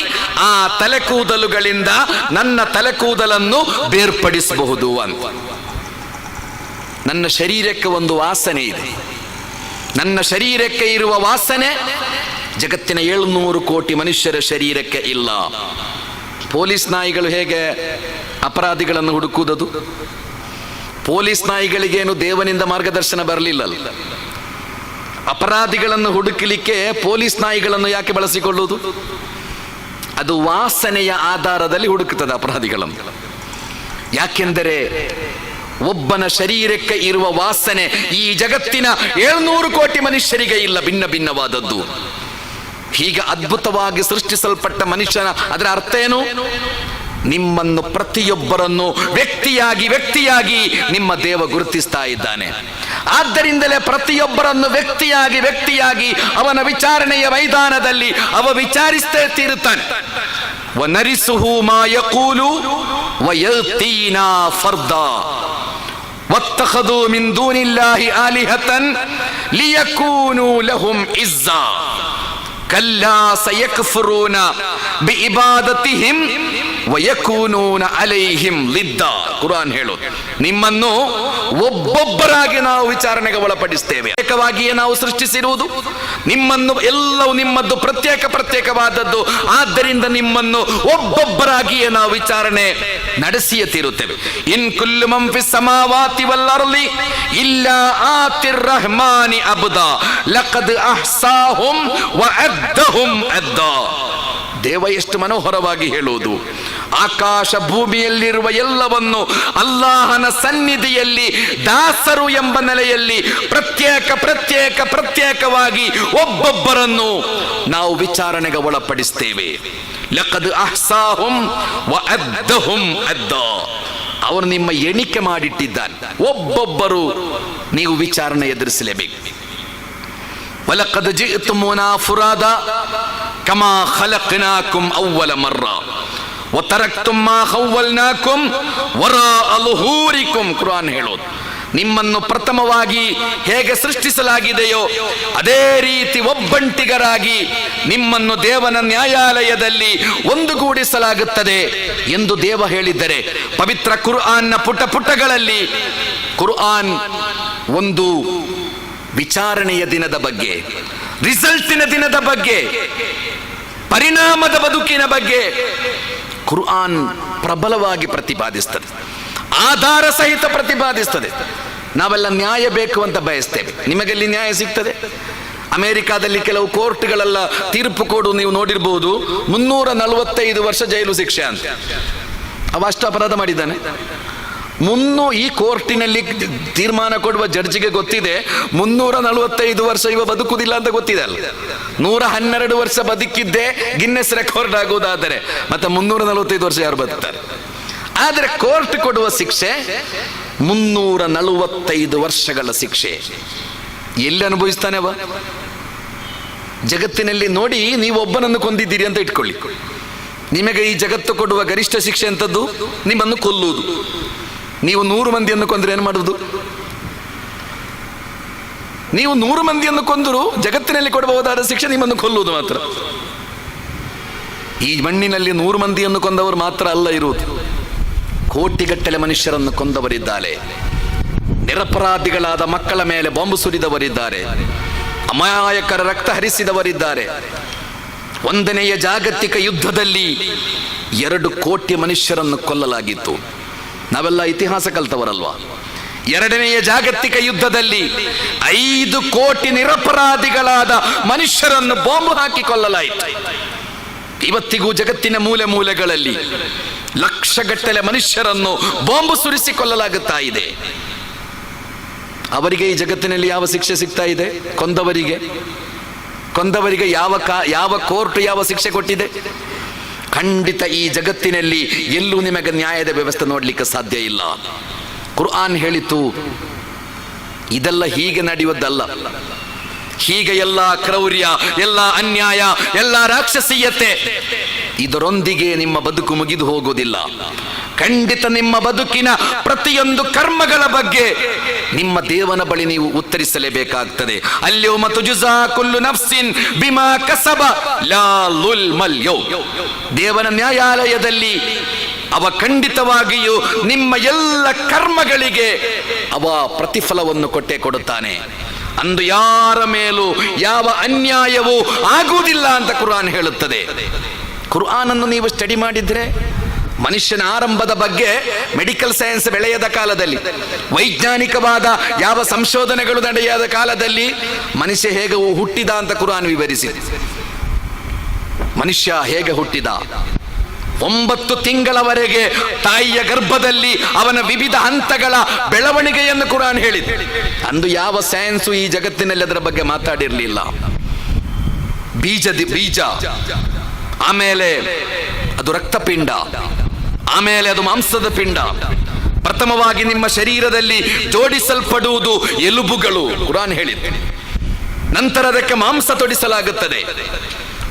ಆ ತಲೆಕೂದಲುಗಳಿಂದ ನನ್ನ ತಲೆಕೂದಲನ್ನು ಬೇರ್ಪಡಿಸಬಹುದು ಅಂತ. ನನ್ನ ಶರೀರಕ್ಕೆ ಒಂದು ವಾಸನೆ ಇದೆ. ನನ್ನ ಶರೀರಕ್ಕೆ ಇರುವ ವಾಸನೆ ಜಗತ್ತಿನ 700 ಕೋಟಿ ಮನುಷ್ಯರ ಶರೀರಕ್ಕೆ ಇಲ್ಲ. ಪೊಲೀಸ್ ನಾಯಿಗಳು ಹೇಗೆ ಅಪರಾಧಿಗಳನ್ನು ಹುಡುಕುವುದು? ಪೊಲೀಸ್ ನಾಯಿಗಳಿಗೇನು ದೇವನಿಂದ ಮಾರ್ಗದರ್ಶನ ಬರಲಿಲ್ಲಲ್ಲ. ಅಪರಾಧಿಗಳನ್ನು ಹುಡುಕಲಿಕ್ಕೆ ಪೊಲೀಸ್ ನಾಯಿಗಳನ್ನು ಯಾಕೆ ಬಳಸಿಕೊಳ್ಳುವುದು? ಅದು ವಾಸನೆಯ ಆಧಾರದಲ್ಲಿ ಹುಡುಕುತ್ತದೆ ಅಪರಾಧಿಗಳನ್ನು. ಯಾಕೆಂದರೆ ಒಬ್ಬನ ಶರೀರಕ್ಕೆ ಇರುವ ವಾಸನೆ ಈ ಜಗತ್ತಿನ 700 ಕೋಟಿ ಮನುಷ್ಯರಿಗೆ ಇಲ್ಲ, ಭಿನ್ನ ಭಿನ್ನವಾದದ್ದು. ಹೀಗೆ ಅದ್ಭುತವಾಗಿ ಸೃಷ್ಟಿಸಲ್ಪಟ್ಟ ಮನುಷ್ಯನ ಅದರ ಅರ್ಥ ಏನು? ನಿಮ್ಮನ್ನು ಪ್ರತಿಯೊಬ್ಬರನ್ನು ವ್ಯಕ್ತಿಯಾಗಿ ನಿಮ್ಮ ದೇವ ಗುರುತಿಸ್ತಾ ಇದ್ದಾನೆ. ಆದ್ದರಿಂದಲೇ ಪ್ರತಿಯೊಬ್ಬರನ್ನು ವ್ಯಕ್ತಿಯಾಗಿ ಅವನ ವಿಚಾರಣೆಯ ಮೈದಾನದಲ್ಲಿ ಅವ ವಿಚಾರಿಸ್ತೇ ತೀರುತ್ತಾನೆ. ವನರಿಸುಹು ಮಾ ಯಕೂಲು ವಯತೀನಾ ಫರ್ದಾ ವತ್ತಖದು ಮಿನ್ ದೂನಿಲ್ಲಾಹಿ ಆಲಿಹತನ್ ಲಿಯಕೂನು ಲಹುಂ ಇಜ್ಜಾ. ಕಲ್ಲಾ ಸಯಕ್ಫುರೂನ ಬಿಇಬಾದತಿಹಿಂ ವಯಕೂನೂನ ಅಲೈಹಿಂ ಲಿದ್ದ. ಕುರ್ಆನ್ ಹೇಳೋದು, ನಿಮ್ಮನ್ನು ಒಬ್ಬೊಬ್ಬರಾಗಿ ನಾವು ವಿಚಾರಣೆಗೆ ಒಳಪಡಿಸ್ತೇವೆ. ಪ್ರತ್ಯೇಕವಾಗಿಯೇ ನಾವು ಸೃಷ್ಟಿಸಿರುವುದು, ನಿಮ್ಮನ್ನು ಎಲ್ಲವೂ ನಿಮ್ಮದ್ದು ಪ್ರತ್ಯೇಕವಾದದ್ದು. ಆದ್ದರಿಂದ ನಿಮ್ಮನ್ನು ಒಬ್ಬೊಬ್ಬರಾಗಿಯೇ ನಾವು ವಿಚಾರಣೆ ನಡೆಸಿಯೇ ತೀರುತ್ತೇವೆ. ಇನ್ ಕುಲ್ಲು ಮನ್ ಫಿಸ್ ಸಮಾವಾತಿ ವಲ್ ಅರ್ಲಿ ಇಲ್ಲಾ ಆತಿರ್ ರಹ್ಮಾನಿ ಅಬ್ದಾ ಲಕದ್ ಅಹ್ಸಾಹುಂ ವ ಅದ್ದಹುಂ ಅದ್ದಾ. ದೇವ ಎಷ್ಟು ಮನೋಹರವಾಗಿ ಹೇಳುವುದು, ಆಕಾಶ ಭೂಮಿಯಲ್ಲಿರುವ ಎಲ್ಲವನ್ನು ಅಲ್ಲಾಹನ ಸನ್ನಿಧಿಯಲ್ಲಿ ದಾಸರು ಎಂಬ ನೆಲೆಯಲ್ಲಿ ಪ್ರತ್ಯೇಕವಾಗಿ ಒಬ್ಬೊಬ್ಬರನ್ನು ನಾವು ವಿಚಾರಣೆಗೆ ಒಳಪಡಿಸ್ತೇವೆ. ಲಕದ್ ಅಹ್ಸಾಹುಂ ವ ಅದ್ದಹುಂ ಅದ್ದಾ. ಅವನು ನಿಮ್ಮ ಎಣಿಕೆ ಮಾಡಿಟ್ಟಿದ್ದಾನೆ. ಒಬ್ಬೊಬ್ಬರು ನೀವು ವಿಚಾರಣೆ ಎದುರಿಸಲೇಬೇಕು. ವಲಕದ್ ಜಿئ್ತುಮೂನಾ ಫುರಾದಾ ಕಮಾ ಖಲಕ್ನಾಕುಂ ಅವ್ವಲ ಮರ್ರಾ ವತರಕ್ತುಂ ಮಾ ಖವ್ವಲ್ನಾಕುಂ ವರಾಅ ظುಹೂರಿಕುಂ. ಕುರ್ಆನ್ ಹೇಳೋದು, ನಿಮ್ಮನ್ನು ಪ್ರಥಮವಾಗಿ ಹೇಗೆ ಸೃಷ್ಟಿಸಲಾಗಿದೆಯೋ ಅದೇ ರೀತಿ ಒಬ್ಬಂಟಿಗರಾಗಿ ನಿಮ್ಮನ್ನು ದೇವನ ನ್ಯಾಯಾಲಯದಲ್ಲಿ ಒಂದುಗೂಡಿಸಲಾಗುತ್ತದೆ ಎಂದು ದೇವ ಹೇಳಿದ್ದರೆ, ಪವಿತ್ರ ಕುರ್ಆನ್ನ ಪುಟಗಳಲ್ಲಿ ಕುರ್ಆನ್ ಒಂದು ವಿಚಾರಣೆಯ ದಿನದ ಬಗ್ಗೆ, ರಿಸಲ್ಟಿನ ದಿನದ ಬಗ್ಗೆ, ಪರಿಣಾಮದ ಬದುಕಿನ ಬಗ್ಗೆ ಕುರ್ಆನ್ ಪ್ರಬಲವಾಗಿ ಪ್ರತಿಪಾದಿಸ್ತದೆ, ಆಧಾರ ಸಹಿತ ಪ್ರತಿಪಾದಿಸ್ತದೆ. ನಾವೆಲ್ಲ ನ್ಯಾಯ ಬೇಕು ಅಂತ ಬಯಸ್ತೇವೆ. ನಿಮಗೆಲ್ಲಿ ನ್ಯಾಯ ಸಿಗ್ತದೆ? ಅಮೆರಿಕಾದಲ್ಲಿ ಕೆಲವು ಕೋರ್ಟ್ಗಳೆಲ್ಲ ತೀರ್ಪು ಕೊಡು, ನೀವು ನೋಡಿರಬಹುದು, 345 ವರ್ಷ ಜೈಲು ಶಿಕ್ಷೆ ಅಂತ. ಅವಷ್ಟು ಅಪರಾಧ ಮಾಡಿದ್ದಾನೆ. ಈ ಕೋರ್ಟಿನಲ್ಲಿ ತೀರ್ಮಾನ ಕೊಡುವ ಜಡ್ಜಿಗೆ ಗೊತ್ತಿದೆ 345 ವರ್ಷ ಇವ ಬದುಕುವುದಿಲ್ಲ ಅಂತ ಗೊತ್ತಿದೆ ಅಲ್ಲ. 112 ವರ್ಷ ಬದುಕಿದ್ದೇ ಗಿನ್ನೆಸ್ ರೆಕಾರ್ಡ್ ಆಗುವುದಾದರೆ ಮತ್ತೆ 345 ವರ್ಷ ಯಾರು ಬದುಕ್ತಾರೆ? ಆದರೆ ಕೋರ್ಟ್ ಕೊಡುವ ಶಿಕ್ಷೆ 345 ವರ್ಷಗಳ ಶಿಕ್ಷೆ. ಎಲ್ಲಿ ಅನುಭವಿಸ್ತಾನೆ ಅವ? ಜಗತ್ತಿನಲ್ಲಿ ನೋಡಿ, ನೀವು ಒಬ್ಬನನ್ನು ಕೊಂದಿದ್ದೀರಿ ಅಂತ ಇಟ್ಕೊಳ್ಳಿ, ನಿಮಗೆ ಈ ಜಗತ್ತು ಕೊಡುವ ಗರಿಷ್ಠ ಶಿಕ್ಷೆ ಅಂತದ್ದು ನಿಮ್ಮನ್ನು ಕೊಲ್ಲುವುದು. ನೀವು 100 ಮಂದಿಯನ್ನು ಕೊಂದ್ರೆ ಏನು ಮಾಡುವುದು? ನೀವು 100 ಮಂದಿಯನ್ನು ಕೊಂದರು ಜಗತ್ತಿನಲ್ಲಿ ಕೊಡಬಹುದಾದ ಶಿಕ್ಷೆ ನಿಮ್ಮನ್ನು ಕೊಲ್ಲುವುದು ಮಾತ್ರ. ಈ ಮಣ್ಣಿನಲ್ಲಿ 100 ಮಂದಿಯನ್ನು ಕೊಂದವರು ಮಾತ್ರ ಅಲ್ಲ ಇರುವುದು, ಕೋಟಿಗಟ್ಟಲೆ ಮನುಷ್ಯರನ್ನು ಕೊಂದವರಿದ್ದಾರೆ. ನಿರಪರಾಧಿಗಳಾದ ಮಕ್ಕಳ ಮೇಲೆ ಬಾಂಬು ಸುರಿದವರಿದ್ದಾರೆ, ಅಮಾಯಕರ ರಕ್ತ ಹರಿಸಿದವರಿದ್ದಾರೆ. 1ನೇ ಜಾಗತಿಕ ಯುದ್ಧದಲ್ಲಿ 2 ಕೋಟಿ ಮನುಷ್ಯರನ್ನು ಕೊಲ್ಲಲಾಗಿತ್ತು. ನಾವೆಲ್ಲ ಇತಿಹಾಸ ಕಲ್ತವರಲ್ವಾ? 2ನೇ ಜಾಗತಿಕ ಯುದ್ಧದಲ್ಲಿ 5 ಕೋಟಿ ನಿರಪರಾಧಿಗಳಾದ ಮನುಷ್ಯರನ್ನು ಬಾಂಬು ಹಾಕಿ ಕೊಲ್ಲಲಾಯಿತು. ಇವತ್ತಿಗೂ ಜಗತ್ತಿನ ಮೂಲೆ ಮೂಲೆಗಳಲ್ಲಿ ಲಕ್ಷಗಟ್ಟಲೆ ಮನುಷ್ಯರನ್ನು ಬಾಂಬು ಸುರಿಸಿ ಕೊಲ್ಲಲಾಗುತ್ತಾ ಇದೆ. ಅವರಿಗೆ ಈ ಜಗತ್ತಿನಲ್ಲಿ ಯಾವ ಶಿಕ್ಷೆ ಸಿಗ್ತಾ ಇದೆ? ಕೊಂದವರಿಗೆ ಯಾವ ಕೋರ್ಟ್ ಯಾವ ಶಿಕ್ಷೆ ಕೊಟ್ಟಿದೆ? ಖಂಡಿತ ಈ ಜಗತ್ತಿನಲ್ಲಿ ಎಲ್ಲೂ ನಿಮಗೆ ನ್ಯಾಯದ ವ್ಯವಸ್ಥೆ ನೋಡ್ಲಿಕ್ಕೆ ಸಾಧ್ಯ ಇಲ್ಲ. ಕುರ್ಆನ್ ಹೇಳಿತು, ಇದೆಲ್ಲ ಹೀಗೆ ನಡೆಯುವುದಲ್ಲ. ಹೀಗೆ ಎಲ್ಲ ಕ್ರೌರ್ಯ, ಎಲ್ಲ ಅನ್ಯಾಯ, ಎಲ್ಲ ರಾಕ್ಷಸೀಯತೆ ಇದರೊಂದಿಗೆ ನಿಮ್ಮ ಬದುಕು ಮುಗಿದು ಹೋಗುವುದಿಲ್ಲ. ಖಂಡಿತ ನಿಮ್ಮ ಬದುಕಿನ ಪ್ರತಿಯೊಂದು ಕರ್ಮಗಳ ಬಗ್ಗೆ ನಿಮ್ಮ ದೇವನ ಬಳಿ ನೀವು ಉತ್ತರಿಸಲೇಬೇಕಾಗ್ತದೆ. ಅಲ್ಯೌಮ ತುಜ್ಜಾ ಕುಲ್ಲು ನಫ್ಸಿನ್ ಬಿಮಾ ಕಸಬ ಲಾ ಝುಲ್ಮಲ್ ಯೌಮ್. ದೇವನ ನ್ಯಾಯಾಲಯದಲ್ಲಿ ಅವ ಖಂಡಿತವಾಗಿಯೂ ನಿಮ್ಮ ಎಲ್ಲ ಕರ್ಮಗಳಿಗೆ ಅವ ಪ್ರತಿಫಲವನ್ನು ಕೊಟ್ಟೇ ಕೊಡುತ್ತಾನೆ. ಅಂದು ಯಾರ ಮೇಲೂ ಯಾವ ಅನ್ಯಾಯವೂ ಆಗುವುದಿಲ್ಲ ಅಂತ ಕುರ್ಆನ್ ಹೇಳುತ್ತದೆ. ಕುರ್ಆನ್ ಅನ್ನು ನೀವು ಸ್ಟಡಿ ಮಾಡಿದ್ರೆ, ಮನುಷ್ಯನ ಆರಂಭದ ಬಗ್ಗೆ ಮೆಡಿಕಲ್ ಸೈನ್ಸ್ ಬೆಳೆಯದ ಕಾಲದಲ್ಲಿ, ವೈಜ್ಞಾನಿಕವಾದ ಯಾವ ಸಂಶೋಧನೆಗಳು ನಡೆಯದ ಕಾಲದಲ್ಲಿ ಮನುಷ್ಯ ಹೇಗೆ ಹುಟ್ಟಿದ ಅಂತ ಕುರ್ಆನ್ ವಿವರಿಸಿದೆ. ಮನುಷ್ಯ ಹೇಗೆ ಹುಟ್ಟಿದ, 9 ತಿಂಗಳವರೆಗೆ ತಾಯಿಯ ಗರ್ಭದಲ್ಲಿ ಅವನ ವಿವಿಧ ಹಂತಗಳ ಬೆಳವಣಿಗೆಯನ್ನು ಕುರ್ಆನ್ ಹೇಳಿದೆ. ಅಂದು ಯಾವ ಸೈನ್ಸು ಈ ಜಗತ್ತಿನಲ್ಲಿ ಅದರ ಬಗ್ಗೆ ಮಾತಾಡಿರಲಿಲ್ಲ. ಬೀಜ, ಆಮೇಲೆ ಅದು ರಕ್ತಪಿಂಡ, ಆಮೇಲೆ ಅದು ಮಾಂಸದ ಪಿಂಡ. ಪ್ರಥಮವಾಗಿ ನಿಮ್ಮ ಶರೀರದಲ್ಲಿ ಜೋಡಿಸಲ್ಪಡುವುದು ಎಲುಬುಗಳು, ಕುರ್ಆನ್ ಹೇಳಿದೆ. ನಂತರ ಅದಕ್ಕೆ ಮಾಂಸ ತೊಡಿಸಲಾಗುತ್ತದೆ.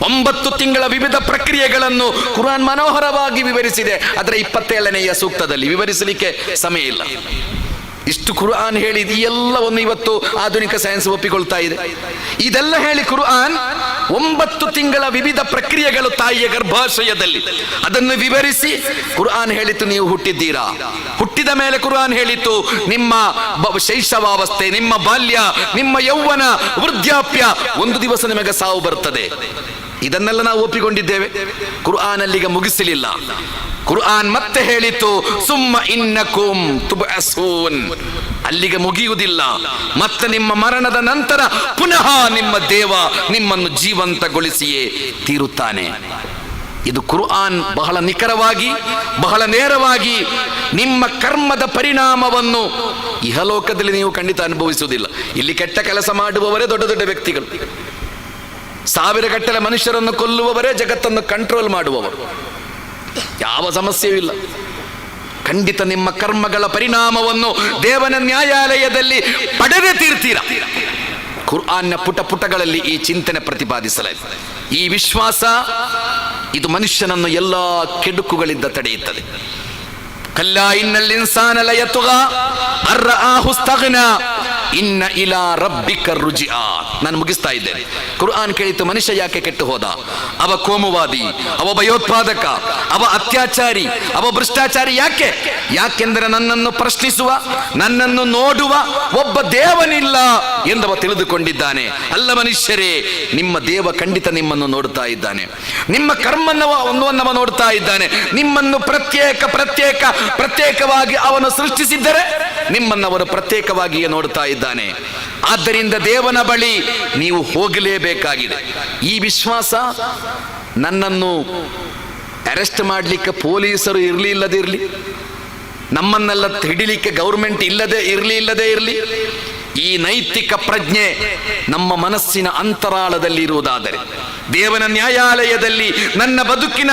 9 ತಿಂಗಳ ವಿವಿಧ ಪ್ರಕ್ರಿಯೆಗಳನ್ನು ಕುರ್ಆನ್ ಮನೋಹರವಾಗಿ ವಿವರಿಸಿದೆ. ಅದರ 27ನೆಯ ಸೂಕ್ತದಲ್ಲಿ ವಿವರಿಸಲಿಕ್ಕೆ ಸಮಯ ಇಲ್ಲ. ಇಷ್ಟು ಕುರ್ಆನ್ ಹೇಳಿದ ಈ ಎಲ್ಲವನ್ನು ಇವತ್ತು ಆಧುನಿಕ ಸೈನ್ಸ್ ಒಪ್ಪಿಕೊಳ್ತಾ ಇದೆ. ಇದೆಲ್ಲ ಹೇಳಿ ಕುರ್ಆನ್ 9 ತಿಂಗಳ ವಿವಿಧ ಪ್ರಕ್ರಿಯೆಗಳು ತಾಯಿಯ ಗರ್ಭಾಶಯದಲ್ಲಿ. ಅದನ್ನು ವಿವರಿಸಿ ಕುರ್ಆನ್ ಹೇಳಿತು ನೀವು ಹುಟ್ಟಿದ್ದೀರಾ. ಹುಟ್ಟಿದ ಮೇಲೆ ಕುರ್ಆನ್ ಹೇಳಿತು ನಿಮ್ಮ ಶೈಶವಾವಸ್ಥೆ, ನಿಮ್ಮ ಬಾಲ್ಯ, ನಿಮ್ಮ ಯೌವನ, ವೃದ್ಧಾಪ್ಯ, ಒಂದು ದಿವಸ ನಿಮಗೆ ಸಾವು ಬರ್ತದೆ. ಇದನ್ನೆಲ್ಲ ನಾವು ಒಪ್ಪಿಕೊಂಡಿದ್ದೇವೆ. ಕುರ್ಆನ್ ಅಲ್ಲಿಗೆ ಮುಗಿಸಲಿಲ್ಲ. ಕುರ್ಆನ್ ಮತ್ತೆ ಹೇಳಿತು ಸುಮ್ಮ ಇನ್ನಕುಂ ತುಬ್ಅಸೂನ್, ಅಲ್ಲಿಗೆ ಮುಗಿಯುವುದಿಲ್ಲ. ಮತ್ತೆ ನಿಮ್ಮ ಮರಣದ ನಂತರ ಪುನಃ ನಿಮ್ಮ ದೇವ ನಿಮ್ಮನ್ನು ಜೀವಂತಗೊಳಿಸಿಯೇ ತೀರುತ್ತಾನೆ. ಇದು ಕುರ್ಆನ್ ಬಹಳ ನಿಖರವಾಗಿ, ಬಹಳ ನೇರವಾಗಿ ನಿಮ್ಮ ಕರ್ಮದ ಪರಿಣಾಮವನ್ನು ಇಹಲೋಕದಲ್ಲಿ ನೀವು ಖಂಡಿತ ಅನುಭವಿಸುವುದಿಲ್ಲ. ಇಲ್ಲಿ ಕೆಟ್ಟ ಕೆಲಸ ಮಾಡುವವರೇ ದೊಡ್ಡ ದೊಡ್ಡ ವ್ಯಕ್ತಿಗಳು, ಸಾವಿರಗಟ್ಟಲೆ ಮನುಷ್ಯರನ್ನು ಕೊಲ್ಲುವವರೇ ಜಗತ್ತನ್ನು ಕಂಟ್ರೋಲ್ ಮಾಡುವವರು. ಯಾವ ಸಮಸ್ಯೆಯೂ ಇಲ್ಲ. ಖಂಡಿತ ನಿಮ್ಮ ಕರ್ಮಗಳ ಪರಿಣಾಮವನ್ನು ದೇವನ ನ್ಯಾಯಾಲಯದಲ್ಲಿ ಪಡೆದೇ ತೀರ್ತೀರ. ಕುರ್ಆನ್ನ ಪುಟ ಪುಟಗಳಲ್ಲಿ ಈ ಚಿಂತನೆ ಪ್ರತಿಪಾದಿಸಲಾಗಿದೆ. ಈ ವಿಶ್ವಾಸ ಇದು ಮನುಷ್ಯನನ್ನು ಎಲ್ಲಾ ಕೆಡುಕುಗಳಿಂದ ತಡೆಯುತ್ತದೆ. ಕಲ್ಲಾ ಇನ್ನಲ್ ಇನ್ಸಾನ ಲಯತುಗಾ ಅರ್ರಾಹು ಇಸ್ತಗ್ನಾ ಇನ್ನ ಇಲಾ ರಬ್ಬಿಕ ರುಜಿಆ. ನಾನು ಮುಗಿಸ್ತಾ ಇದ್ದೇನೆ. ಕುರ್ಆನ್ ಕೇಳಿತು ಮನುಷ್ಯ ಯಾಕೆ ಕೆಟ್ಟು ಹೋದ? ಅವ ಕೋಮುವಾದಿ, ಅವ ಭಯೋತ್ಪಾದಕ, ಅವ ಅತ್ಯಾಚಾರಿ, ಅವ ಭ್ರಷ್ಟಾಚಾರಿ. ಯಾಕೆಂದರೆ ನನ್ನನ್ನು ಪ್ರಶ್ನಿಸುವ, ನನ್ನನ್ನು ನೋಡುವ ಒಬ್ಬ ದೇವನಿಲ್ಲ ಎಂದವ ತಿಳಿದುಕೊಂಡಿದ್ದಾನೆ. ಅಲ್ಲ ಮನುಷ್ಯರೇ, ನಿಮ್ಮ ದೇವ ಖಂಡಿತ ನಿಮ್ಮನ್ನು ನೋಡ್ತಾ ಇದ್ದಾನೆ. ನಿಮ್ಮ ಕರ್ಮವನ್ನವ ನೋಡ್ತಾ ಇದ್ದಾನೆ. ನಿಮ್ಮನ್ನು ಪ್ರತ್ಯೇಕವಾಗಿ ಅವನು ಸೃಷ್ಟಿಸಿದ್ದರೆ ನಿಮ್ಮನ್ನು ಅವರು ಪ್ರತ್ಯೇಕವಾಗಿಯೇ ನೋಡ್ತಾ ಇದ್ದಾನೆ. ಆದ್ದರಿಂದ ದೇವನ ಬಳಿ ನೀವು ಹೋಗಲೇಬೇಕಾಗಿದೆ. ಈ ವಿಶ್ವಾಸ ನನ್ನನ್ನು ಅರೆಸ್ಟ್ ಮಾಡಲಿಕ್ಕೆ ಪೊಲೀಸರು ಇಲ್ಲದೇ ಇರಲಿ, ನಮ್ಮನ್ನೆಲ್ಲ ಹಿಡಿಲಿಕ್ಕೆ ಗೌರ್ಮೆಂಟ್ ಇಲ್ಲದೆ ಇರಲಿ, ಈ ನೈತಿಕ ಪ್ರಜ್ಞೆ ನಮ್ಮ ಮನಸ್ಸಿನ ಅಂತರಾಳದಲ್ಲಿ ಇರುವುದಾದರೆ, ದೇವನ ನ್ಯಾಯಾಲಯದಲ್ಲಿ ನನ್ನ ಬದುಕಿನ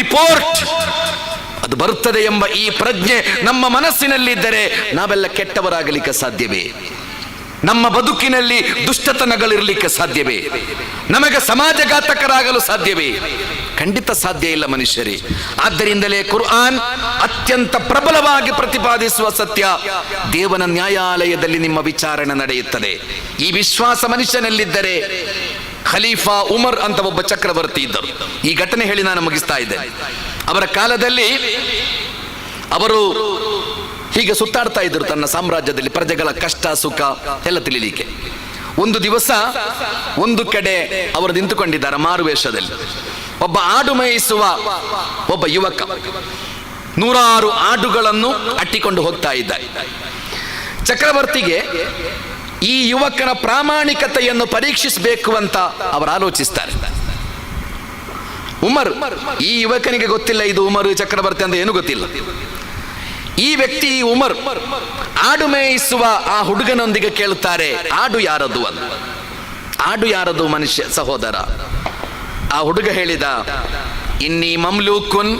ರಿಪೋರ್ಟ್ ಅದು ಬರುತ್ತದೆ ಎಂಬ ಈ ಪ್ರಜ್ಞೆ ನಮ್ಮ ಮನಸ್ಸಿನಲ್ಲಿದ್ದರೆ ನಾವೆಲ್ಲ ಕೆಟ್ಟವರಾಗಲಿಕ್ಕೆ ಸಾಧ್ಯವೇ? ನಮ್ಮ ಬದುಕಿನಲ್ಲಿ ದುಷ್ಟತನಗಳಿರಲಿಕ್ಕೆ ಸಾಧ್ಯವೇ? ನಮಗೆ ಸಮಾಜಘಾತಕರಾಗಲು ಸಾಧ್ಯವೇ? ಖಂಡಿತ ಸಾಧ್ಯ ಇಲ್ಲ ಮನುಷ್ಯರೇ. ಆದ್ದರಿಂದಲೇ ಕುರ್ಆನ್ ಅತ್ಯಂತ ಪ್ರಬಲವಾಗಿ ಪ್ರತಿಪಾದಿಸುವ ಸತ್ಯ, ದೇವನ ನ್ಯಾಯಾಲಯದಲ್ಲಿ ನಿಮ್ಮ ವಿಚಾರಣೆ ನಡೆಯುತ್ತದೆ. ಈ ವಿಶ್ವಾಸ ಮನುಷ್ಯನಲ್ಲಿದ್ದರೆ, ಖಲೀಫಾ ಉಮರ್ ಅಂತ ಒಬ್ಬ ಚಕ್ರವರ್ತಿ ಇದ್ದರು. ಈ ಘಟನೆ ಹೇಳಿ ನಾನು ಮುಗಿಸ್ತಾ ಇದ್ದೇನೆ. ಅವರ ಕಾಲದಲ್ಲಿ ಅವರು ಹೀಗೆ ಸುತ್ತಾಡ್ತಾ ಇದ್ರು ತನ್ನ ಸಾಮ್ರಾಜ್ಯದಲ್ಲಿ, ಪ್ರಜೆಗಳ ಕಷ್ಟ ಸುಖ ಎಲ್ಲ ತಿಳಿಲಿಕ್ಕೆ. ಒಂದು ದಿವಸ ಒಂದು ಕಡೆ ಅವರು ನಿಂತುಕೊಂಡಿದ್ದಾರೆ ಮಾರುವೇಷದಲ್ಲಿ. ಒಬ್ಬ ಆಡು ಮೇಯಿಸುವ ಒಬ್ಬ ಯುವಕ 100 ಆಡುಗಳನ್ನು ಅಟ್ಟಿಕೊಂಡು ಹೋಗ್ತಾ ಇದ್ದ. ಚಕ್ರವರ್ತಿಗೆ ಈ ಯುವಕನ ಪ್ರಾಮಾಣಿಕತೆಯನ್ನು ಪರೀಕ್ಷಿಸಬೇಕು ಅಂತ ಅವರು ಆಲೋಚಿಸ್ತಾರೆ. ಉಮರ್, ಈ ಯುವಕನಿಗೆ ಗೊತ್ತಿಲ್ಲ ಇದು ಉಮರ್ ಚಕ್ರವರ್ತಿ ಅಂತ ಏನು ಗೊತ್ತಿಲ್ಲ. ಈ ವ್ಯಕ್ತಿ ಉಮರ್ ಆಡು ಮೇಯಿಸುವ ಆ ಹುಡುಗನೊಂದಿಗೆ ಕೇಳುತ್ತಾರೆ, ಆಡು ಯಾರದು ಅಂತ. ಆಡು ಯಾರದು ಮನುಷ್ಯ ಸಹೋದರ? ಆ ಹುಡುಗ ಹೇಳಿದ, ಇನ್ನಿ ಮಮ್ಲೂಕುನ್,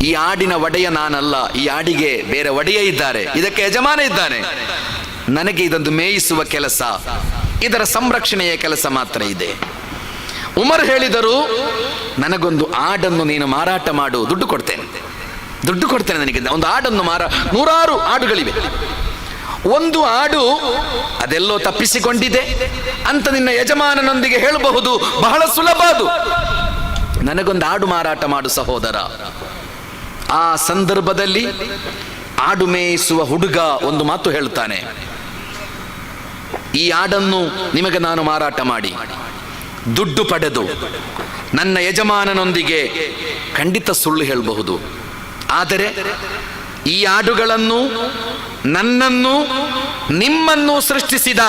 ಈ ಆಡಿನ ಒಡೆಯ ನಾನಲ್ಲ, ಈ ಆಡಿಗೆ ಬೇರೆ ಒಡೆಯ ಇದ್ದಾರೆ, ಇದಕ್ಕೆ ಯಜಮಾನ ಇದ್ದಾನೆ. ನನಗೆ ಇದೊಂದು ಮೇಯಿಸುವ ಕೆಲಸ, ಇದರ ಸಂರಕ್ಷಣೆಯ ಕೆಲಸ ಮಾತ್ರ ಇದೆ. ಉಮರ್ ಹೇಳಿದರು, ನನಗೊಂದು ಆಡನ್ನು ನೀನು ಮಾರಾಟ ಮಾಡು, ದುಡ್ಡು ಕೊಡ್ತೇನೆ ನನಗೆ ಒಂದು ಆಡನ್ನು 100 ಆಡುಗಳಿವೆ. ಒಂದು ಆಡು ಅದೆಲ್ಲೋ ತಪ್ಪಿಸಿಕೊಂಡಿದೆ ಅಂತ ನಿನ್ನ ಯಜಮಾನನೊಂದಿಗೆ ಹೇಳಬಹುದು, ಬಹಳ ಸುಲಭ ಅದು. ನನಗೊಂದು ಆಡು ಮಾರಾಟ ಮಾಡು ಸಹೋದರ. ಆ ಸಂದರ್ಭದಲ್ಲಿ ಆಡು ಮೇಯಿಸುವ ಹುಡುಗ ಒಂದು ಮಾತು ಹೇಳ್ತಾನೆ, ಈ ಆಡನ್ನು ನಿಮಗೆ ನಾನು ಮಾರಾಟ ಮಾಡಿ ದುಡ್ಡು ಪಡೆದು ನನ್ನ ಯಜಮಾನನೊಂದಿಗೆ ಖಂಡಿತ ಸುಳ್ಳು ಹೇಳಬಹುದು. ಆದರೆ ಈ ಆಡುಗಳನ್ನು, ನನ್ನನ್ನು, ನಿಮ್ಮನ್ನು ಸೃಷ್ಟಿಸಿದ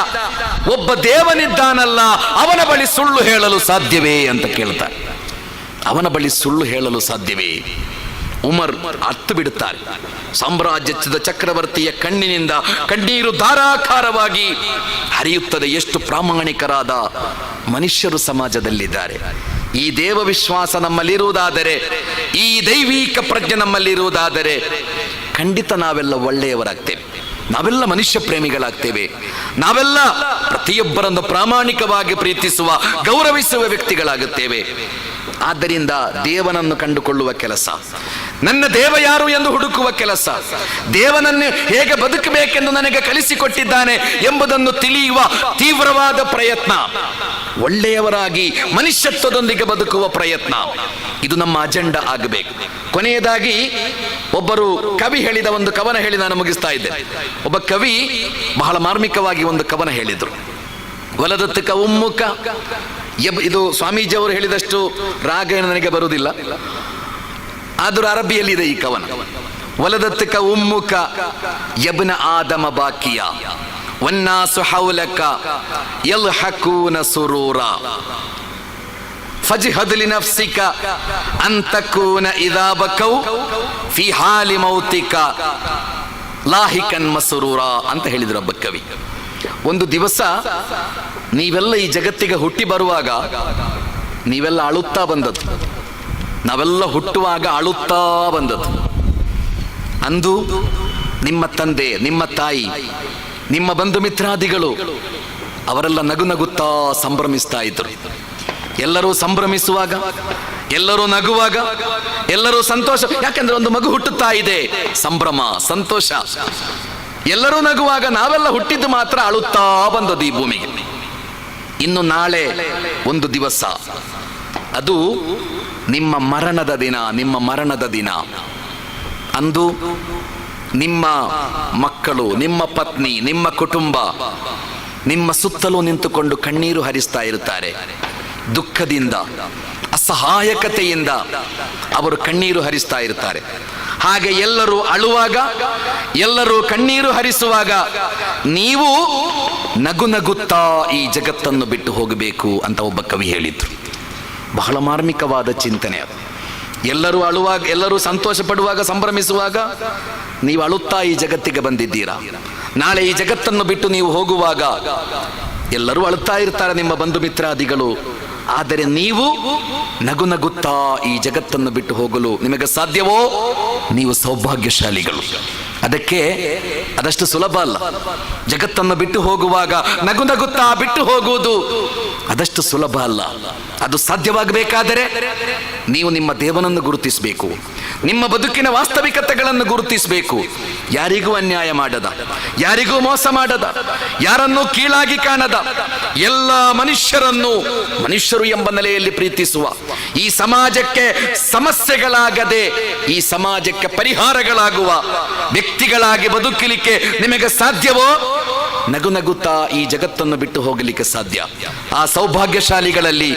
ಒಬ್ಬ ದೇವನಿದ್ದಾನಲ್ಲ, ಅವನ ಬಳಿ ಸುಳ್ಳು ಹೇಳಲು ಸಾಧ್ಯವೇ ಅಂತ ಕೇಳ್ತಾರೆ. ಅವನ ಬಳಿ ಸುಳ್ಳು ಹೇಳಲು ಸಾಧ್ಯವೇ? ಉಮರ್ ಅತ್ತು ಬಿಡುತ್ತಾರೆ. ಸಾಮ್ರಾಜ್ಯದ ಚಕ್ರವರ್ತಿಯ ಕಣ್ಣಿನಿಂದ ಕಣ್ಣೀರು ಧಾರಾಕಾರವಾಗಿ ಹರಿಯುತ್ತದೆ. ಎಷ್ಟು ಪ್ರಾಮಾಣಿಕರಾದ ಮನುಷ್ಯರು ಸಮಾಜದಲ್ಲಿದ್ದಾರೆ. ಈ ದೇವ ವಿಶ್ವಾಸ ನಮ್ಮಲ್ಲಿರುವುದಾದರೆ, ಈ ದೈವಿಕ ಪ್ರಜ್ಞೆ ನಮ್ಮಲ್ಲಿರುವುದಾದರೆ ಖಂಡಿತ ನಾವೆಲ್ಲ ಒಳ್ಳೆಯವರಾಗ್ತೇವೆ, ನಾವೆಲ್ಲ ಮನುಷ್ಯ ಪ್ರೇಮಿಗಳಾಗ್ತೇವೆ, ನಾವೆಲ್ಲ ಪ್ರತಿಯೊಬ್ಬರನ್ನು ಪ್ರಾಮಾಣಿಕವಾಗಿ ಪ್ರೀತಿಸುವ, ಗೌರವಿಸುವ ವ್ಯಕ್ತಿಗಳಾಗುತ್ತೇವೆ. ಆದ್ದರಿಂದ ದೇವನನ್ನು ಕಂಡುಕೊಳ್ಳುವ ಕೆಲಸ, ನನ್ನ ದೇವ ಯಾರು ಎಂದು ಹುಡುಕುವ ಕೆಲಸ, ದೇವನನ್ನು ಹೇಗೆ ಬದುಕಬೇಕೆಂದು ನನಗೆ ಕಲಿಸಿಕೊಟ್ಟಿದ್ದಾನೆ ಎಂಬುದನ್ನು ತಿಳಿಯುವ ತೀವ್ರವಾದ ಪ್ರಯತ್ನ, ಒಳ್ಳೆಯವರಾಗಿ ಮನುಷ್ಯತ್ವದೊಂದಿಗೆ ಬದುಕುವ ಪ್ರಯತ್ನ, ಇದು ನಮ್ಮ ಅಜೆಂಡಾ ಆಗಬೇಕು. ಕೊನೆಯದಾಗಿ ಒಬ್ಬರು ಕವಿ ಹೇಳಿದ ಒಂದು ಕವನ ಹೇಳಿ ನಾನು ಮುಗಿಸ್ತಾ ಇದ್ದೆ. ಒಬ್ಬ ಕವಿ ಬಹಳ ಮಾರ್ಮಿಕವಾಗಿ ಒಂದು ಕವನ ಹೇಳಿದ್ರು. ವಲದತ್ತಕ ಉಮ್ಮುಖ ಇದು ಸ್ವಾಮೀಜಿಯವರು ಹೇಳಿದಷ್ಟು ರಾಗ ಏನು ನನಗೆ ಬರುವುದಿಲ್ಲ, ಆದರೂ ಅರಬಿಯಲ್ಲಿದೆ ಈ ಕವನ. ವಲದತ್ತಕ ಉಮ್ಮುಖ ಯಬ್ನ ಆದಮ ಬಾಕಿಯ ವನ್ನಾಸು ಹೌಲಕ ಯಲ್ಹಕೂನ ಸುರೂರ ಫಜ್ಹದ್ ಲಿನಫ್ಸಿಕ ಅನ್ ತಕೂನ ಇದಾ ಬಕೌ ಫಿ ಹಾಲಿ ಮೌತಿಕ ಲಾಹಿಕನ್ ಮಸುರೂರ ಅಂತ ಹೇಳಿದ್ರು ಒಬ್ಬ ಕವಿ. ಒಂದು ದಿವಸ ನೀವೆಲ್ಲ ಈ ಜಗತ್ತಿಗೆ ಹುಟ್ಟಿ ಬರುವಾಗ ನೀವೆಲ್ಲ ಅಳುತ್ತಾ ಬಂದದ್ದು, ನಾವೆಲ್ಲ ಹುಟ್ಟುವಾಗ ಅಳುತ್ತಾ ಬಂದದ್ದು. ಅಂದು ನಿಮ್ಮ ತಂದೆ, ನಿಮ್ಮ ತಾಯಿ, ನಿಮ್ಮ ಬಂಧು ಮಿತ್ರಾದಿಗಳು ಅವರೆಲ್ಲ ನಗು ನಗುತ್ತಾ ಸಂಭ್ರಮಿಸ್ತಾ ಇದ್ರು. ಎಲ್ಲರೂ ಸಂಭ್ರಮಿಸುವಾಗ, ಎಲ್ಲರೂ ನಗುವಾಗ, ಎಲ್ಲರೂ ಸಂತೋಷ. ಯಾಕಂದ್ರೆ ಒಂದು ಮಗು ಹುಟ್ಟುತ್ತಾ ಇದೆ, ಸಂಭ್ರಮ, ಸಂತೋಷ. ಎಲ್ಲರೂ ನಗುವಾಗ ನಾವೆಲ್ಲ ಹುಟ್ಟಿದ್ದು ಮಾತ್ರ ಅಳುತ್ತಾ ಬಂದದ್ದು ಈ ಭೂಮಿಗೆ. ಇನ್ನು ನಾಳೆ ಒಂದು ದಿವಸ, ಅದು ನಿಮ್ಮ ಮರಣದ ದಿನ, ನಿಮ್ಮ ಮರಣದ ದಿನ. ಅಂದು ನಿಮ್ಮ ಮಕ್ಕಳು, ನಿಮ್ಮ ಪತ್ನಿ, ನಿಮ್ಮ ಕುಟುಂಬ ನಿಮ್ಮ ಸುತ್ತಲೂ ನಿಂತುಕೊಂಡು ಕಣ್ಣೀರು ಹರಿಸ್ತಾ ಇರುತ್ತಾರೆ. ದುಃಖದಿಂದ, ಅಸಹಾಯಕತೆಯಿಂದ ಅವರು ಕಣ್ಣೀರು ಹರಿಸ್ತಾ ಇರ್ತಾರೆ. ಹಾಗೆ ಎಲ್ಲರೂ ಅಳುವಾಗ, ಎಲ್ಲರೂ ಕಣ್ಣೀರು ಹರಿಸುವಾಗ ನೀವು ನಗು ನಗುತ್ತಾ ಈ ಜಗತ್ತನ್ನು ಬಿಟ್ಟು ಹೋಗಬೇಕು ಅಂತ ಒಬ್ಬ ಕವಿ ಹೇಳಿದ್ರು. ಬಹಳ ಮಾರ್ಮಿಕವಾದ ಚಿಂತನೆ ಅದು. ಎಲ್ಲರೂ ಅಳುವಾಗ, ಎಲ್ಲರೂ ಸಂತೋಷ ಪಡುವಾಗ, ಸಂಭ್ರಮಿಸುವಾಗ ನೀವು ಅಳುತ್ತಾ ಈ ಜಗತ್ತಿಗೆ ಬಂದಿದ್ದೀರಾ. ನಾಳೆ ಈ ಜಗತ್ತನ್ನು ಬಿಟ್ಟು ನೀವು ಹೋಗುವಾಗ ಎಲ್ಲರೂ ಅಳುತ್ತಾ ಇರ್ತಾರೆ, ನಿಮ್ಮ ಬಂಧು ಮಿತ್ರಾದಿಗಳು. ಆದರೆ ನೀವು ನಗು ನಗುತ್ತಾ ಈ ಜಗತ್ತನ್ನು ಬಿಟ್ಟು ಹೋಗಲು ನಿಮಗೆ ಸಾಧ್ಯವೋ? ನೀವು ಸೌಭಾಗ್ಯಶಾಲಿಗಳು. ಅದಕ್ಕೆ ಅದಷ್ಟು ಸುಲಭ ಅಲ್ಲ. ಜಗತ್ತನ್ನು ಬಿಟ್ಟು ಹೋಗುವಾಗ ನಗು ನಗುತ್ತಾ ಬಿಟ್ಟು ಹೋಗುವುದು ಅದಷ್ಟು ಸುಲಭ ಅಲ್ಲ. ಅದು ಸಾಧ್ಯವಾಗಬೇಕಾದರೆ ನೀವು ನಿಮ್ಮ ದೇವನನ್ನು ಗುರುತಿಸಬೇಕು, ನಿಮ್ಮ ಬದುಕಿನ ವಾಸ್ತವಿಕತೆಗಳನ್ನು ಗುರುತಿಸಬೇಕು. ಯಾರಿಗೂ ಅನ್ಯಾಯ ಮಾಡದ, ಯಾರಿಗೂ ಮೋಸ ಮಾಡದ, ಯಾರನ್ನೂ ಕೀಳಾಗಿ ಕಾಣದ, ಎಲ್ಲ ಮನುಷ್ಯರನ್ನು ಮನುಷ್ಯರು ಎಂಬ ನೆಲೆಯಲ್ಲಿ ಪ್ರೀತಿಸುವ, ಈ ಸಮಾಜಕ್ಕೆ ಸಮಸ್ಯೆಗಳಾಗದೆ ಈ ಸಮಾಜಕ್ಕೆ ಪರಿಹಾರಗಳಾಗುವ ವ್ಯಕ್ತಿಗಳಾಗಿ ಬದುಕಲಿಕ್ಕೆ ನಿಮಗೆ ಸಾಧ್ಯವೋ? ನಗು ನಗುತ್ತಾ ಈ ಜಗತ್ತನ್ನು ಬಿಟ್ಟು ಹೋಗಲಿಕ್ಕೆ ಸಾಧ್ಯ. ಆ ಸೌಭಾಗ್ಯಶಾಲಿಗಳಲ್ಲಿ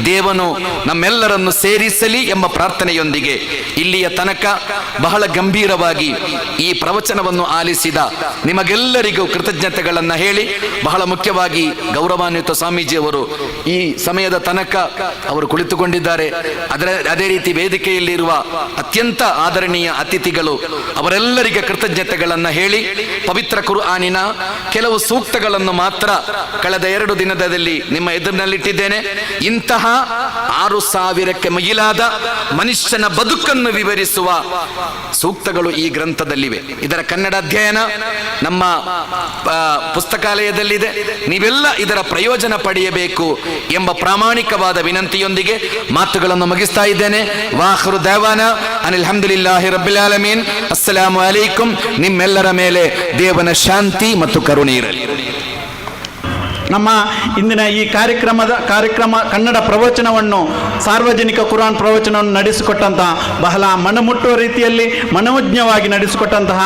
ದೇವನು ನಮ್ಮೆಲ್ಲರನ್ನು ಸೇರಿಸಲಿ ಎಂಬ ಪ್ರಾರ್ಥನೆಯೊಂದಿಗೆ ಇಲ್ಲಿಯ ತನಕ ಬಹಳ ಗಂಭೀರವಾಗಿ ಈ ಪ್ರವಚನವನ್ನು ಆಲಿಸಿದ ನಿಮಗೆಲ್ಲರಿಗೂ ಕೃತಜ್ಞತೆಗಳನ್ನು ಹೇಳಿ, ಬಹಳ ಮುಖ್ಯವಾಗಿ ಗೌರವಾನ್ವಿತ ಸ್ವಾಮೀಜಿಯವರು ಈ ಸಮಯದ ತನಕ ಅವರು ಕುಳಿತುಕೊಂಡಿದ್ದಾರೆ. ಅದೇ ರೀತಿ ವೇದಿಕೆಯಲ್ಲಿರುವ ಅತ್ಯಂತ ಆದರಣೀಯ ಅತಿಥಿಗಳು ಅವರೆಲ್ಲರಿಗೆ ಕೃತಜ್ಞತೆಗಳನ್ನು ಹೇಳಿ, ಪವಿತ್ರ ಕುರ್ಆನಿನ ಕೆಲವು ಸೂಕ್ತಗಳನ್ನು ಮಾತ್ರ ಕಳೆದ 2 ದಿನದಲ್ಲಿ ನಿಮ್ಮ ಎದುರಿನಲ್ಲಿಟ್ಟಿದ್ದೇನೆ. ಇಂತಹ 6,000ಕ್ಕೆ ಮಿಗಿಲಾದ ಮನುಷ್ಯನ ಬದುಕನ್ನು ವಿವರಿಸುವ ಸೂಕ್ತಗಳು ಈ ಗ್ರಂಥದಲ್ಲಿವೆ. ಇದರ ಕನ್ನಡ ಅಧ್ಯಯನ ನಮ್ಮ ಪುಸ್ತಕಾಲಯದಲ್ಲಿದೆ. ನೀವೆಲ್ಲ ಇದರ ಪ್ರಯೋಜನ ಪಡೆಯಬೇಕು ಎಂಬ ಪ್ರಾಮಾಣಿಕವಾದ ವಿನಂತಿಯೊಂದಿಗೆ ಮಾತುಗಳನ್ನು ಮುಗಿಸ್ತಾ ಇದ್ದೇನೆ. ವಾಖಿರು ದಅವಾನಾ ಅನಿಲ್ ಹಮ್ದುಲಿಲ್ಲಾಹಿ ರಬ್ಬಿಲ್ ಆಲಮೀನ್. ಅಸ್ಸಲಾಮು ಅಲೈಕುಂ. ನಿಮ್ಮೆಲ್ಲರ ಮೇಲೆ ದೇವನ ಶಾಂತಿ ಮತ್ತು ಕರುಣೆ ಇರಲಿ. ನಮ್ಮ ಇಂದಿನ ಈ ಕಾರ್ಯಕ್ರಮ ಕನ್ನಡ ಪ್ರವಚನವನ್ನು, ಸಾರ್ವಜನಿಕ ಕುರಾನ್ ಪ್ರವಚನವನ್ನು ನಡೆಸಿಕೊಟ್ಟಂತಹ, ಬಹಳ ಮನಮುಟ್ಟುವ ರೀತಿಯಲ್ಲಿ ಮನೋಜ್ಞವಾಗಿ ನಡೆಸಿಕೊಟ್ಟಂತಹ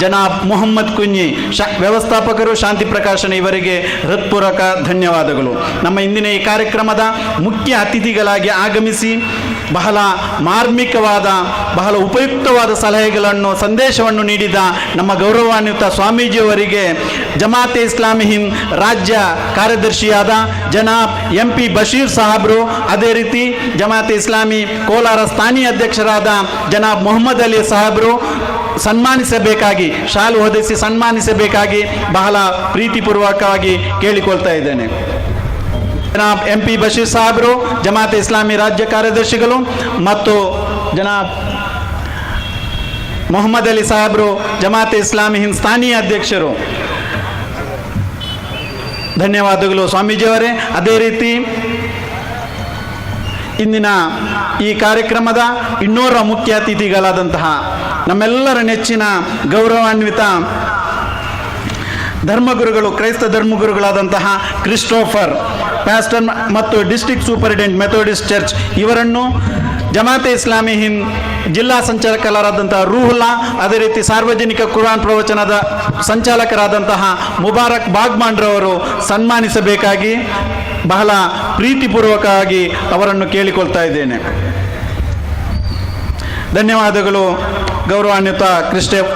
ಜನಾಬ್ ಮೊಹಮ್ಮದ್ ಕುಂಜಿ ವ್ಯವಸ್ಥಾಪಕರು, ಶಾಂತಿ ಪ್ರಕಾಶನ, ಇವರಿಗೆ ಹೃತ್ಪೂರ್ವಕ ಧನ್ಯವಾದಗಳು. ನಮ್ಮ ಇಂದಿನ ಈ ಕಾರ್ಯಕ್ರಮದ ಮುಖ್ಯ ಅತಿಥಿಗಳಾಗಿ ಆಗಮಿಸಿ ಬಹಳ ಮಾರ್ಮಿಕವಾದ, ಬಹಳ ಉಪಯುಕ್ತವಾದ ಸಲಹೆಗಳನ್ನು, ಸಂದೇಶವನ್ನು ನೀಡಿದ ನಮ್ಮ ಗೌರವಾನ್ವಿತ ಸ್ವಾಮೀಜಿಯವರಿಗೆ ಜಮಾತೆ ಇಸ್ಲಾಮಿ ಹಿಂದ್ ರಾಜ್ಯ ಕಾರ್ಯದರ್ಶಿಯಾದ ಜನಾಬ್ MP ಬಶೀರ್ ಸಾಹಬ್ರು, ಅದೇ ರೀತಿ ಜಮಾತೆ ಇಸ್ಲಾಮಿ ಕೋಲಾರ ಸ್ಥಾನೀಯ ಅಧ್ಯಕ್ಷರಾದ ಜನಾಬ್ ಮೊಹಮ್ಮದ್ ಅಲಿ ಸಾಹಬ್ರು ಸನ್ಮಾನಿಸಬೇಕಾಗಿ, ಶಾಲು ಹೊದಿಸಿ ಸನ್ಮಾನಿಸಬೇಕಾಗಿ ಬಹಳ ಪ್ರೀತಿಪೂರ್ವಕವಾಗಿ ಕೇಳಿಕೊಳ್ತಾ ಇದ್ದೇನೆ. ಜನಾಬ್ MP ಬಶೀರ್ ಸಾಹಬ್ರು ಜಮಾತೆ ಇಸ್ಲಾಮಿ ರಾಜ್ಯ ಕಾರ್ಯದರ್ಶಿಗಳು ಮತ್ತು ಜನಾಬ್ ಮೊಹಮ್ಮದ್ ಅಲಿ ಸಾಹಬ್ರು ಜಮಾತೆ ಇಸ್ಲಾಮಿ ಹಿಂದ್ ಸ್ಥಾನೀಯ ಅಧ್ಯಕ್ಷರು. ಧನ್ಯವಾದಗಳು ಸ್ವಾಮೀಜಿಯವರೇ. ಅದೇ ರೀತಿ ಇಂದಿನ ಈ ಕಾರ್ಯಕ್ರಮದ ಇನ್ನೋರ್ವ ಮುಖ್ಯ ಅತಿಥಿಗಳಾದಂತಹ ನಮ್ಮೆಲ್ಲರ ನೆಚ್ಚಿನ ಗೌರವಾನ್ವಿತ ಧರ್ಮಗುರುಗಳು, ಕ್ರೈಸ್ತ ಧರ್ಮಗುರುಗಳಾದಂತಹ ಕ್ರಿಸ್ಟೋಫರ್ ಪ್ಯಾಸ್ಟರ್ ಮತ್ತು ಡಿಸ್ಟ್ರಿಕ್ಟ್ ಸೂಪರಿಂಟೆಂಡೆಂಟ್ ಮೆಥೋಡಿಸ್ಟ್ ಚರ್ಚ್ ಇವರನ್ನು, ಜಮಾತೆ ಇಸ್ಲಾಮಿ ಹಿಂದ್ ಜಿಲ್ಲಾ ಸಂಚಾಲಕರಾದಂತಹ ರೂಹುಲ್ಲಾ, ಅದೇ ರೀತಿ ಸಾರ್ವಜನಿಕ ಕುರಾನ್ ಪ್ರವಚನದ ಸಂಚಾಲಕರಾದಂತಹ ಮುಬಾರಕ್ ಬಾಗ್ಮಾಂಡ್ರವರು ಸನ್ಮಾನಿಸಬೇಕಾಗಿ ಬಹಳ ಪ್ರೀತಿಪೂರ್ವಕವಾಗಿ ಅವರನ್ನು ಕೇಳಿಕೊಳ್ತಾ ಇದ್ದೇನೆ. ಧನ್ಯವಾದಗಳು ಗೌರವಾನ್ವಿತ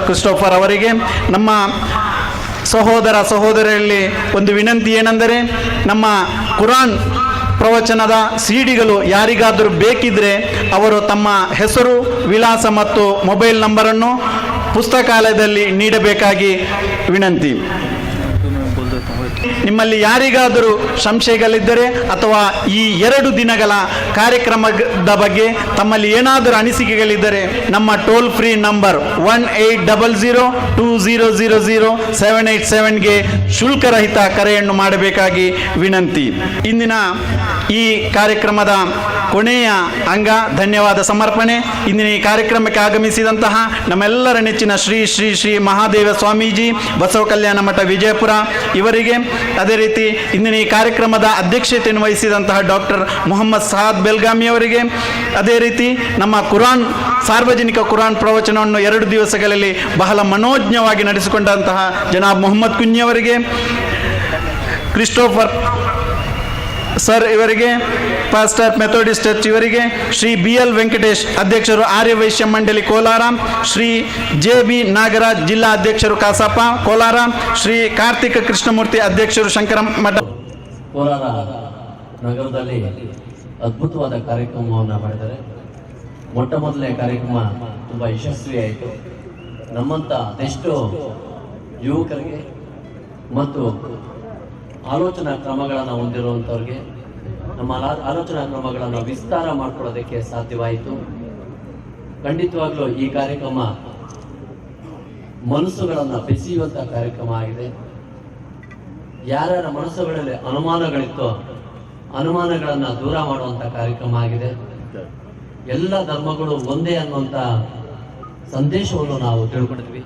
ಕ್ರಿಸ್ಟೋಫರ್ ಅವರಿಗೆ. ನಮ್ಮ ಸಹೋದರಿಯಲ್ಲಿ ಒಂದು ವಿನಂತಿ ಏನೆಂದರೆ, ನಮ್ಮ ಕುರಾನ್ ಪ್ರವಚನದ ಸಿಡಿಗಳು ಯಾರಿಗಾದರೂ ಬೇಕಿದ್ದರೆ ಅವರು ತಮ್ಮ ಹೆಸರು, ವಿಳಾಸ ಮತ್ತು ಮೊಬೈಲ್ ನಂಬರನ್ನು ಪುಸ್ತಕಾಲಯದಲ್ಲಿ ನೀಡಬೇಕಾಗಿ ವಿನಂತಿ. ನಿಮ್ಮಲ್ಲಿ ಯಾರಿಗಾದರೂ ಸಂಶಯಗಳಿದ್ದರೆ ಅಥವಾ ಈ 2 ದಿನಗಳ ಕಾರ್ಯಕ್ರಮದ ಬಗ್ಗೆ ತಮ್ಮಲ್ಲಿ ಏನಾದರೂ ಅನಿಸಿಕೆಗಳಿದ್ದರೆ ನಮ್ಮ ಟೋಲ್ ಫ್ರೀ ನಂಬರ್ 180020000787ಗೆ ಶುಲ್ಕರಹಿತ ಕರೆಯನ್ನು ಮಾಡಬೇಕಾಗಿ ವಿನಂತಿ. ಇಂದಿನ ಈ ಕಾರ್ಯಕ್ರಮದ ಕೊನೆಯ ಅಂಗ ಧನ್ಯವಾದ ಸಮರ್ಪಣೆ. ಇಂದಿನ ಈ ಕಾರ್ಯಕ್ರಮಕ್ಕೆ ಆಗಮಿಸಿದಂತಹ ನಮ್ಮೆಲ್ಲರ ನೆಚ್ಚಿನ ಶ್ರೀ ಶ್ರೀ ಶ್ರೀ ಮಹಾದೇವ ಸ್ವಾಮೀಜಿ, ಬಸವ ಕಲ್ಯಾಣ ಮಠ ವಿಜಯಪುರ ಇವರಿಗೆ, ಅದೇ ರೀತಿ ಇಂದಿನ ಈ ಕಾರ್ಯಕ್ರಮದ ಅಧ್ಯಕ್ಷತೆಯನ್ನು ವಹಿಸಿದಂತಹ ಡಾಕ್ಟರ್ ಮೊಹಮ್ಮದ್ ಸಹಾದ್ ಬೆಲ್ಗಾಮಿ ಅವರಿಗೆ, ಅದೇ ರೀತಿ ನಮ್ಮ ಸಾರ್ವಜನಿಕ ಕುರಾನ್ ಪ್ರವಚನವನ್ನು 2 ದಿವಸಗಳಲ್ಲಿ ಬಹಳ ಮನೋಜ್ಞವಾಗಿ ನಡೆಸಿಕೊಂಡಂತಹ ಜನಾಬ್ ಮೊಹಮ್ಮದ್ ಕುಂಜಿ ಅವರಿಗೆ, ಕ್ರಿಸ್ಟೋಫರ್ ಸರ್ ಇವರಿಗೆ, ಪಾಸ್ಟರ್ ಮೆಥೋಡಿಸ್ಟ್ ಚರ್ಚ್ ಇವರಿಗೆ, ಶ್ರೀ BL ವೆಂಕಟೇಶ್ ಅಧ್ಯಕ್ಷರು ಆರ್ಯ ವೈಶ್ಯ ಮಂಡಳಿ ಕೋಲಾರ, ಶ್ರೀ JB ನಾಗರಾಜ್ ಜಿಲ್ಲಾ ಅಧ್ಯಕ್ಷರು ಕಾಸಪ್ಪ ಕೋಲಾರ, ಶ್ರೀ ಕಾರ್ತಿಕ ಕೃಷ್ಣಮೂರ್ತಿ ಅಧ್ಯಕ್ಷರು ಶಂಕರ ಮಠ. ಕೋಲಾರ ನಗರದಲ್ಲಿ ಅದ್ಭುತವಾದ ಕಾರ್ಯಕ್ರಮವನ್ನು ಮಾಡಿದ್ದಾರೆ. ಮೊಟ್ಟ ಮೊದಲನೇ ಕಾರ್ಯಕ್ರಮ ತುಂಬ ಯಶಸ್ವಿಯಾಯಿತು. ನಮ್ಮಂಥ ಅದೆಷ್ಟೋ ಯುವಕರಿಗೆ ಮತ್ತು ಆಲೋಚನಾ ಕ್ರಮಗಳನ್ನು ಹೊಂದಿರುವಂಥವ್ರಿಗೆ ನಮ್ಮ ಆಲೋಚನಾ ಕ್ರಮಗಳನ್ನು ವಿಸ್ತಾರ ಮಾಡಿಕೊಳ್ಳೋದಕ್ಕೆ ಸಾಧ್ಯವಾಯಿತು. ಖಂಡಿತವಾಗ್ಲೂ ಈ ಕಾರ್ಯಕ್ರಮ ಮನಸ್ಸುಗಳನ್ನು ಬೆಸೆಯುವಂಥ ಕಾರ್ಯಕ್ರಮ ಆಗಿದೆ. ಯಾರ್ಯಾರ ಮನಸ್ಸುಗಳಲ್ಲಿ ಅನುಮಾನಗಳಿತ್ತೋ ಅನುಮಾನಗಳನ್ನು ದೂರ ಮಾಡುವಂಥ ಕಾರ್ಯಕ್ರಮ ಆಗಿದೆ. ಎಲ್ಲ ಧರ್ಮಗಳು ಒಂದೇ ಅನ್ನುವಂಥ ಸಂದೇಶವನ್ನು ನಾವು ತಿಳ್ಕೊಂಡಿದ್ವಿ.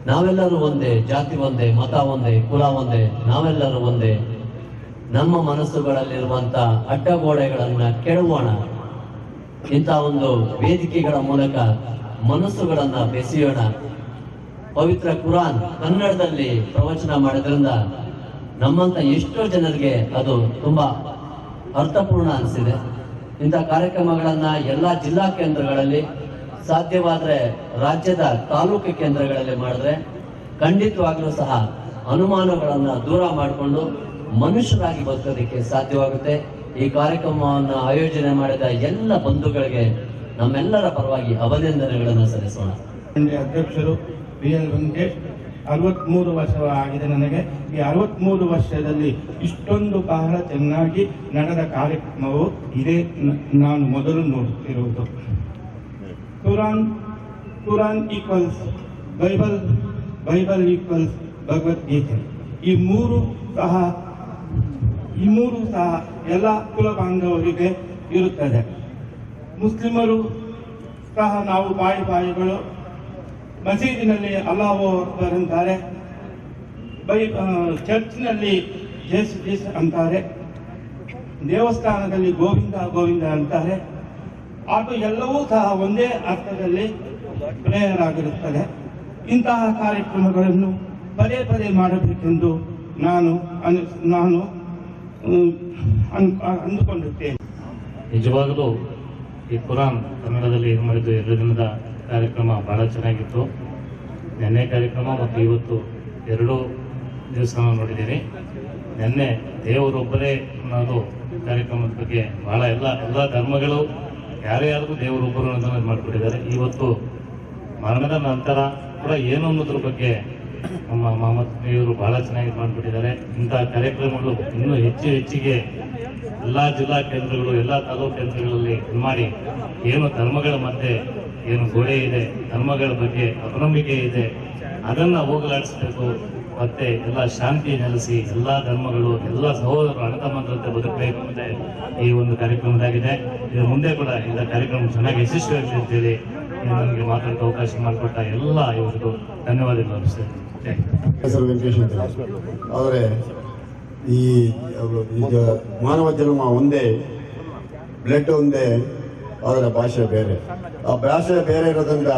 ನಾವೆಲ್ಲರೂ ಒಂದೇ, ಜಾತಿ ಒಂದೇ, ಮತ ಒಂದೇ, ಕುಲ ಒಂದೇ, ನಾವೆಲ್ಲರೂ ಒಂದೇ. ನಮ್ಮ ಮನಸ್ಸುಗಳಲ್ಲಿರುವಂಥ ಅಡ್ಡಗೋಡೆಗಳನ್ನು ಕೆಡವೋಣ. ಇಂಥ ಒಂದು ವೇದಿಕೆಗಳ ಮೂಲಕ ಮನಸ್ಸುಗಳನ್ನು ಬೆಸೆಯೋಣ. ಪವಿತ್ರ ಕುರಾನ್ ಕನ್ನಡದಲ್ಲಿ ಪ್ರವಚನ ಮಾಡೋದ್ರಿಂದ ನಮ್ಮಂಥ ಎಷ್ಟೋ ಜನರಿಗೆ ಅದು ತುಂಬಾ ಅರ್ಥಪೂರ್ಣ ಅನಿಸಿದೆ. ಇಂಥ ಕಾರ್ಯಕ್ರಮಗಳನ್ನು ಎಲ್ಲ ಜಿಲ್ಲಾ ಕೇಂದ್ರಗಳಲ್ಲಿ, ಸಾಧ್ಯವಾದರೆ ರಾಜ್ಯದ ತಾಲೂಕು ಕೇಂದ್ರಗಳಲ್ಲಿ ಮಾಡಿದ್ರೆ ಖಂಡಿತವಾಗ್ಲೂ ಸಹ ಅನುಮಾನಗಳನ್ನು ದೂರ ಮಾಡಿಕೊಂಡು ಮನುಷ್ಯರಾಗಿ ಬದುಕೋದಕ್ಕೆ ಸಾಧ್ಯವಾಗುತ್ತೆ. ಈ ಕಾರ್ಯಕ್ರಮವನ್ನು ಆಯೋಜನೆ ಮಾಡಿದ ಎಲ್ಲ ಬಂಧುಗಳಿಗೆ ನಮ್ಮೆಲ್ಲರ ಪರವಾಗಿ ಅಭಿನಂದನೆಗಳನ್ನು ಸಲ್ಲಿಸೋಣ. ಅಧ್ಯಕ್ಷರು BL ವೆಂಕಟೇಶ್, 63 ವರ್ಷ ಆಗಿದೆ ನನಗೆ. ಈ 63 ವರ್ಷದಲ್ಲಿ ಇಷ್ಟೊಂದು ಬಹಳ ಚೆನ್ನಾಗಿ ನಡೆದ ಕಾರ್ಯಕ್ರಮವು ಇದೇ ನಾನು ಮೊದಲು ನೋಡುತ್ತಿರುವುದು. Quran equals Bible, Bible equals ಭಗವದ್ಗೀತೆ. ಈ ಮೂರು ಸಹ ಎಲ್ಲ ಕುಲ ಬಾಂಧವರಿಗೆ ಇರುತ್ತದೆ. ಮುಸ್ಲಿಮರು ಸಹ ನಾವು ಬಾಯಿಗಳು ಮಸೀದಿನಲ್ಲಿ ಅಲ್ಲಾಹು ಅಕ್ಬರ್ ಅಂತಾರೆ, ಚರ್ಚ್ನಲ್ಲಿ ಜೇಸು ಅಂತಾರೆ, ದೇವಸ್ಥಾನದಲ್ಲಿ ಗೋವಿಂದ ಗೋವಿಂದ ಅಂತಾರೆ. ಅದು ಎಲ್ಲವೂ ಸಹ ಒಂದೇ ಅರ್ಥದಲ್ಲಿ ಪ್ರೇಯರ್ ಆಗಿರುತ್ತದೆ. ಇಂತಹ ಕಾರ್ಯಕ್ರಮಗಳನ್ನು ಪದೇ ಪದೇ ಮಾಡಬೇಕೆಂದು ನಾನು ಅಂದುಕೊಂಡಿದ್ದೇನೆ. ನಿಜವಾಗಲೂ ಈ ಕುರಾನ್ ಕನ್ನಡದಲ್ಲಿ ಇದು ಮಾಡಿದ್ದು 2 ದಿನದ ಕಾರ್ಯಕ್ರಮ ಬಹಳ ಚೆನ್ನಾಗಿತ್ತು. ನಿನ್ನೆ ಕಾರ್ಯಕ್ರಮ ಮತ್ತು ಇವತ್ತು 2 ದಿವಸ ನೋಡಿದ್ದೀನಿ. ನಿನ್ನೆ ದೇವರೊಬ್ಬರೇ ಅನ್ನೋದು ಕಾರ್ಯಕ್ರಮದ ಬಗ್ಗೆ ಬಹಳ ಎಲ್ಲ ಧರ್ಮಗಳು ಯಾರ್ಯಾರಿಗೂ ದೇವರೊಬ್ಬರು ಅನ್ನೋದನ್ನು ಮಾಡಿಬಿಟ್ಟಿದ್ದಾರೆ. ಇವತ್ತು ಮರಣದ ನಂತರ ಕೂಡ ಏನು ಅನ್ನೋದ್ರ ಬಗ್ಗೆ ನಮ್ಮ ಮಹಮ್ಮದ್ ಇವರು ಬಹಳ ಚೆನ್ನಾಗಿ ಮಾಡಿಬಿಟ್ಟಿದ್ದಾರೆ. ಇಂಥ ಕಾರ್ಯಕ್ರಮಗಳು ಇನ್ನೂ ಹೆಚ್ಚಿಗೆ ಎಲ್ಲ ಜಿಲ್ಲಾ ಕೇಂದ್ರಗಳು, ಎಲ್ಲ ತಾಲೂಕು ಕೇಂದ್ರಗಳಲ್ಲಿ ಮಾಡಿ ಏನು ಧರ್ಮಗಳ ಮಧ್ಯೆ ಏನು ಗೋಡೆ ಇದೆ, ಧರ್ಮಗಳ ಬಗ್ಗೆ ಅಪನಂಬಿಕೆ ಇದೆ, ಅದನ್ನು ಹೋಗಲಾಡಿಸಬೇಕು. ಮತ್ತೆ ಎಲ್ಲ ಶಾಂತಿ ನೆಲೆಸಿ ಎಲ್ಲ ಧರ್ಮಗಳು, ಎಲ್ಲ ಸಹೋದರರು ಅಣ್ಣತಮ್ಮಂತೆ ಬದುಕಬೇಕು ಅನ್ನೋದೇ ಈ ಒಂದು ಕಾರ್ಯಕ್ರಮದಾಗಿದೆ. ಇದು ಮುಂದೆ ಕೂಡ ಇಂಥ ಕಾರ್ಯಕ್ರಮ ಚೆನ್ನಾಗಿ ಯಶಸ್ವಿಯಾಗಲಿ ಅಂತೇಳಿ ನನಗೆ ಮಾತಾಡೋಕ್ಕೆ ಅವಕಾಶ ಮಾಡಿಕೊಟ್ಟ ಎಲ್ಲ ಇವರಿಗೂ ಧನ್ಯವಾದಗಳು ಅನಿಸ್ತೇನೆ. ಹೆಸರು ವೆಂಕಟೇಶ್ ಅಂತ. ಆದರೆ ಈಗ ಮಾನವ ಜನ್ಮ ಒಂದೇ, ಬ್ಲಡ್ ಒಂದೇ, ಅದರ ಭಾಷೆ ಬೇರೆ. ಆ ಭಾಷೆ ಬೇರೆ ಇರೋದ್ರಿಂದ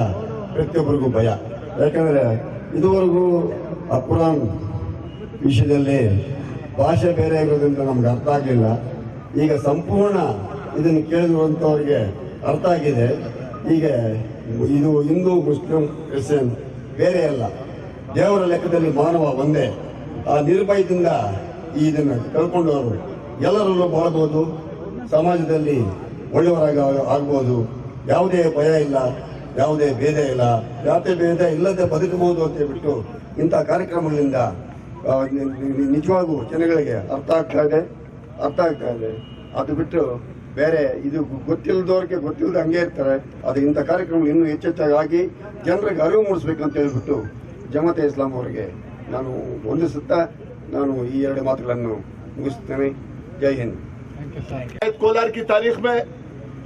ಪ್ರತಿಯೊಬ್ಬರಿಗೂ ಭಯ. ಯಾಕಂದರೆ ಇದುವರೆಗೂ ಆ ಕುರಾನ್ ವಿಷಯದಲ್ಲಿ ಭಾಷೆ ಬೇರೆ ಇರೋದ್ರಿಂದ ನಮ್ಗೆ ಅರ್ಥ ಆಗಲಿಲ್ಲ. ಈಗ ಸಂಪೂರ್ಣ ಇದನ್ನು ಕೇಳಿರುವಂಥವ್ರಿಗೆ ಅರ್ಥ ಆಗಿದೆ. ಈಗ ಇದು ಹಿಂದೂ, ಮುಸ್ಲಿಂ, ಕ್ರಿಶ್ಚಿಯನ್ ಬೇರೆ ಅಲ್ಲ, ದೇವರ ಲೆಕ್ಕದಲ್ಲಿ ಮಾನವ ಒಂದೇ. ಆ ನಿರ್ಭಯದಿಂದ ಇದನ್ನು ಕಳ್ಕೊಂಡವರು ಎಲ್ಲರಲ್ಲೂ ಬಾಳ್ಬೋದು, ಸಮಾಜದಲ್ಲಿ ಒಳ್ಳೆಯವರಾಗಿ ಆಗ್ಬೋದು. ಯಾವುದೇ ಭಯ ಇಲ್ಲ, ಯಾವುದೇ ಭೇದ ಇಲ್ಲ, ಯಾವುದೇ ಭೇದ ಇಲ್ಲದೆ ಬದುಕಬಹುದು ಅಂತ ಹೇಳ್ಬಿಟ್ಟು ಇಂಥ ಕಾರ್ಯಕ್ರಮಗಳಿಂದ ನಿಜವಾಗೂ ಜನಗಳಿಗೆ ಅರ್ಥ ಆಗ್ತಾ ಇದೆ. ಅದು ಬಿಟ್ಟು ಬೇರೆ ಇದು ಗೊತ್ತಿಲ್ಲದವ್ರಿಗೆ ಗೊತ್ತಿಲ್ಲದೆ ಹಂಗೆ ಇರ್ತಾರೆ. ಅದು ಇಂಥ ಕಾರ್ಯಕ್ರಮ ಇನ್ನೂ ಹೆಚ್ಚೆಚ್ಚಾಗಿ ಜನರಿಗೆ ಅರಿವು ಮೂಡಿಸ್ಬೇಕಂತ ಹೇಳ್ಬಿಟ್ಟು ಜಮಾತೆ ಇಸ್ಲಾಂ ಅವರಿಗೆ ನಾನು ವಂದಿಸುತ್ತಾ ನಾನು ಈ ಎರಡು ಮಾತುಗಳನ್ನು ಮುಗಿಸ್ತೇನೆ. ಜೈ ಹಿಂದ್. कोलार की तारीख में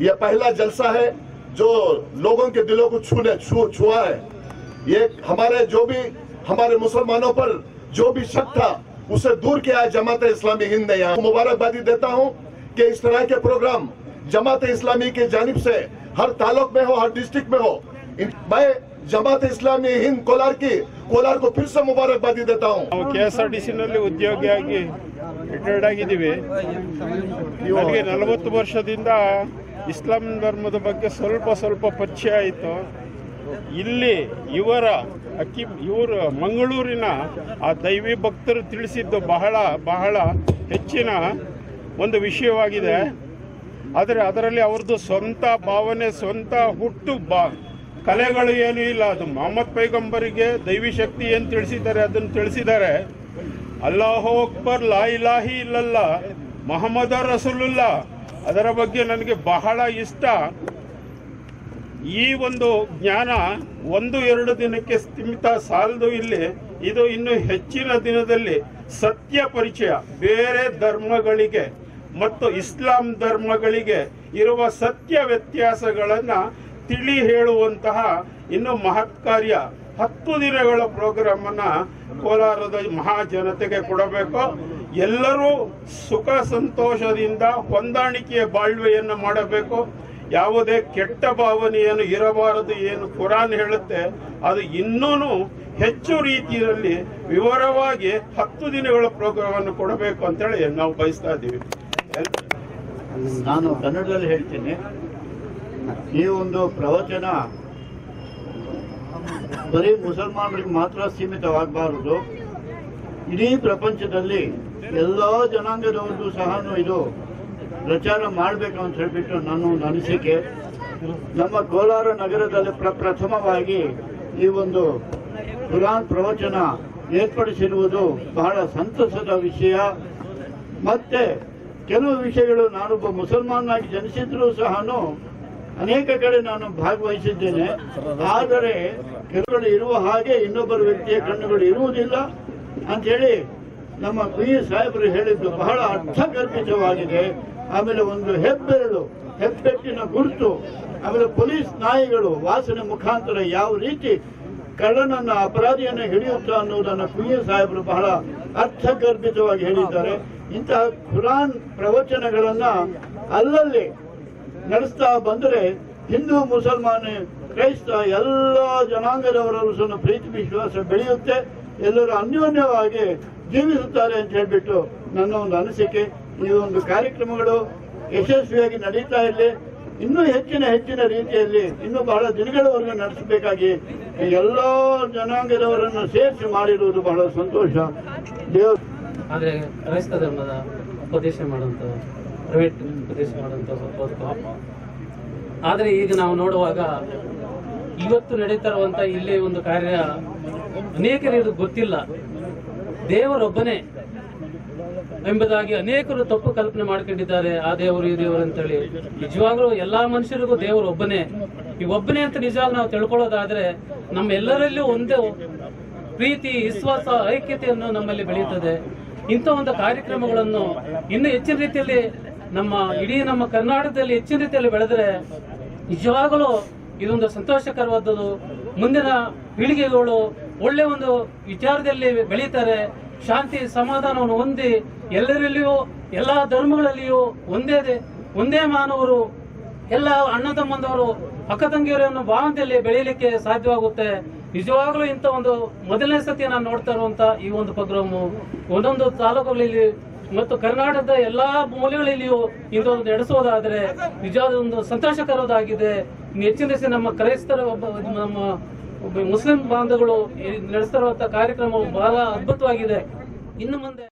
यह पहला जलसा है जो लोगों के दिलों को छुआ है। ये हमारे मुसलमानों पर जो भी शक था उसे दूर किया है जमात इस्लामी हिंद ने। यहाँ मुबारकबादी देता हूँ कि इस तरह के प्रोग्राम जमात इस्लामी की जानिब से हर तालुक में हो, हर डिस्ट्रिक्ट में हो। मैं जमात इस्लामी हिंद कोलार को फिर से मुबारकबादी देता हूँ। ನಾವು KSRTC ನಲ್ಲಿ ಉದ್ಯೋಗಿಯಾಗಿ ರಿಟೈರ್ಡ್ ಆಗಿದ್ದೀವಿ. ನನಗೆ 40 ವರ್ಷದಿಂದ ಇಸ್ಲಾಂ ಧರ್ಮದ ಬಗ್ಗೆ ಸ್ವಲ್ಪ ಪರಿಚಯ ಆಯಿತು. ಇಲ್ಲಿ ಇವರು ಮಂಗಳೂರಿನ ಆ ದೈವಿ ಭಕ್ತರು ತಿಳಿಸಿದ್ದು ಬಹಳ ಹೆಚ್ಚಿನ ಒಂದು ವಿಷಯವಾಗಿದೆ. ಆದರೆ ಅದರಲ್ಲಿ ಅವ್ರದ್ದು ಸ್ವಂತ ಭಾವನೆ, ಸ್ವಂತ ಹುಟ್ಟು ಕಲೆಗಳು ಏನೂ ಇಲ್ಲ. ಅದು ಮೊಹಮ್ಮದ್ ಪೈಗಂಬರಿಗೆ ದೈವಿ ಶಕ್ತಿ ಏನು ತಿಳಿಸಿದ್ದಾರೆ ಅದನ್ನು ತಿಳಿಸಿದ್ದಾರೆ. ಅಲ್ಲಾಹು ಅಕ್ಬರ್, ಲಾ ಇಲಾಹಿ ಇಲ್ಲಲ್ಲ, ಮೊಹಮ್ಮದ ರಸೂಲುಲ್ಲಾ, ಅದರ ಬಗ್ಗೆ ನನಗೆ ಬಹಳ ಇಷ್ಟ. ಈ ಒಂದು ಜ್ಞಾನ 1-2 ದಿನಕ್ಕೆ ಸೀಮಿತ ಸಾಲದು. ಇದು ಇನ್ನು ಹೆಚ್ಚಿನ ದಿನದಲ್ಲಿ ಸತ್ಯ ಪರಿಚಯ, ಬೇರೆ ಧರ್ಮಗಳಿಗೆ ಮತ್ತು ಇಸ್ಲಾಂ ಧರ್ಮಗಳಿಗೆ ಇರುವ ಸತ್ಯ ವ್ಯತ್ಯಾಸಗಳನ್ನು ತಿಳಿ ಹೇಳುವಂತಹ ಇನ್ನು ಮಹತ್ ಕಾರ್ಯ 10 ದಿನಗಳ ಪ್ರೋಗ್ರಾಮ್ ಅನ್ನ ಕೋಲಾರದ ಮಹಾಜನತೆಗೆ ಕೊಡಬೇಕು. ಎಲ್ಲರೂ ಸುಖ ಸಂತೋಷದಿಂದ ಹೊಂದಾಣಿಕೆಯ ಬಾಳ್ವೆಯನ್ನು ಮಾಡಬೇಕು. ಯಾವುದೇ ಕೆಟ್ಟ ಭಾವನೆಯನ್ನು ಇರಬಾರದು. ಏನು ಕುರಾನ್ ಹೇಳುತ್ತೆ ಅದು ಇನ್ನೂ ಹೆಚ್ಚು ರೀತಿಯಲ್ಲಿ ವಿವರವಾಗಿ 10 ದಿನಗಳ ಪ್ರೋಗ್ರಾಮ್ ಅನ್ನು ಕೊಡಬೇಕು ಅಂತೇಳಿ ನಾವು ಬಯಸ್ತಾ ಇದ್ದೀವಿ. ನಾನು ಕನ್ನಡದಲ್ಲಿ ಹೇಳ್ತೀನಿ. ಈ ಒಂದು ಪ್ರವಚನ ಬರೀ ಮುಸಲ್ಮಾನರಿಗೆ ಮಾತ್ರ ಸೀಮಿತವಾಗಬಾರದು. ಇಡೀ ಪ್ರಪಂಚದಲ್ಲಿ ಎಲ್ಲ ಜನಾಂಗದವ್ರಿಗೂ ಸಹ ಇದು ಪ್ರಚಾರ ಮಾಡಬೇಕು ಅಂತ ಹೇಳ್ಬಿಟ್ಟು ನನ್ನ ಒಂದು ಅನಿಸಿಕೆ. ನಮ್ಮ ಕೋಲಾರ ನಗರದಲ್ಲಿ ಪ್ರಥಮವಾಗಿ ಈ ಒಂದು ಕುರಾನ್ ಪ್ರವಚನ ಏರ್ಪಡಿಸಿರುವುದು ಬಹಳ ಸಂತಸದ ವಿಷಯ. ಮತ್ತೆ ಕೆಲವು ವಿಷಯಗಳು ನಾನೊಬ್ಬ ಮುಸಲ್ಮಾನಾಗಿ ಜನಿಸಿದ್ರೂ ಸಹ ಅನೇಕ ಕಡೆ ನಾನು ಭಾಗವಹಿಸಿದ್ದೇನೆ. ಆದರೆ ಕೆಲವರು ಇರುವ ಹಾಗೆ ಇನ್ನೊಬ್ಬರ ವ್ಯಕ್ತಿಯ ಕಣ್ಣುಗಳು ಇರುವುದಿಲ್ಲ ಅಂಥೇಳಿ ನಮ್ಮ ಕುಯ್ಯ ಸಾಹೇಬರು ಹೇಳಿದ್ದು ಬಹಳ ಅರ್ಥಗರ್ಭಿತವಾಗಿದೆ. ಆಮೇಲೆ ಒಂದು ಹೆಬ್ಬೆಟ್ಟಿನ ಗುರುತು, ಆಮೇಲೆ ಪೊಲೀಸ್ ನಾಯಿಗಳು ವಾಸನೆ ಮುಖಾಂತರ ಯಾವ ರೀತಿ ಕಳ್ಳನನ್ನ ಅಪರಾಧಿಯನ್ನು ಹಿಡಿಯುತ್ತಾ ಅನ್ನೋದನ್ನು ಕುಯ್ಯ ಸಾಹೇಬರು ಬಹಳ ಅರ್ಥಗರ್ಭಿತವಾಗಿ ಹೇಳಿದ್ದಾರೆ. ಇಂತಹ ಕುರಾನ್ ಪ್ರವಚನಗಳನ್ನ ಅಲ್ಲಲ್ಲಿ ನಡೆಸ್ತಾ ಬಂದರೆ ಹಿಂದೂ, ಮುಸಲ್ಮಾನ, ಕ್ರೈಸ್ತ ಎಲ್ಲ ಜನಾಂಗದವರಲ್ಲೂ ಸಹ ಪ್ರೀತಿ ವಿಶ್ವಾಸ ಬೆಳೆಯುತ್ತೆ. ಎಲ್ಲರೂ ಅನ್ಯೋನ್ಯವಾಗಿ ಜೀವಿಸುತ್ತಾರೆ ಅಂತ ಹೇಳ್ಬಿಟ್ಟು ನನ್ನ ಒಂದು ಅನಿಸಿಕೆ. ಈ ಒಂದು ಕಾರ್ಯಕ್ರಮಗಳು ಯಶಸ್ವಿಯಾಗಿ ನಡೀತಾ ಇರಲಿ. ಇನ್ನೂ ಹೆಚ್ಚಿನ ರೀತಿಯಲ್ಲಿ ಇನ್ನೂ ಬಹಳ ದಿನಗಳವರೆಗೂ ನಡೆಸಬೇಕಾಗಿ ಎಲ್ಲ ಜನಾಂಗದವರನ್ನು ಸೇರಿಸಿ ಮಾಡಿರುವುದು ಬಹಳ ಸಂತೋಷ. ದೇವರು ಆದರೆ ಕ್ರೈಸ್ತ ಧರ್ಮದ ಉಪದೇಶ ಮಾಡುವಂಥ ಪ್ರೈವೇಟ್ ಉಪದೇಶ ಮಾಡುವಂಥ ಸ್ವಲ್ಪ. ಆದರೆ ಈಗ ನಾವು ನೋಡುವಾಗ ಇವತ್ತು ನಡೀತಾ ಇರುವಂಥ ಇಲ್ಲಿ ಒಂದು ಕಾರ್ಯ ಅನೇಕರಿಗೆ ಗೊತ್ತಿಲ್ಲ. ದೇವರೊಬ್ಬನೇ ಎಂಬುದಾಗಿ ಅನೇಕರು ತಪ್ಪು ಕಲ್ಪನೆ ಮಾಡ್ಕೊಂಡಿದ್ದಾರೆ. ಆ ದೇವರು ಈ ದೇವರು ಅಂತೇಳಿ. ನಿಜವಾಗ್ಲೂ ಎಲ್ಲಾ ಮನುಷ್ಯರಿಗೂ ದೇವರು ಒಬ್ಬನೇ. ಈ ಒಬ್ಬನೇ ಅಂತ ನಿಜವಾಗಿ ನಾವು ತಿಳ್ಕೊಳ್ಳೋದಾದ್ರೆ ನಮ್ಮೆಲ್ಲರಲ್ಲೂ ಒಂದೇ ಪ್ರೀತಿ, ವಿಶ್ವಾಸ, ಐಕ್ಯತೆಯನ್ನು ನಮ್ಮಲ್ಲಿ ಬೆಳೆಯುತ್ತದೆ. ಇಂಥ ಒಂದು ಕಾರ್ಯಕ್ರಮಗಳನ್ನು ಇನ್ನೂ ಹೆಚ್ಚಿನ ರೀತಿಯಲ್ಲಿ ನಮ್ಮ ಕರ್ನಾಟಕದಲ್ಲಿ ಹೆಚ್ಚಿನ ರೀತಿಯಲ್ಲಿ ಬೆಳೆದರೆ ನಿಜವಾಗಲೂ ಇದೊಂದು ಸಂತೋಷಕರವಾದದ್ದು. ಮುಂದಿನ ಪೀಳಿಗೆಗಳು ಒಳ್ಳೆ ಒಂದು ವಿಚಾರದಲ್ಲಿ ಬೆಳೀತಾರೆ. ಶಾಂತಿ ಸಮಾಧಾನವನ್ನು ಹೊಂದಿ ಎಲ್ಲರಲ್ಲಿಯೂ ಎಲ್ಲ ಧರ್ಮಗಳಲ್ಲಿಯೂ ಒಂದೇ ಮಾನವರು, ಎಲ್ಲ ಅಣ್ಣ ತಮ್ಮಂದವರು, ಅಕ್ಕ ತಂಗಿಯರನ್ನು ಭಾವನೆಯಲ್ಲಿ ಬೆಳೆಯಲಿಕ್ಕೆ ಸಾಧ್ಯವಾಗುತ್ತೆ. ನಿಜವಾಗ್ಲೂ ಇಂಥ ಒಂದು ಮೊದಲನೇ ಸತಿ ನಾನು ನೋಡ್ತಾ ಇರುವಂತ ಈ ಒಂದು ಪ್ರೋಗ್ರಾಮು ಒಂದೊಂದು ತಾಲೂಕುಗಳಲ್ಲಿ ಮತ್ತು ಕರ್ನಾಟಕದ ಎಲ್ಲಾ ಮೂಲೆಗಳಲ್ಲಿಯೂ ಇದೊಂದು ನಡೆಸೋದಾದ್ರೆ ನಿಜವಾದ ಒಂದು ಸಂತೋಷಕರವಾಗಿದೆ. ಹೆಚ್ಚಿನ ದಿವಸ ನಮ್ಮ ಕ್ರೈಸ್ತರ ನಮ್ಮ ಮುಸ್ಲಿಂ ಬಾಂಧವರು ನಡೆಸ್ತಿರುವಂತಹ ಕಾರ್ಯಕ್ರಮ ಬಹಳ ಅದ್ಭುತವಾಗಿದೆ. ಇನ್ನು ಮುಂದೆ